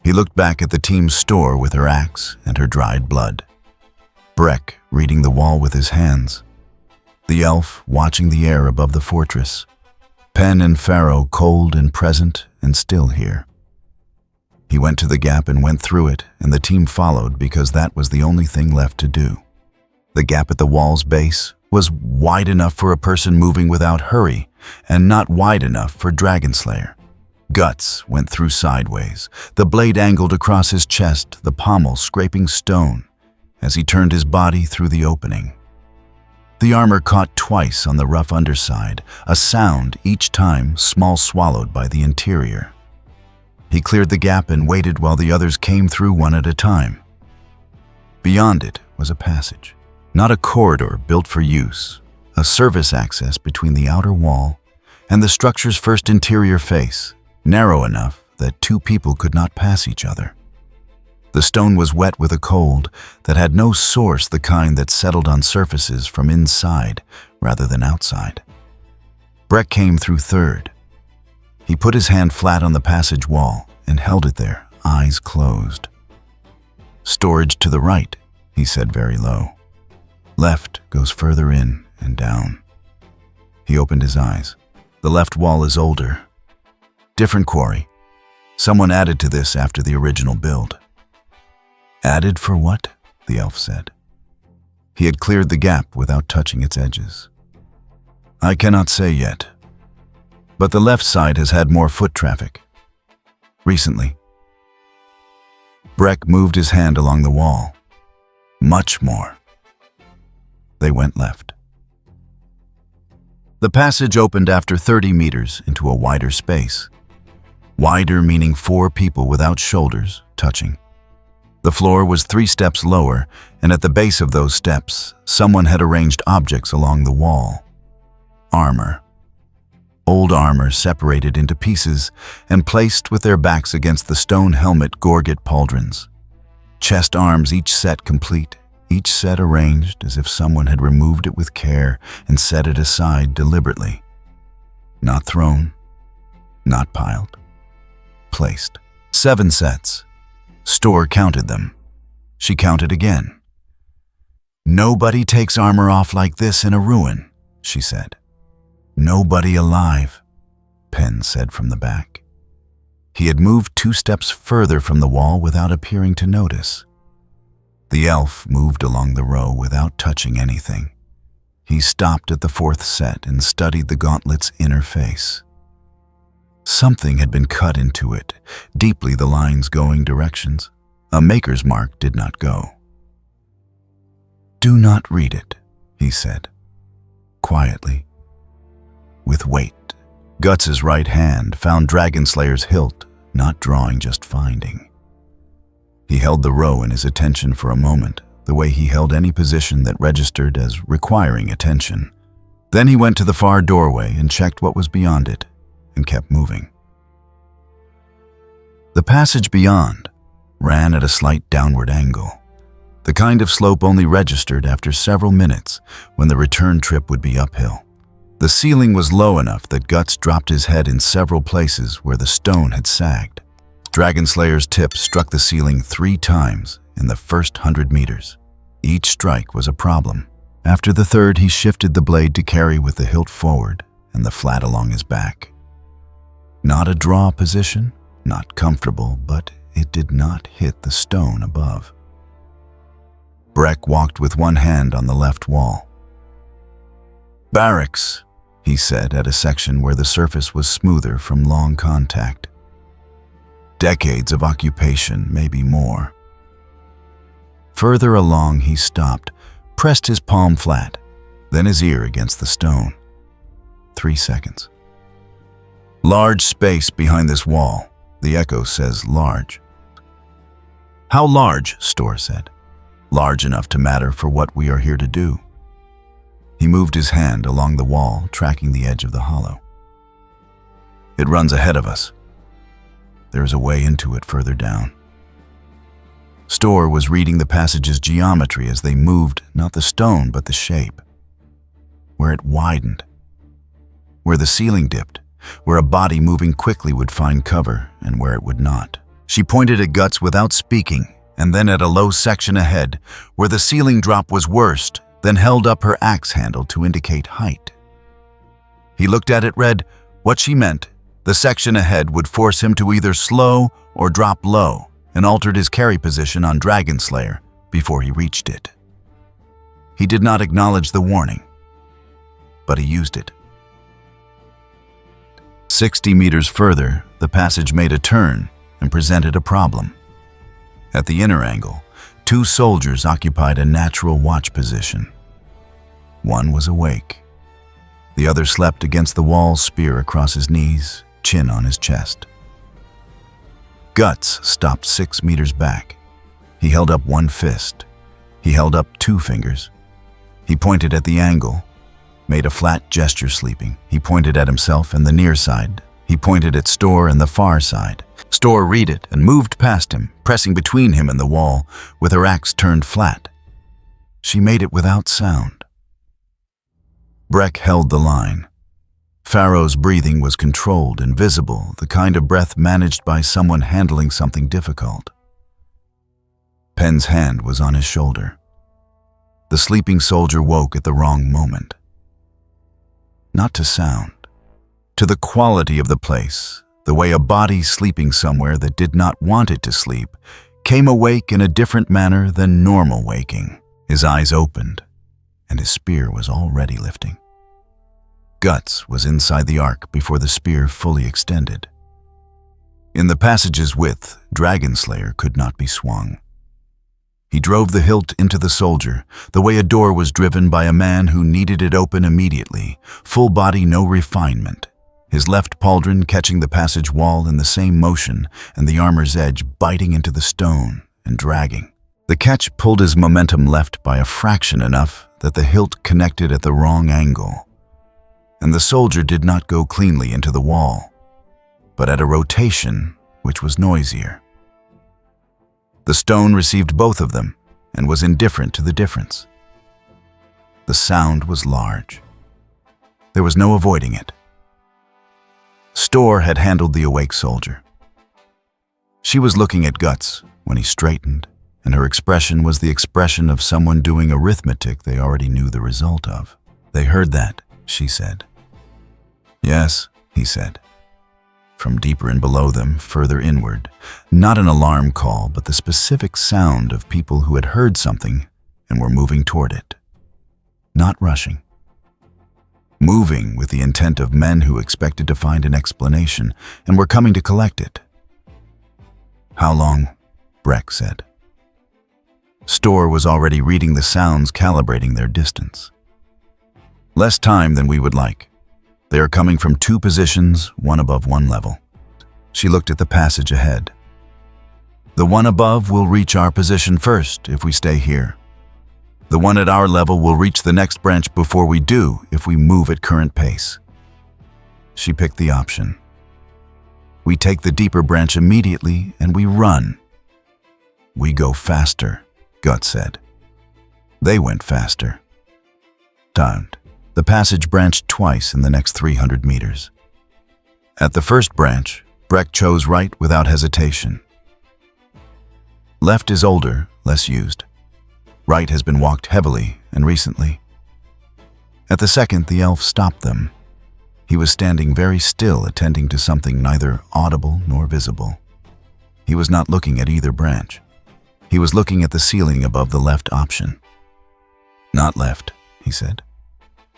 He looked back at the team's Storr with her axe and her dried blood. Breck reading the wall with his hands. The elf watching the air above the fortress. Penn and Pharaoh cold and present and still here. He went to the gap and went through it, and the team followed because that was the only thing left to do. The gap at the wall's base was wide enough for a person moving without hurry, and not wide enough for Dragonslayer. Guts went through sideways, the blade angled across his chest, the pommel scraping stone, as he turned his body through the opening. The armor caught twice on the rough underside, a sound each time small swallowed by the interior. He cleared the gap and waited while the others came through one at a time. Beyond it was a passage, not a corridor built for use, a service access between the outer wall and the structure's first interior face, narrow enough that two people could not pass each other. The stone was wet with a cold that had no source, the kind that settled on surfaces from inside rather than outside. Breck came through third. He put his hand flat on the passage wall and held it there, eyes closed. "Storage to the right," he said very low. "Left goes further in and down." He opened his eyes. The left wall is older. Different quarry. Someone added to this after the original build. "Added for what?" the elf said. He had cleared the gap without touching its edges. "I cannot say yet. But the left side has had more foot traffic. Recently." Breck moved his hand along the wall. "Much more." They went left. The passage opened after 30 meters into a wider space. Wider meaning 4 people without shoulders touching. The floor was 3 steps lower, and at the base of those steps, someone had arranged objects along the wall. Armor. Old armor separated into pieces and placed with their backs against the stone helmet gorget pauldrons. Chest arms each set complete, each set arranged as if someone had removed it with care and set it aside deliberately. Not thrown, not piled. Placed. 7 sets. Storr counted them. She counted again. "Nobody takes armor off like this in a ruin," she said. "Nobody alive," Penn said from the back. He had moved 2 steps further from the wall without appearing to notice. The elf moved along the row without touching anything. He stopped at the fourth set and studied the gauntlet's inner face. Something had been cut into it, deeply the lines going directions. A maker's mark did not go. "Do not read it," he said, quietly, with weight. Guts's right hand found Dragonslayer's hilt, not drawing, just finding. He held the row in his attention for a moment, the way he held any position that registered as requiring attention. Then he went to the far doorway and checked what was beyond it, and kept moving. The passage beyond ran at a slight downward angle, the kind of slope only registered after several minutes when the return trip would be uphill. The ceiling was low enough that Guts dropped his head in several places where the stone had sagged. Dragonslayer's tip struck the ceiling 3 times in the first 100 meters. Each strike was a problem. After the third, he shifted the blade to carry with the hilt forward and the flat along his back. Not a draw position, not comfortable, but it did not hit the stone above. Breck walked with one hand on the left wall. "Barracks," he said at a section where the surface was smoother from long contact. Decades of occupation, maybe more. Further along, he stopped, pressed his palm flat, then his ear against the stone. 3 seconds. "Large space behind this wall. The echo says large." "How large?" Storr said. "Large enough to matter for what we are here to do." He moved his hand along the wall, tracking the edge of the hollow. "It runs ahead of us. There is a way into it further down." Storr was reading the passage's geometry as they moved, not the stone, but the shape. Where it widened. Where the ceiling dipped. Where a body moving quickly would find cover, and where it would not. She pointed at Guts without speaking, and then at a low section ahead, where the ceiling drop was worst, then held up her axe handle to indicate height. He looked at it, read what she meant. The section ahead would force him to either slow or drop low, and altered his carry position on Dragonslayer before he reached it. He did not acknowledge the warning, but he used it. 60 meters further, the passage made a turn and presented a problem. At the inner angle, 2 soldiers occupied a natural watch position. One was awake. The other slept against the wall, spear across his knees, chin on his chest. Guts stopped 6 meters back. He held up one fist. He held up 2 fingers. He pointed at the angle, made a flat gesture sleeping. He pointed at himself and the near side. He pointed at Storr and the far side. Storr read it and moved past him, pressing between him and the wall, with her axe turned flat. She made it without sound. Breck held the line. Pharaoh's breathing was controlled and visible, the kind of breath managed by someone handling something difficult. Penn's hand was on his shoulder. The sleeping soldier woke at the wrong moment. Not to sound, to the quality of the place, the way a body sleeping somewhere that did not want it to sleep came awake in a different manner than normal waking. His eyes opened, and his spear was already lifting. Guts was inside the arc before the spear fully extended. In the passage's width, Dragonslayer could not be swung. He drove the hilt into the soldier, the way a door was driven by a man who needed it open immediately, full body, no refinement. His left pauldron catching the passage wall in the same motion, and the armor's edge biting into the stone and dragging. The catch pulled his momentum left by a fraction enough that the hilt connected at the wrong angle. And the soldier did not go cleanly into the wall, but at a rotation which was noisier. The stone received both of them and was indifferent to the difference. The sound was large. There was no avoiding it. Storr had handled the awake soldier. She was looking at Guts when he straightened, and her expression was the expression of someone doing arithmetic they already knew the result of. "They heard that," she said. "Yes," he said. from deeper and below them, further inward. Not an alarm call, but the specific sound of people who had heard something and were moving toward it. Not rushing. Moving with the intent of men who expected to find an explanation and were coming to collect it. "How long?" Breck said. Storr was already reading the sounds, calibrating their distance. "Less time than we would like. They are coming from 2 positions, one above one level." She looked at the passage ahead. "The one above will reach our position first if we stay here. The one at our level will reach the next branch before we do if we move at current pace." She picked the option. "We take the deeper branch immediately and we run." "We go faster," Gut said. They went faster. Timed. The passage branched twice in the next 300 meters. At the first branch, Breck chose right without hesitation. Left is older, less used. Right has been walked heavily and recently. At the second, the elf stopped them. He was standing very still, attending to something neither audible nor visible. He was not looking at either branch. He was looking at the ceiling above the left option. "Not left," he said.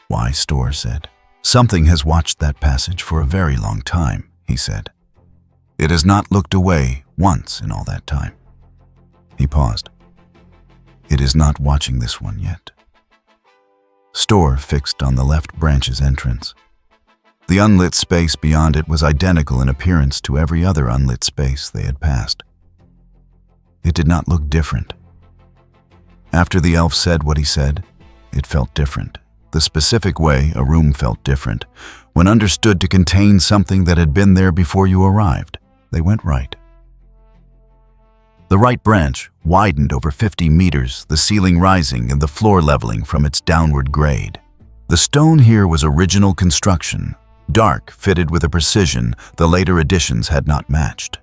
"Why?" Storr said. "Something has watched that passage for a very long time," he said. "It has not looked away once in all that time." He paused. "It is not watching this one yet." Storr fixed on the left branch's entrance. The unlit space beyond it was identical in appearance to every other unlit space they had passed. It did not look different. After the elf said what he said, it felt different. The specific way a room felt different, when understood to contain something that had been there before you arrived. They went right. The right branch widened over 50 meters, the ceiling rising and the floor leveling from its downward grade. The stone here was original construction, dark, fitted with a precision the later additions had not matched.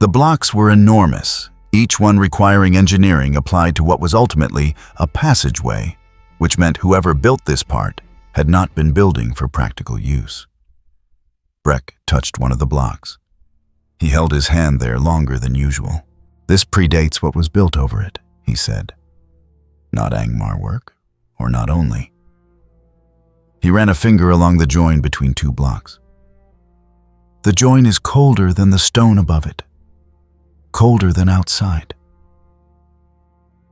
The blocks were enormous, each one requiring engineering applied to what was ultimately a passageway, which meant whoever built this part had not been building for practical use. Breck touched one of the blocks. He held his hand there longer than usual. "This predates what was built over it," he said. "Not Angmar work, or not only." He ran a finger along the join between 2 blocks. "The join is colder than the stone above it. Colder than outside.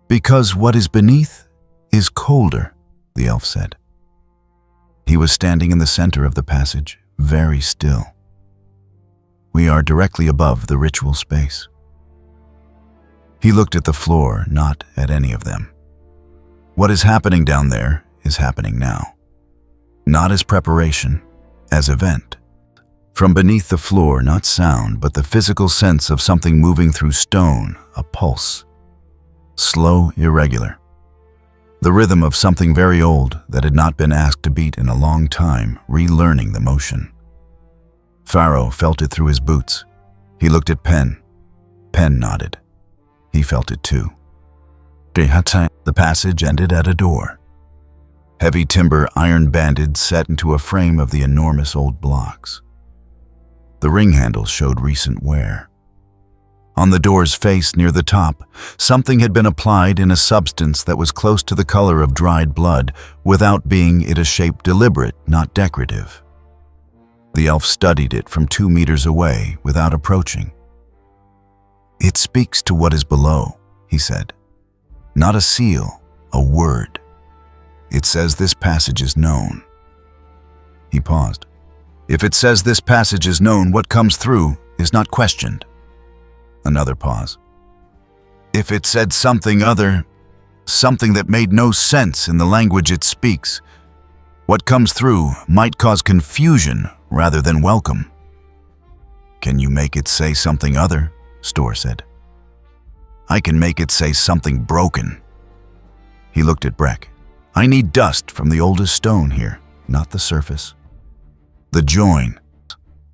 Because what is beneath is colder," the elf said. He was standing in the center of the passage, very still. "We are directly above the ritual space." He looked at the floor, not at any of them. "What is happening down there is happening now. Not as preparation, as event. From beneath the floor, not sound, but the physical sense of something moving through stone, a pulse. Slow, irregular. The rhythm of something very old that had not been asked to beat in a long time, relearning the motion. Pharaoh felt it through his boots. He looked at Penn. Penn nodded. He felt it too. The passage ended at a door. Heavy timber, iron-banded, set into a frame of the enormous old blocks. The ring handles showed recent wear. On the door's face near the top, something had been applied in a substance that was close to the color of dried blood, without being it a shape deliberate, not decorative. The elf studied it from 2 meters away, without approaching. "It speaks to what is below," he said. "Not a seal, a word. It says this passage is known." He paused. "If it says this passage is known, what comes through is not questioned." Another pause. "If it said something other, something that made no sense in the language it speaks, what comes through might cause confusion rather than welcome." "Can you make it say something other?" Storr said. "I can make it say something broken." He looked at Breck. "I need dust from the oldest stone here, not the surface." "The join."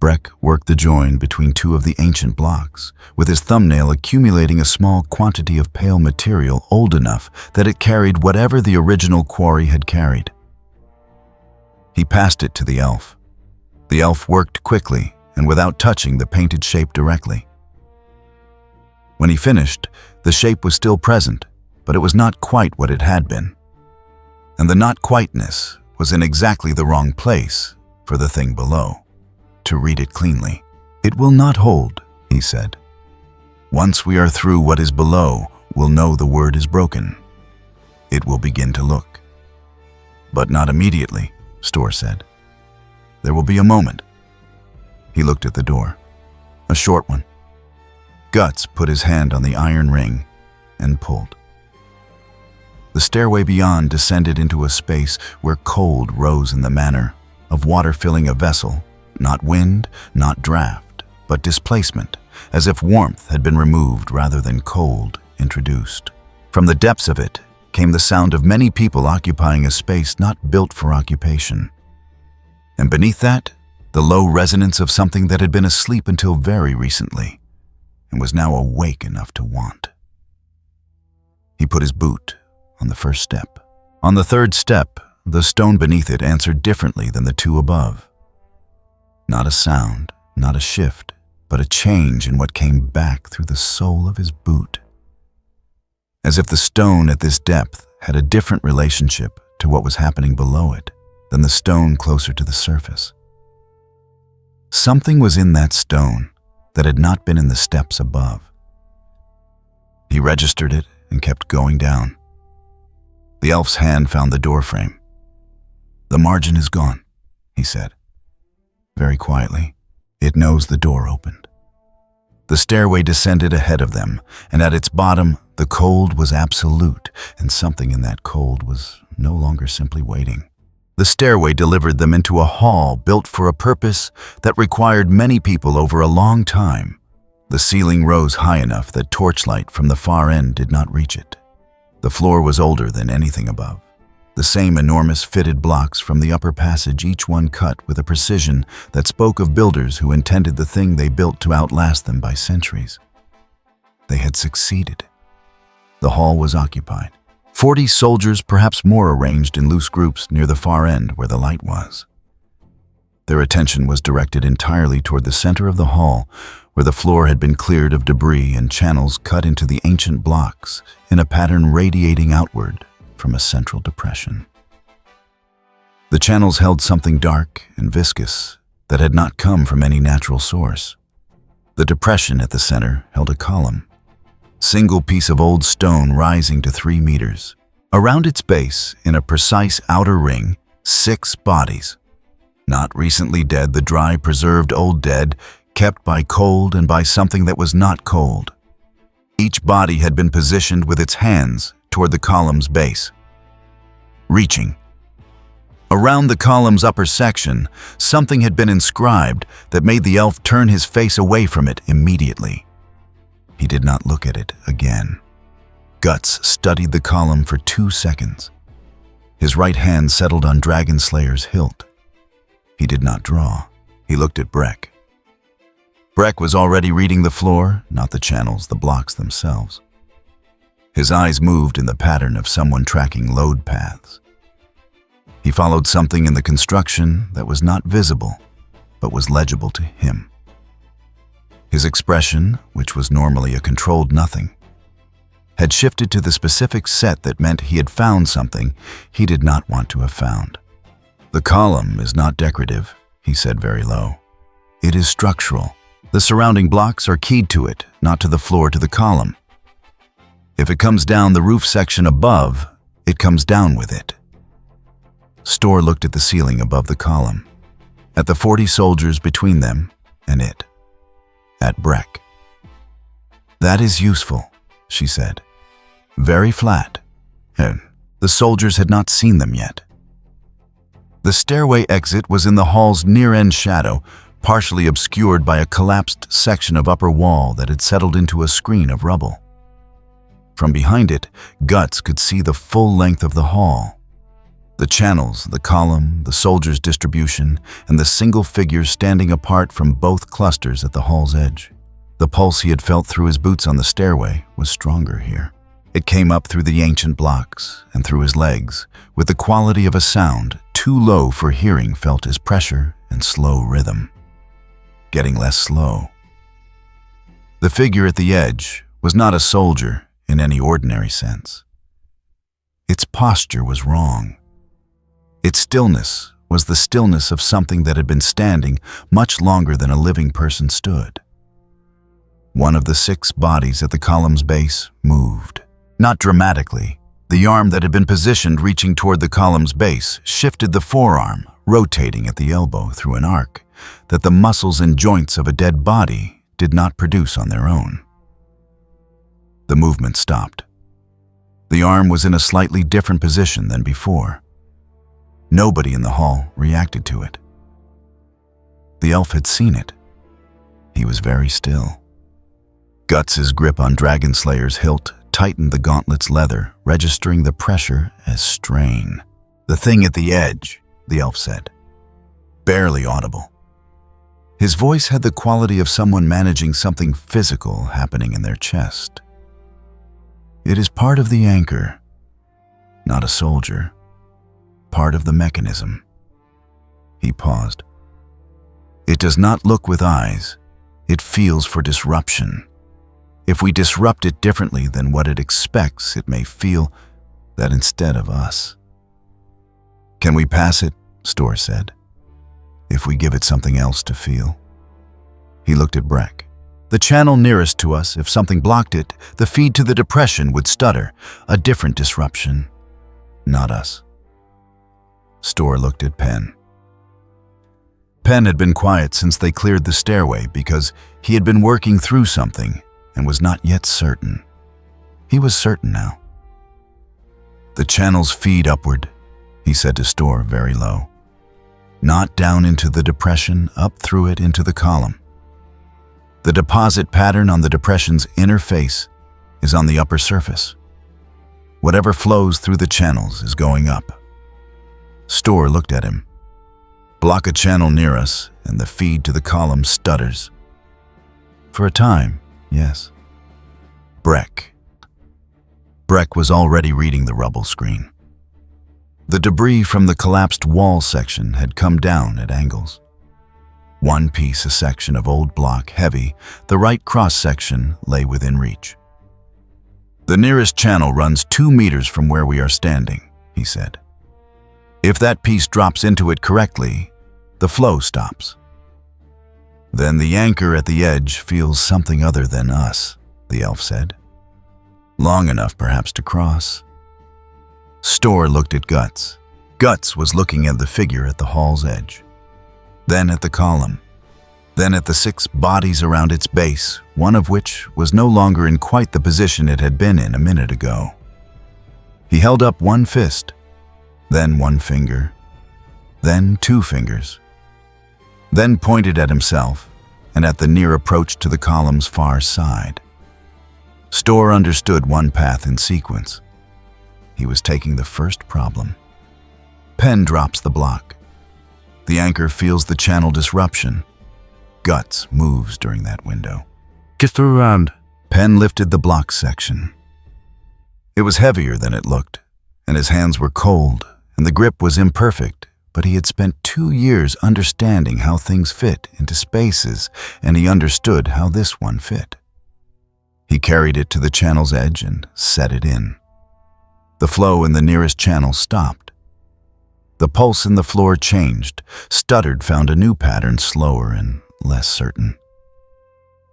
Breck worked the join between 2 of the ancient blocks, with his thumbnail accumulating a small quantity of pale material old enough that it carried whatever the original quarry had carried. He passed it to the elf. The elf worked quickly, and without touching the painted shape directly. When he finished, the shape was still present, but it was not quite what it had been. And the not quiteness was in exactly the wrong place for the thing below. To read it cleanly, "It will not hold," he said. "Once we are through what is below, we'll know the word is broken. It will begin to look." "But not immediately," Storr said. "There will be a moment." He looked at the door. A short one. Guts put his hand on the iron ring and pulled. The stairway beyond descended into a space where cold rose in the manner of water filling a vessel, not wind, not draft, but displacement, as if warmth had been removed rather than cold introduced. From the depths of it came the sound of many people occupying a space not built for occupation. And beneath that, the low resonance of something that had been asleep until very recently and was now awake enough to want. He put his boot on the first step. On the third step, the stone beneath it answered differently than the two above. Not a sound, not a shift, but a change in what came back through the sole of his boot. As if the stone at this depth had a different relationship to what was happening below it than the stone closer to the surface. Something was in that stone that had not been in the steps above. He registered it and kept going down. The elf's hand found the doorframe. "The margin is gone," he said. Very quietly, it knows the door opened. The stairway descended ahead of them, and at its bottom, the cold was absolute, and something in that cold was no longer simply waiting. The stairway delivered them into a hall built for a purpose that required many people over a long time. The ceiling rose high enough that torchlight from the far end did not reach it. The floor was older than anything above. The same enormous fitted blocks from the upper passage, each one cut with a precision that spoke of builders who intended the thing they built to outlast them by centuries. They had succeeded. The hall was occupied. 40 soldiers, perhaps more, arranged in loose groups near the far end where the light was. Their attention was directed entirely toward the center of the hall, where the floor had been cleared of debris and channels cut into the ancient blocks in a pattern radiating outward from a central depression. The channels held something dark and viscous that had not come from any natural source. The depression at the center held a column, single piece of old stone rising to 3 meters. Around its base, in a precise outer ring, 6 bodies. Not recently dead, the dry, preserved old dead, kept by cold and by something that was not cold. Each body had been positioned with its hands toward the column's base, reaching. Around the column's upper section, something had been inscribed that made the elf turn his face away from it immediately. He did not look at it again. Guts studied the column for 2 seconds. His right hand settled on Dragon Slayer's hilt. He did not draw. He looked at Breck. Breck was already reading the floor, not the channels, the blocks themselves. His eyes moved in the pattern of someone tracking load paths. He followed something in the construction that was not visible, but was legible to him. His expression, which was normally a controlled nothing, had shifted to the specific set that meant he had found something he did not want to have found. "The column is not decorative," he said very low. "It is structural. The surrounding blocks are keyed to it, not to the floor, to the column. If it comes down the roof section above, it comes down with it." Storr looked at the ceiling above the column, at the 40 soldiers between them and it, at Breck. "That is useful," she said. "Very flat." And the soldiers had not seen them yet. The stairway exit was in the hall's near-end shadow, partially obscured by a collapsed section of upper wall that had settled into a screen of rubble. From behind it, Guts could see the full length of the hall. The channels, the column, the soldiers' distribution, and the single figure standing apart from both clusters at the hall's edge. The pulse he had felt through his boots on the stairway was stronger here. It came up through the ancient blocks and through his legs, with the quality of a sound too low for hearing felt as pressure and slow rhythm. getting less slow. The figure at the edge was not a soldier in any ordinary sense. Its posture was wrong. Its stillness was the stillness of something that had been standing much longer than a living person stood. One of the 6 bodies at the column's base moved. Not dramatically. The arm that had been positioned reaching toward the column's base shifted the forearm, rotating at the elbow through an arc that the muscles and joints of a dead body did not produce on their own. The movement stopped. The arm was in a slightly different position than before. Nobody in the hall reacted to it. The elf had seen it. He was very still. Guts' grip on Dragonslayer's hilt tightened the gauntlet's leather, registering the pressure as strain. "The thing at the edge," the elf said, barely audible. His voice had the quality of someone managing something physical happening in their chest. "It is part of the anchor, not a soldier, part of the mechanism." He paused. "It does not look with eyes, it feels for disruption. If we disrupt it differently than what it expects, it may feel that instead of us." "Can we pass it?" Storr said. "If we give it something else to feel." He looked at Breck. "The channel nearest to us, if something blocked it, the feed to the depression would stutter. A different disruption, not us." Storr looked at Penn. Penn had been quiet since they cleared the stairway because he had been working through something and was not yet certain. He was certain now. "The channels feed upward," he said to Storr very low. "Not down into the depression, up through it into the column. The deposit pattern on the depression's inner face is on the upper surface. Whatever flows through the channels is going up." Storr looked at him. "Block a channel near us, and the feed to the column stutters." "For a time, yes." Breck. Breck was already reading the rubble screen. The debris from the collapsed wall section had come down at angles. One piece, a section of old block, heavy, the right cross-section lay within reach. "The nearest channel runs 2 meters from where we are standing," he said. "If that piece drops into it correctly, the flow stops. Then the anchor at the edge feels something other than us," the elf said. "Long enough perhaps to cross." Storr looked at Guts. Guts was looking at the figure at the hall's edge, then at the column, then at the 6 bodies around its base, one of which was no longer in quite the position it had been in a minute ago. He held up one fist, then one finger, then 2 fingers, then pointed at himself and at the near approach to the column's far side. Storr understood one path in sequence. He was taking the first problem. Penn drops the block. The anchor feels the channel disruption. Guts moves during that window.
"Get around."
Penn lifted the block section. It was heavier than it looked, and his hands were cold, and the grip was imperfect, but he had spent 2 years understanding how things fit into spaces, and he understood how this one fit. He carried it to the channel's edge and set it in. The flow in the nearest channel stopped. The pulse in the floor changed. Stuttered found a new pattern, slower and less certain.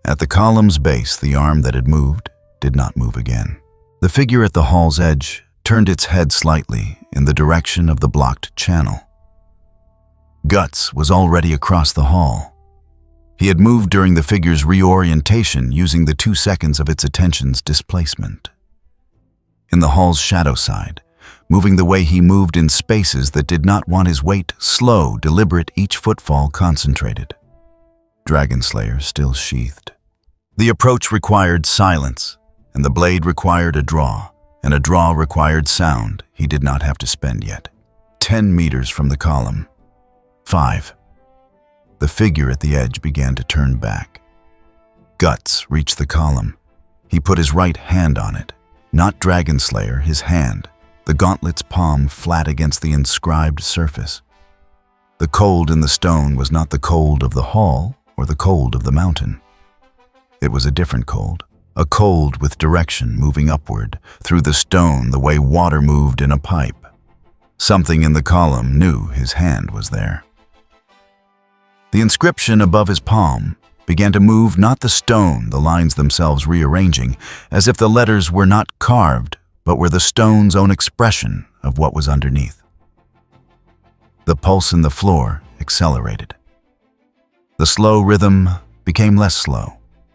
At the column's base, the arm that had moved did not move again. The figure at the hall's edge turned its head slightly in the direction of the blocked channel. Guts was already across the hall. He had moved during the figure's reorientation, using the 2 seconds of its attention's displacement. In the hall's shadow side, moving the way he moved in spaces that did not want his weight, slow, deliberate, each footfall concentrated. Dragonslayer still sheathed. The approach required silence, and the blade required a draw, and a draw required sound he did not have to spend yet. 10 meters from the column. 5. The figure at the edge began to turn back. Guts reached the column. He put his right hand on it. Not Dragonslayer, his hand, the gauntlet's palm flat against the inscribed surface. The cold in the stone was not the cold of the hall or the cold of the mountain. It was a different cold, a cold with direction moving upward, through the stone the way water moved in a pipe. Something in the column knew his hand was there. The inscription above his palm began to move, not the stone, the lines themselves rearranging, as if the letters were not carved, but were the stone's own expression of what was underneath. The pulse in the floor accelerated. The slow rhythm became less slow.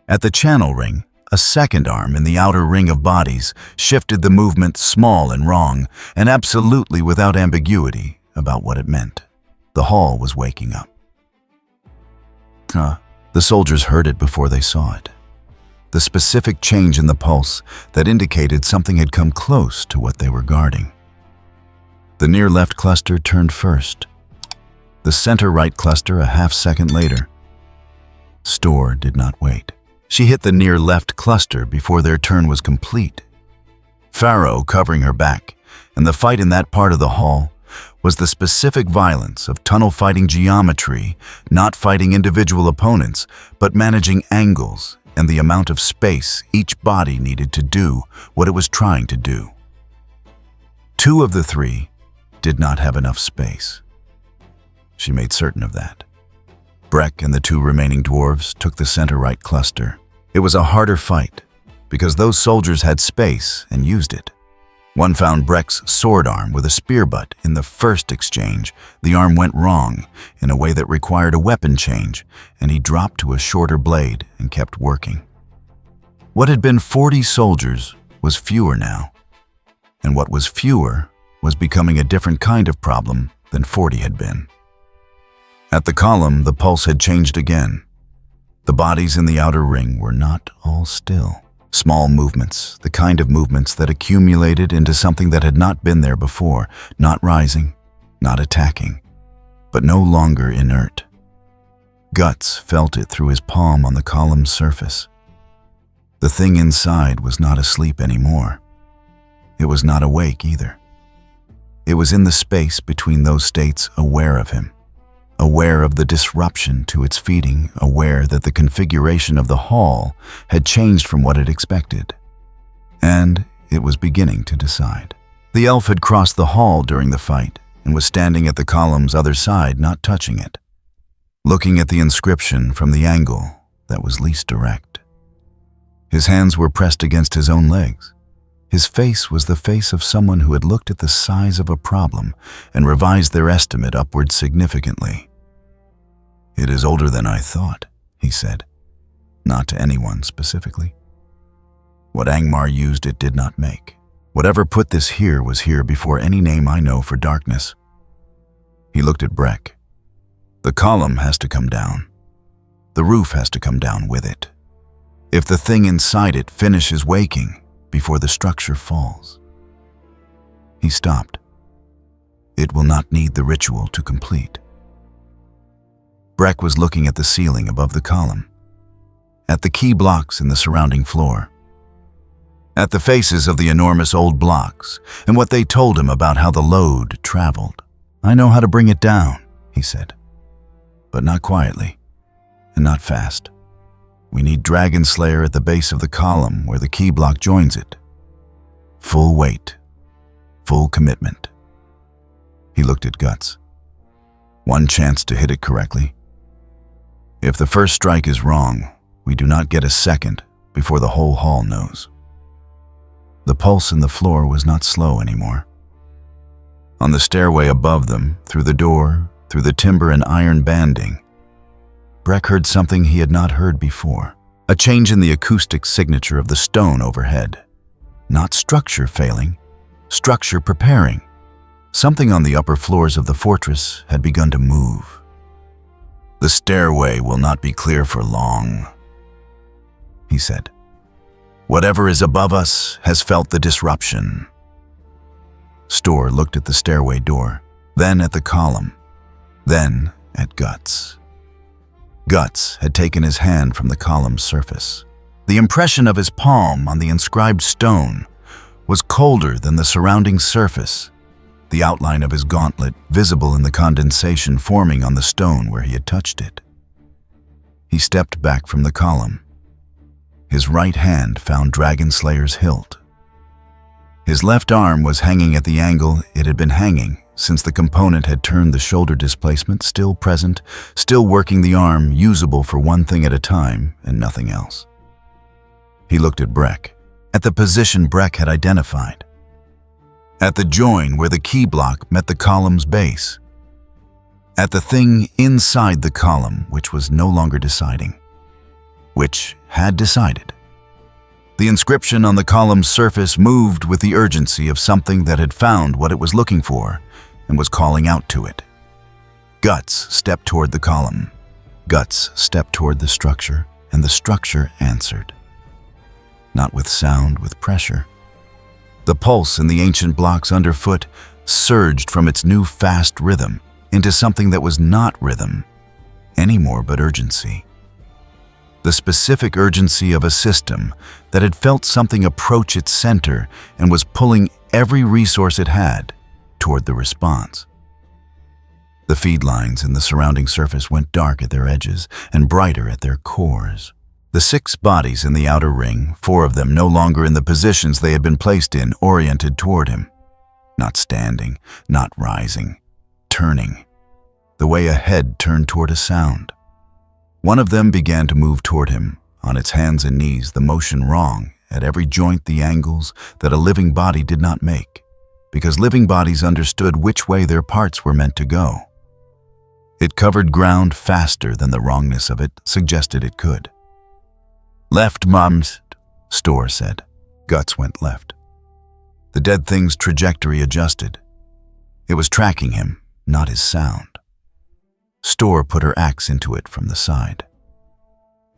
At the channel ring, a second arm in the outer ring of bodies shifted the movement, small and wrong, and absolutely without ambiguity about what it meant. The hall was waking up. The soldiers heard it before they saw it. The specific change in the pulse that indicated something had come close to what they were guarding. The near left cluster turned first. The center right cluster a half second later. Store did not wait. She hit the near left cluster before their turn was complete. Pharaoh covering her back, and the fight in that part of the hall was the specific violence of tunnel fighting geometry, not fighting individual opponents, but managing angles and the amount of space each body needed to do what it was trying to do. Two of the three did not have enough space. She made certain of that. Breck and the two remaining dwarves took the center-right cluster. It was a harder fight, because those soldiers had space and used it. One found Breck's sword arm with a spear butt. In the first exchange, the arm went wrong in a way that required a weapon change, and he dropped to a shorter blade and kept working. What had been 40 soldiers was fewer now, and what was fewer was becoming a different kind of problem than 40 had been. At the column, the pulse had changed again. The bodies in the outer ring were not all still. Small movements, the kind of movements that accumulated into something that had not been there before, not rising, not attacking, but no longer inert. Guts felt it through his palm on the column's surface. The thing inside was not asleep anymore. It was not awake either. It was in the space between those states, aware of him. Aware of the disruption to its feeding, aware that the configuration of the hall had changed from what it expected. And it was beginning to decide. The elf had crossed the hall during the fight and was standing at the column's other side, not touching it, looking at the inscription from the angle that was least direct. His hands were pressed against his own legs. His face was the face of someone who had looked at the size of a problem and revised their estimate upward significantly. "It is older than I thought," he said, not to anyone specifically. "What Angmar used it did not make. Whatever put this here was here before any name I know for darkness." He looked at Breck. "The column has to come down. The roof has to come down with it. If the thing inside it finishes waking before the structure falls." He stopped. "It will not need the ritual to complete." Breck was looking at the ceiling above the column, at the key blocks in the surrounding floor, at the faces of the enormous old blocks and what they told him about how the load traveled. "I know how to bring it down," he said, "but not quietly and not fast. We need Dragon Slayer at the base of the column where the key block joins it. Full weight, full commitment." He looked at Guts. "One chance to hit it correctly. If the first strike is wrong, we do not get a second before the whole hall knows." The pulse in the floor was not slow anymore. On the stairway above them, through the door, through the timber and iron banding, Breck heard something he had not heard before. A change in the acoustic signature of the stone overhead. Not structure failing, structure preparing. Something on the upper floors of the fortress had begun to move. "The stairway will not be clear for long," he said. "Whatever is above us has felt the disruption." Store looked at the stairway door, then at the column, then at Guts. Guts had taken his hand from the column's surface. The impression of his palm on the inscribed stone was colder than the surrounding surface, the outline of his gauntlet visible in the condensation forming on the stone where he had touched it. He stepped back from the column. His right hand found Dragon Slayer's hilt. His left arm was hanging at the angle it had been hanging, since the component had turned the shoulder displacement still present, still working the arm usable for one thing at a time and nothing else. He looked at Breck, at the position Breck had identified, at the join where the key block met the column's base, at the thing inside the column which was no longer deciding, which had decided. The inscription on the column's surface moved with the urgency of something that had found what it was looking for and was calling out to it. Guts stepped toward the column. Guts stepped toward the structure, and the structure answered. Not with sound, with pressure. The pulse in the ancient blocks underfoot surged from its new fast rhythm into something that was not rhythm anymore but urgency. The specific urgency of a system that had felt something approach its center and was pulling every resource it had toward the response. The feed lines in the surrounding surface went dark at their edges and brighter at their cores. The 6 bodies in the outer ring, 4 of them no longer in the positions they had been placed in, oriented toward him. Not standing, not rising, turning, the way a head turned toward a sound. One of them began to move toward him, on its hands and knees, the motion wrong, at every joint the angles that a living body did not make, because living bodies understood which way their parts were meant to go. It covered ground faster than the wrongness of it suggested it could. "Left, mums," Store said. Guts went left. The dead thing's trajectory adjusted. It was tracking him, not his sound. Store put her axe into it from the side.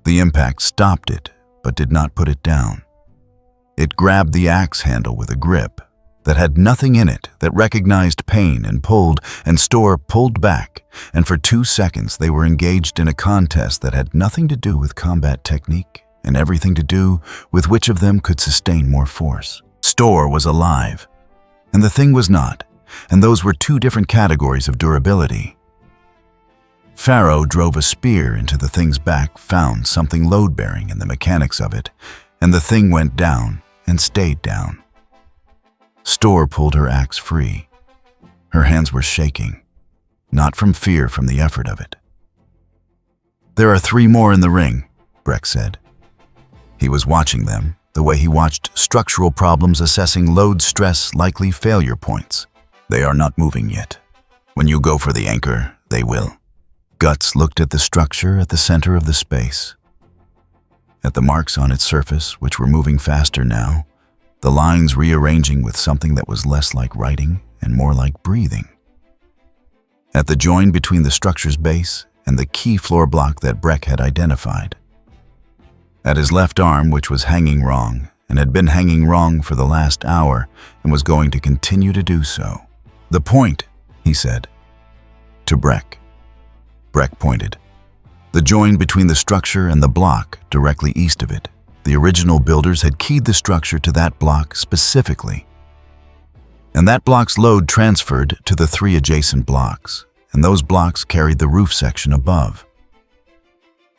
The impact stopped it, but did not put it down. It grabbed the axe handle with a grip that had nothing in it that recognized pain and pulled, and Store pulled back, and for 2 seconds they were engaged in a contest that had nothing to do with combat technique and everything to do with which of them could sustain more force. Store was alive, and the thing was not, and those were 2 different categories of durability. Pharaoh drove a spear into the thing's back, found something load-bearing in the mechanics of it, and the thing went down and stayed down. Store pulled her axe free. Her hands were shaking, not from fear, from the effort of it. "There are 3 more in the ring," Breck said. He was watching them, the way he watched structural problems, assessing load, stress, likely failure points. "They are not moving yet. When you go for the anchor, they will." Guts looked at the structure at the center of the space, at the marks on its surface, which were moving faster now, the lines rearranging with something that was less like writing and more like breathing. At the join between the structure's base and the key floor block that Breck had identified. At his left arm, which was hanging wrong, and had been hanging wrong for the last hour, and was going to continue to do so. "The point," he said, to Breck. Breck pointed. The join between the structure and the block directly east of it. The original builders had keyed the structure to that block specifically. And that block's load transferred to the 3 adjacent blocks, and those blocks carried the roof section above.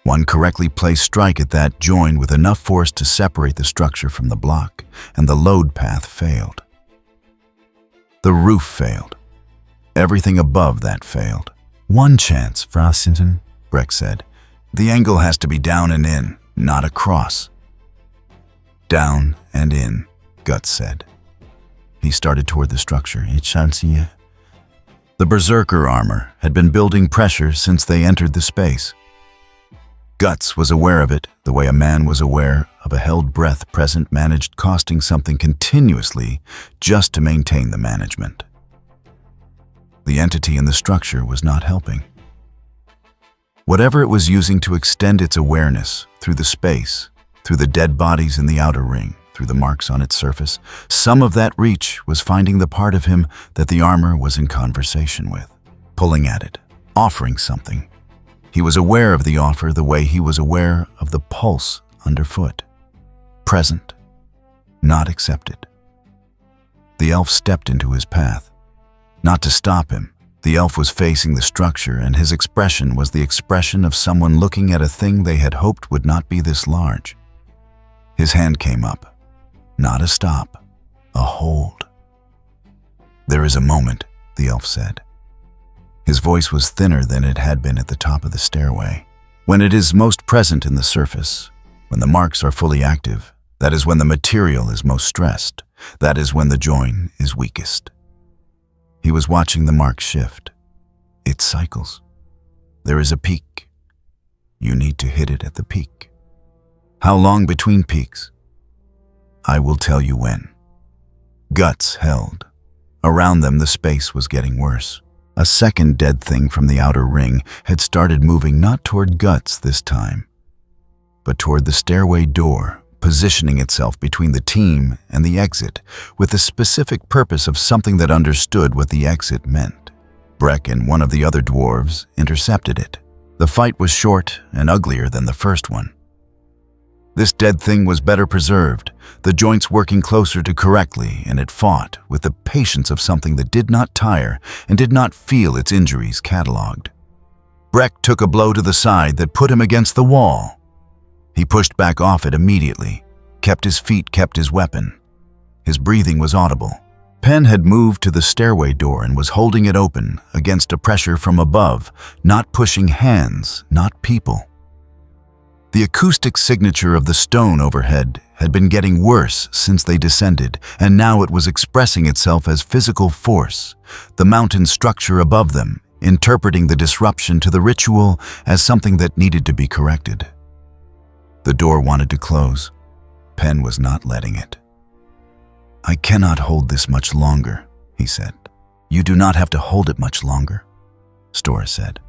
One correctly placed strike at that join with enough force to separate the structure from the block, and the load path failed. The roof failed. Everything above that failed. "One chance, Frostington," Breck said. "The angle has to be down and in, not across." "Down and in," Guts said. He started toward the structure. The Berserker armor had been building pressure since they entered the space. Guts was aware of it, the way a man was aware of a held breath present managed costing something continuously just to maintain the management. The entity in the structure was not helping. Whatever it was using to extend its awareness through the space, through the dead bodies in the outer ring, through the marks on its surface, some of that reach was finding the part of him that the armor was in conversation with, pulling at it, offering something. He was aware of the offer the way he was aware of the pulse underfoot. Present, not accepted. The elf stepped into his path, not to stop him, The elf was facing the structure, and his expression was the expression of someone looking at a thing they had hoped would not be this large. His hand came up. Not a stop, a hold. "There is a moment," the elf said. His voice was thinner than it had been at the top of the stairway. "When it is most present in the surface, when the marks are fully active, that is when the material is most stressed. That is when the join is weakest." He was watching the mark shift. It cycles. There is a peak. You need to hit it at the peak. How long between peaks? I will tell you when. Guts held. Around them, the space was getting worse. A second dead thing from the outer ring had started moving not toward Guts this time, but toward the stairway door, positioning itself between the team and the exit, with the specific purpose of something that understood what the exit meant. Breck and one of the other dwarves intercepted it. The fight was short and uglier than the first one. This dead thing was better preserved, the joints working closer to correctly, and it fought with the patience of something that did not tire and did not feel its injuries catalogued. Breck took a blow to the side that put him against the wall. He pushed back off it immediately, kept his feet, kept his weapon. His breathing was audible. Penn had moved to the stairway door and was holding it open against a pressure from above, not pushing hands, not people. The acoustic signature of the stone overhead had been getting worse since they descended, and now it was expressing itself as physical force, the mountain structure above them, interpreting the disruption to the ritual as something that needed to be corrected. The door wanted to close. Penn was not letting it. "I cannot hold this much longer," he said. "You do not have to hold it much longer," Stora said.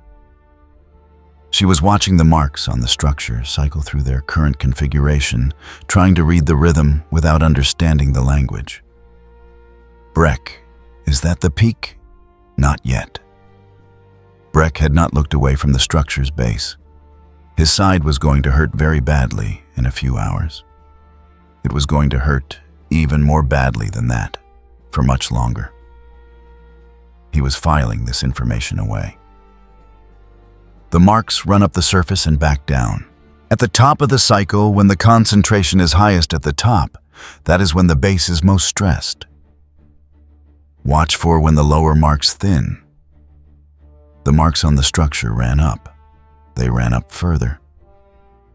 She was watching the marks on the structure cycle through their current configuration, trying to read the rhythm without understanding the language. "Breck, is that the peak?" "Not yet." Breck had not looked away from the structure's base. His side was going to hurt very badly in a few hours. It was going to hurt even more badly than that, for much longer. He was filing this information away. The marks run up the surface and back down. At the top of the cycle, when the concentration is highest at the top, that is when the base is most stressed. Watch for when the lower marks thin. The marks on the structure ran up. They ran up further.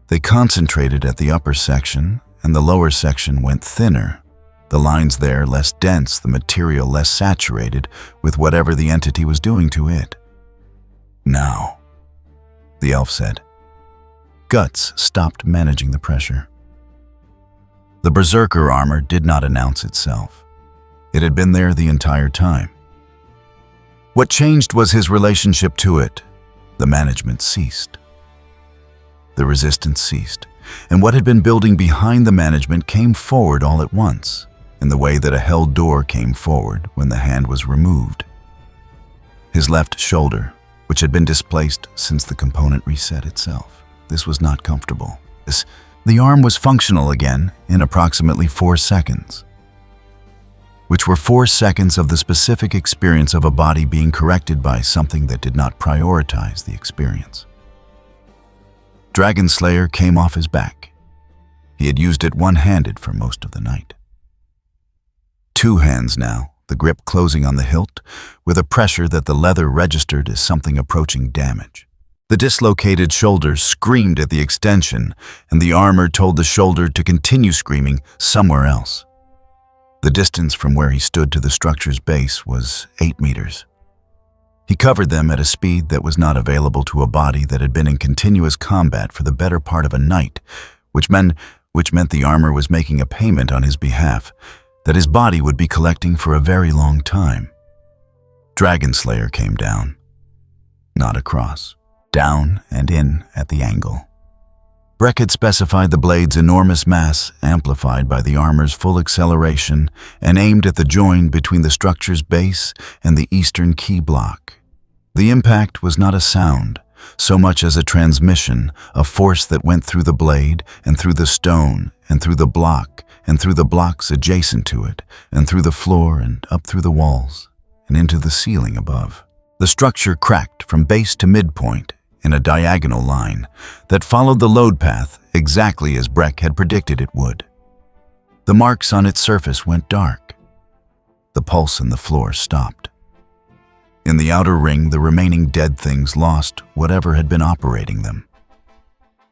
They concentrated at the upper section, and the lower section went thinner. The lines there less dense, the material less saturated with whatever the entity was doing to it. "Now," the elf said. Guts stopped managing the pressure. The berserker armor did not announce itself. It had been there the entire time. What changed was his relationship to it. The management ceased. The resistance ceased, and what had been building behind the management came forward all at once, in the way that a held door came forward when the hand was removed. His left shoulder, which had been displaced since the component reset itself. This was not comfortable. The arm was functional again in approximately 4 seconds, which were 4 seconds of the specific experience of a body being corrected by something that did not prioritize the experience. Dragon Slayer came off his back. He had used it one-handed for most of the night. 2 hands now, the grip closing on the hilt, with a pressure that the leather registered as something approaching damage. The dislocated shoulder screamed at the extension, and the armor told the shoulder to continue screaming somewhere else. The distance from where he stood to the structure's base was 8 meters. He covered them at a speed that was not available to a body that had been in continuous combat for the better part of a night, which meant the armor was making a payment on his behalf, that his body would be collecting for a very long time. Dragon Slayer came down. Not across. Down and in at the angle. Breck had specified the blade's enormous mass amplified by the armor's full acceleration and aimed at the join between the structure's base and the eastern key block. The impact was not a sound, so much as a transmission, a force that went through the blade and through the stone and through the block and through the blocks adjacent to it and through the floor and up through the walls and into the ceiling above. The structure cracked from base to midpoint in a diagonal line that followed the load path exactly as Breck had predicted it would. The marks on its surface went dark. The pulse in the floor stopped. In the outer ring, the remaining dead things lost whatever had been operating them.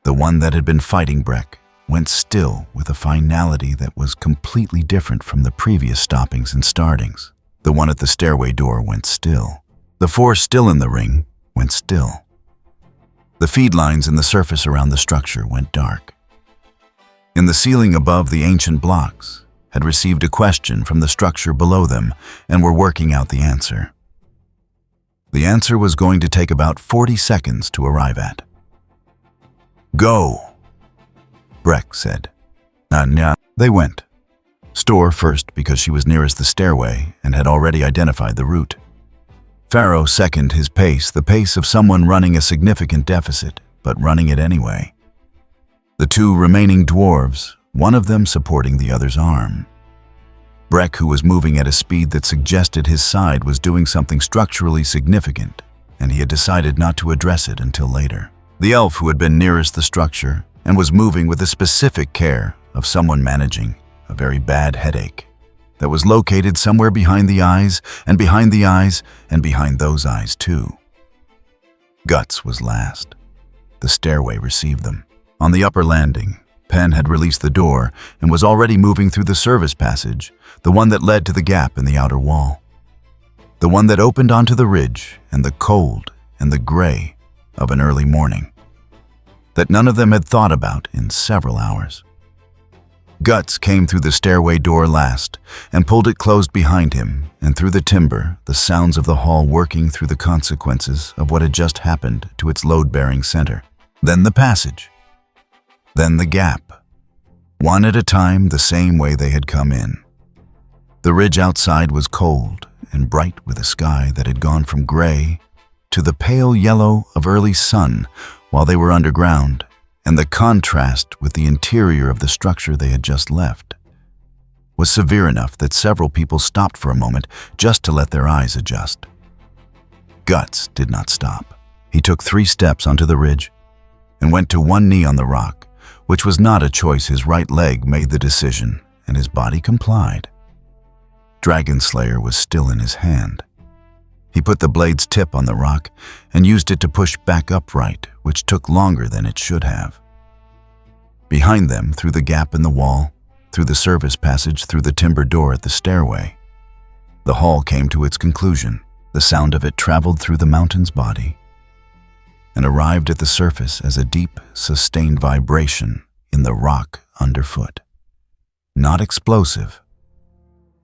The one that had been fighting Breck went still with a finality that was completely different from the previous stoppings and startings. The one at the stairway door went still. The four still in the ring went still. The feed lines in the surface around the structure went dark. In the ceiling above, the ancient blocks had received a question from the structure below them and were working out the answer. The answer was going to take about 40 seconds to arrive at. "Go," Breck said. Nah. They went. Store first because she was nearest the stairway and had already identified the route. Pharaoh second, his pace, the pace of someone running a significant deficit, but running it anyway. The two remaining dwarves, one of them supporting the other's arm. Breck, who was moving at a speed that suggested his side was doing something structurally significant, and he had decided not to address it until later. The elf, who had been nearest the structure and was moving with the specific care of someone managing a very bad headache that was located somewhere behind the eyes and behind the eyes and behind those eyes too. Guts was last. The stairway received them. On the upper landing, Penn had released the door and was already moving through the service passage, the one that led to the gap in the outer wall. The one that opened onto the ridge and the cold and the gray of an early morning that none of them had thought about in several hours. Guts came through the stairway door last and pulled it closed behind him, and through the timber, the sounds of the hall working through the consequences of what had just happened to its load-bearing center. Then the passage. Then the gap. One at a time, the same way they had come in. The ridge outside was cold and bright with a sky that had gone from gray to the pale yellow of early sun while they were underground, and the contrast with the interior of the structure they had just left was severe enough that several people stopped for a moment just to let their eyes adjust. Guts did not stop. He took 3 steps onto the ridge and went to one knee on the rock, which was not a choice. His right leg made the decision, and his body complied. Dragon Slayer was still in his hand. He put the blade's tip on the rock and used it to push back upright, which took longer than it should have. Behind them, through the gap in the wall, through the service passage, through the timber door at the stairway, the hall came to its conclusion. The sound of it traveled through the mountain's body and arrived at the surface as a deep, sustained vibration in the rock underfoot. Not explosive.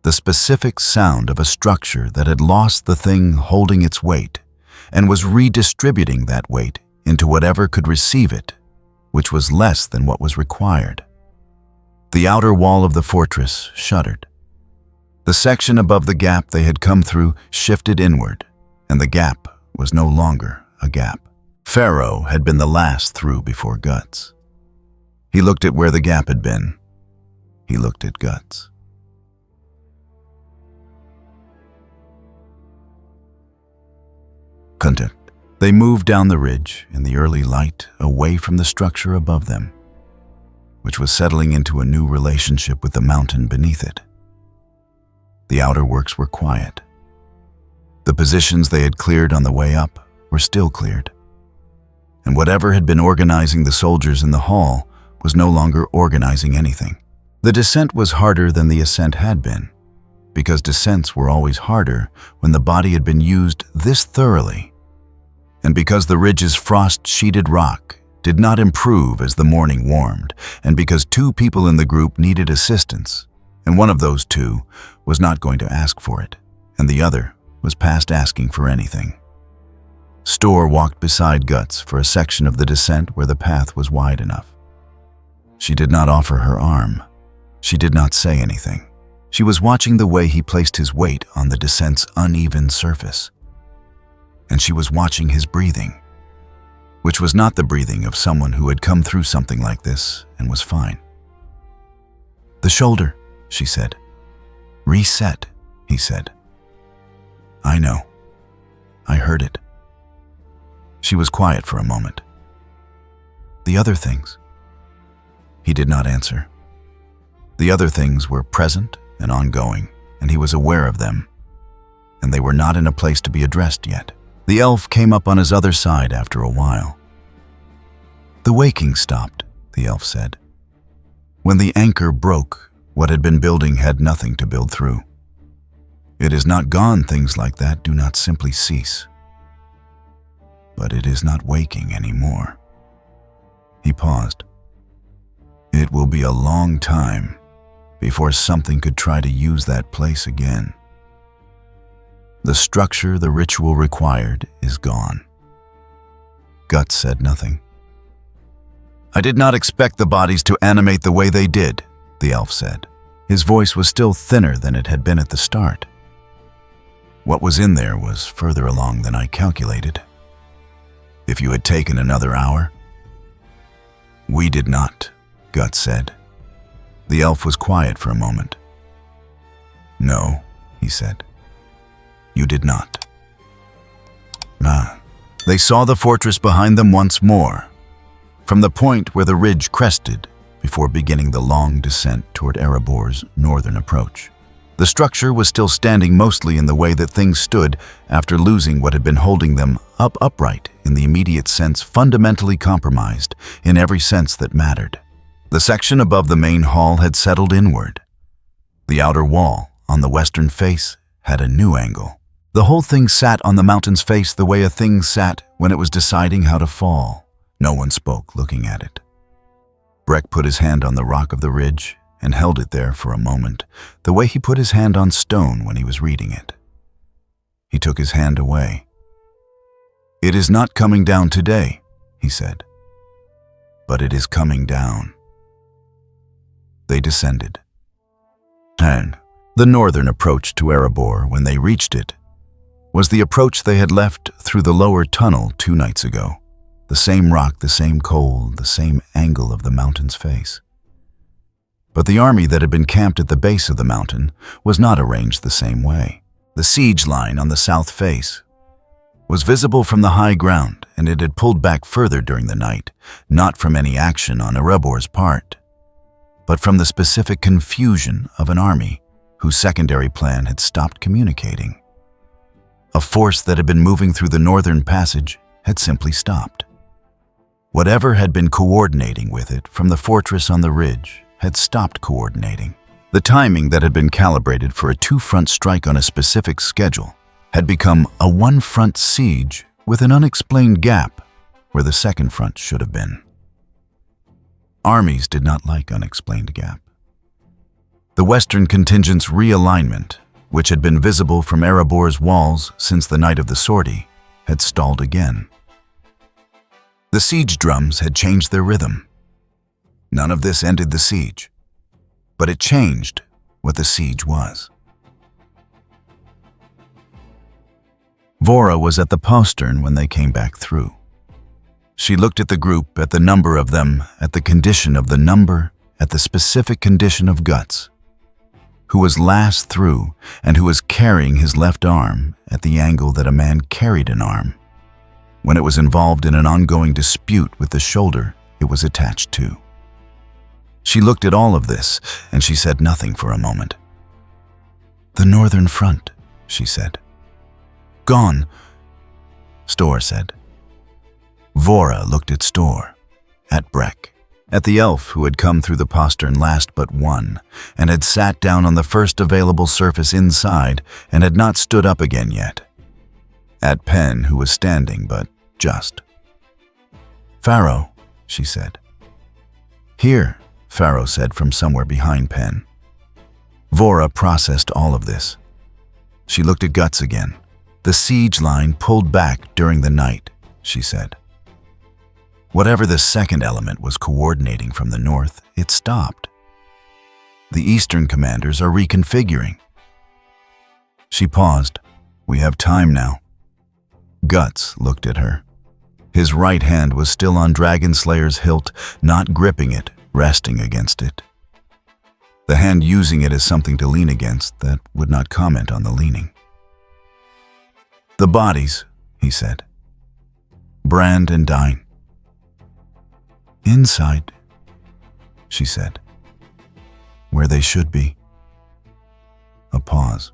The specific sound of a structure that had lost the thing holding its weight and was redistributing that weight into whatever could receive it, which was less than what was required. The outer wall of the fortress shuddered. The section above the gap they had come through shifted inward, and the gap was no longer a gap. Pharaoh had been the last through before Guts. He looked at where the gap had been. He looked at Guts. Content. They moved down the ridge in the early light away from the structure above them, which was settling into a new relationship with the mountain beneath it. The outer works were quiet. The positions they had cleared on the way up were still cleared, and whatever had been organizing the soldiers in the hall was no longer organizing anything. The descent was harder than the ascent had been, because descents were always harder when the body had been used this thoroughly, and because the ridge's frost-sheeted rock did not improve as the morning warmed, and because 2 people in the group needed assistance, and one of those 2 was not going to ask for it, and the other was past asking for anything. Store walked beside Guts for a section of the descent where the path was wide enough. She did not offer her arm. She did not say anything. She was watching the way he placed his weight on the descent's uneven surface. And she was watching his breathing, which was not the breathing of someone who had come through something like this and was fine. "The shoulder," she said. "Reset," he said. "I know. I heard it." She was quiet for a moment. "The other things?" He did not answer. The other things were present and ongoing, and he was aware of them, and they were not in a place to be addressed yet. The elf came up on his other side after a while. "The waking stopped," the elf said. "When the anchor broke, what had been building had nothing to build through. It is not gone, things like that do not simply cease. But it is not waking anymore." He paused. "It will be a long time before something could try to use that place again. The structure the ritual required is gone." Guts said nothing. "I did not expect the bodies to animate the way they did," the elf said. His voice was still thinner than it had been at the start. "What was in there was further along than I calculated. If you had taken another hour—" "We did not," Guts said. The elf was quiet for a moment. "No," he said. "You did not." They saw the fortress behind them once more, from the point where the ridge crested before beginning the long descent toward Erebor's northern approach. The structure was still standing mostly in the way that things stood after losing what had been holding them upright in the immediate sense, fundamentally compromised in every sense that mattered. The section above the main hall had settled inward. The outer wall, on the western face, had a new angle. The whole thing sat on the mountain's face the way a thing sat when it was deciding how to fall. No one spoke, looking at it. Breck put his hand on the rock of the ridge and held it there for a moment, the way he put his hand on stone when he was reading it. He took his hand away. "It is not coming down today," he said, "but it is coming down." They descended. And the northern approach to Erebor, when they reached it, was the approach they had left through the lower tunnel 2 nights ago. The same rock, the same cold, the same angle of the mountain's face. But the army that had been camped at the base of the mountain was not arranged the same way. The siege line on the south face was visible from the high ground, and it had pulled back further during the night, not from any action on Erebor's part, but from the specific confusion of an army whose secondary plan had stopped communicating. A force that had been moving through the northern passage had simply stopped. Whatever had been coordinating with it from the fortress on the ridge had stopped coordinating. The timing that had been calibrated for a 2-front strike on a specific schedule had become a 1-front siege with an unexplained gap where the second front should have been. Armies did not like unexplained gap. The western contingent's realignment, which had been visible from Erebor's walls since the night of the sortie, had stalled again. The siege drums had changed their rhythm. None of this ended the siege, but it changed what the siege was. Vora was at the postern when they came back through. She looked at the group, at the number of them, at the condition of the number, at the specific condition of Guts, who was last through and who was carrying his left arm at the angle that a man carried an arm when it was involved in an ongoing dispute with the shoulder it was attached to. She looked at all of this, and she said nothing for a moment. "The northern front," she said. "Gone," Storr said. Vora looked at Storr, at Breck, at the elf who had come through the postern last but one, and had sat down on the first available surface inside and had not stood up again yet, at Penn, who was standing, but just. "Pharaoh," she said. "Here," Pharaoh said from somewhere behind Penn. Vora processed all of this. She looked at Guts again. "The siege line pulled back during the night," she said. "Whatever the second element was coordinating from the north, it stopped. The eastern commanders are reconfiguring." She paused. "We have time now." Guts looked at her. His right hand was still on Dragon Slayer's hilt, not gripping it, resting against it. The hand using it as something to lean against that would not comment on the leaning. "The bodies," he said. Brand and Dine. Inside, she said. Where they should be. A pause.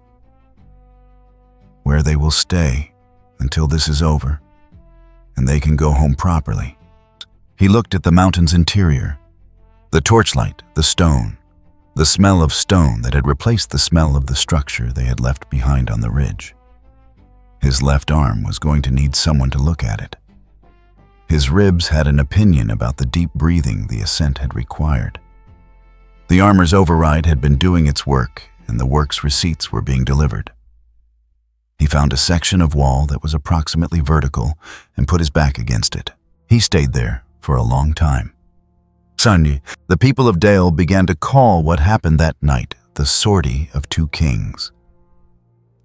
Where they will stay until this is over, and they can go home properly. He looked at the mountain's interior, the torchlight, the stone, the smell of stone that had replaced the smell of the structure they had left behind on the ridge. His left arm was going to need someone to look at it. His ribs had an opinion about the deep breathing the ascent had required. The armor's override had been doing its work, and the work's receipts were being delivered. He found a section of wall that was approximately vertical and put his back against it. He stayed there for a long time. Suddenly, the people of Dale began to call what happened that night the sortie of two kings.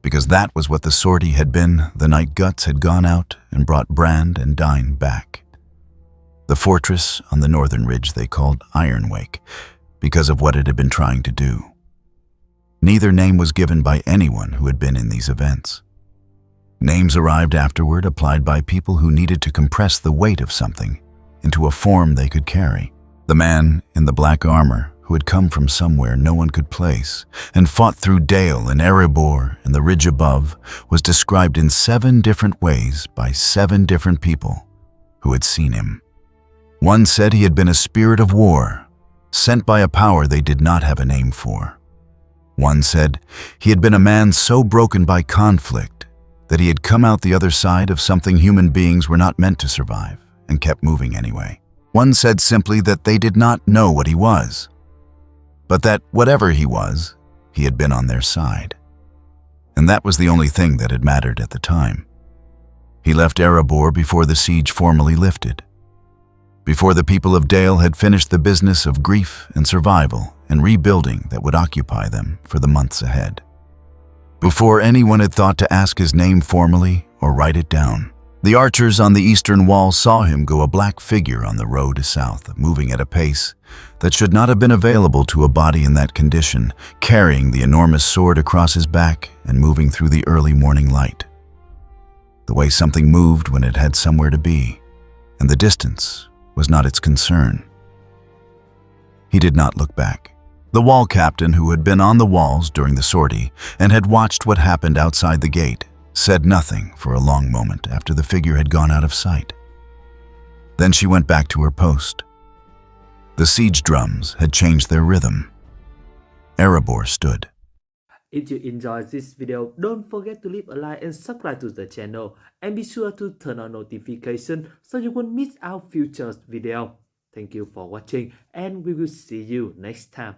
Because that was what the sortie had been the night Guts had gone out and brought Brand and Dine back. The fortress on the northern ridge they called Ironwake, because of what it had been trying to do. Neither name was given by anyone who had been in these events. Names arrived afterward applied by people who needed to compress the weight of something into a form they could carry. The man in the black armor, who had come from somewhere no one could place and fought through Dale and Erebor and the ridge above, was described in 7 different ways by 7 different people who had seen him. One said he had been a spirit of war, sent by a power they did not have a name for. One said he had been a man so broken by conflict that he had come out the other side of something human beings were not meant to survive and kept moving anyway. One said simply that they did not know what he was, but that whatever he was, he had been on their side. And that was the only thing that had mattered at the time. He left Erebor before the siege formally lifted, before the people of Dale had finished the business of grief and survival and rebuilding that would occupy them for the months ahead. Before anyone had thought to ask his name formally or write it down, the archers on the eastern wall saw him go a black figure on the road south, moving at a pace that should not have been available to a body in that condition, carrying the enormous sword across his back and moving through the early morning light. The way something moved when it had somewhere to be, and the distance was not its concern. He did not look back. The wall captain, who had been on the walls during the sortie and had watched what happened outside the gate, said nothing for a long moment after the figure had gone out of sight. Then she went back to her post. The siege drums had changed their rhythm. Erebor stood.
If you enjoyed this video, don't forget to leave a like and subscribe to the channel, and be sure to turn on notifications so you won't miss our future video. Thank you for watching, and we will see you next time.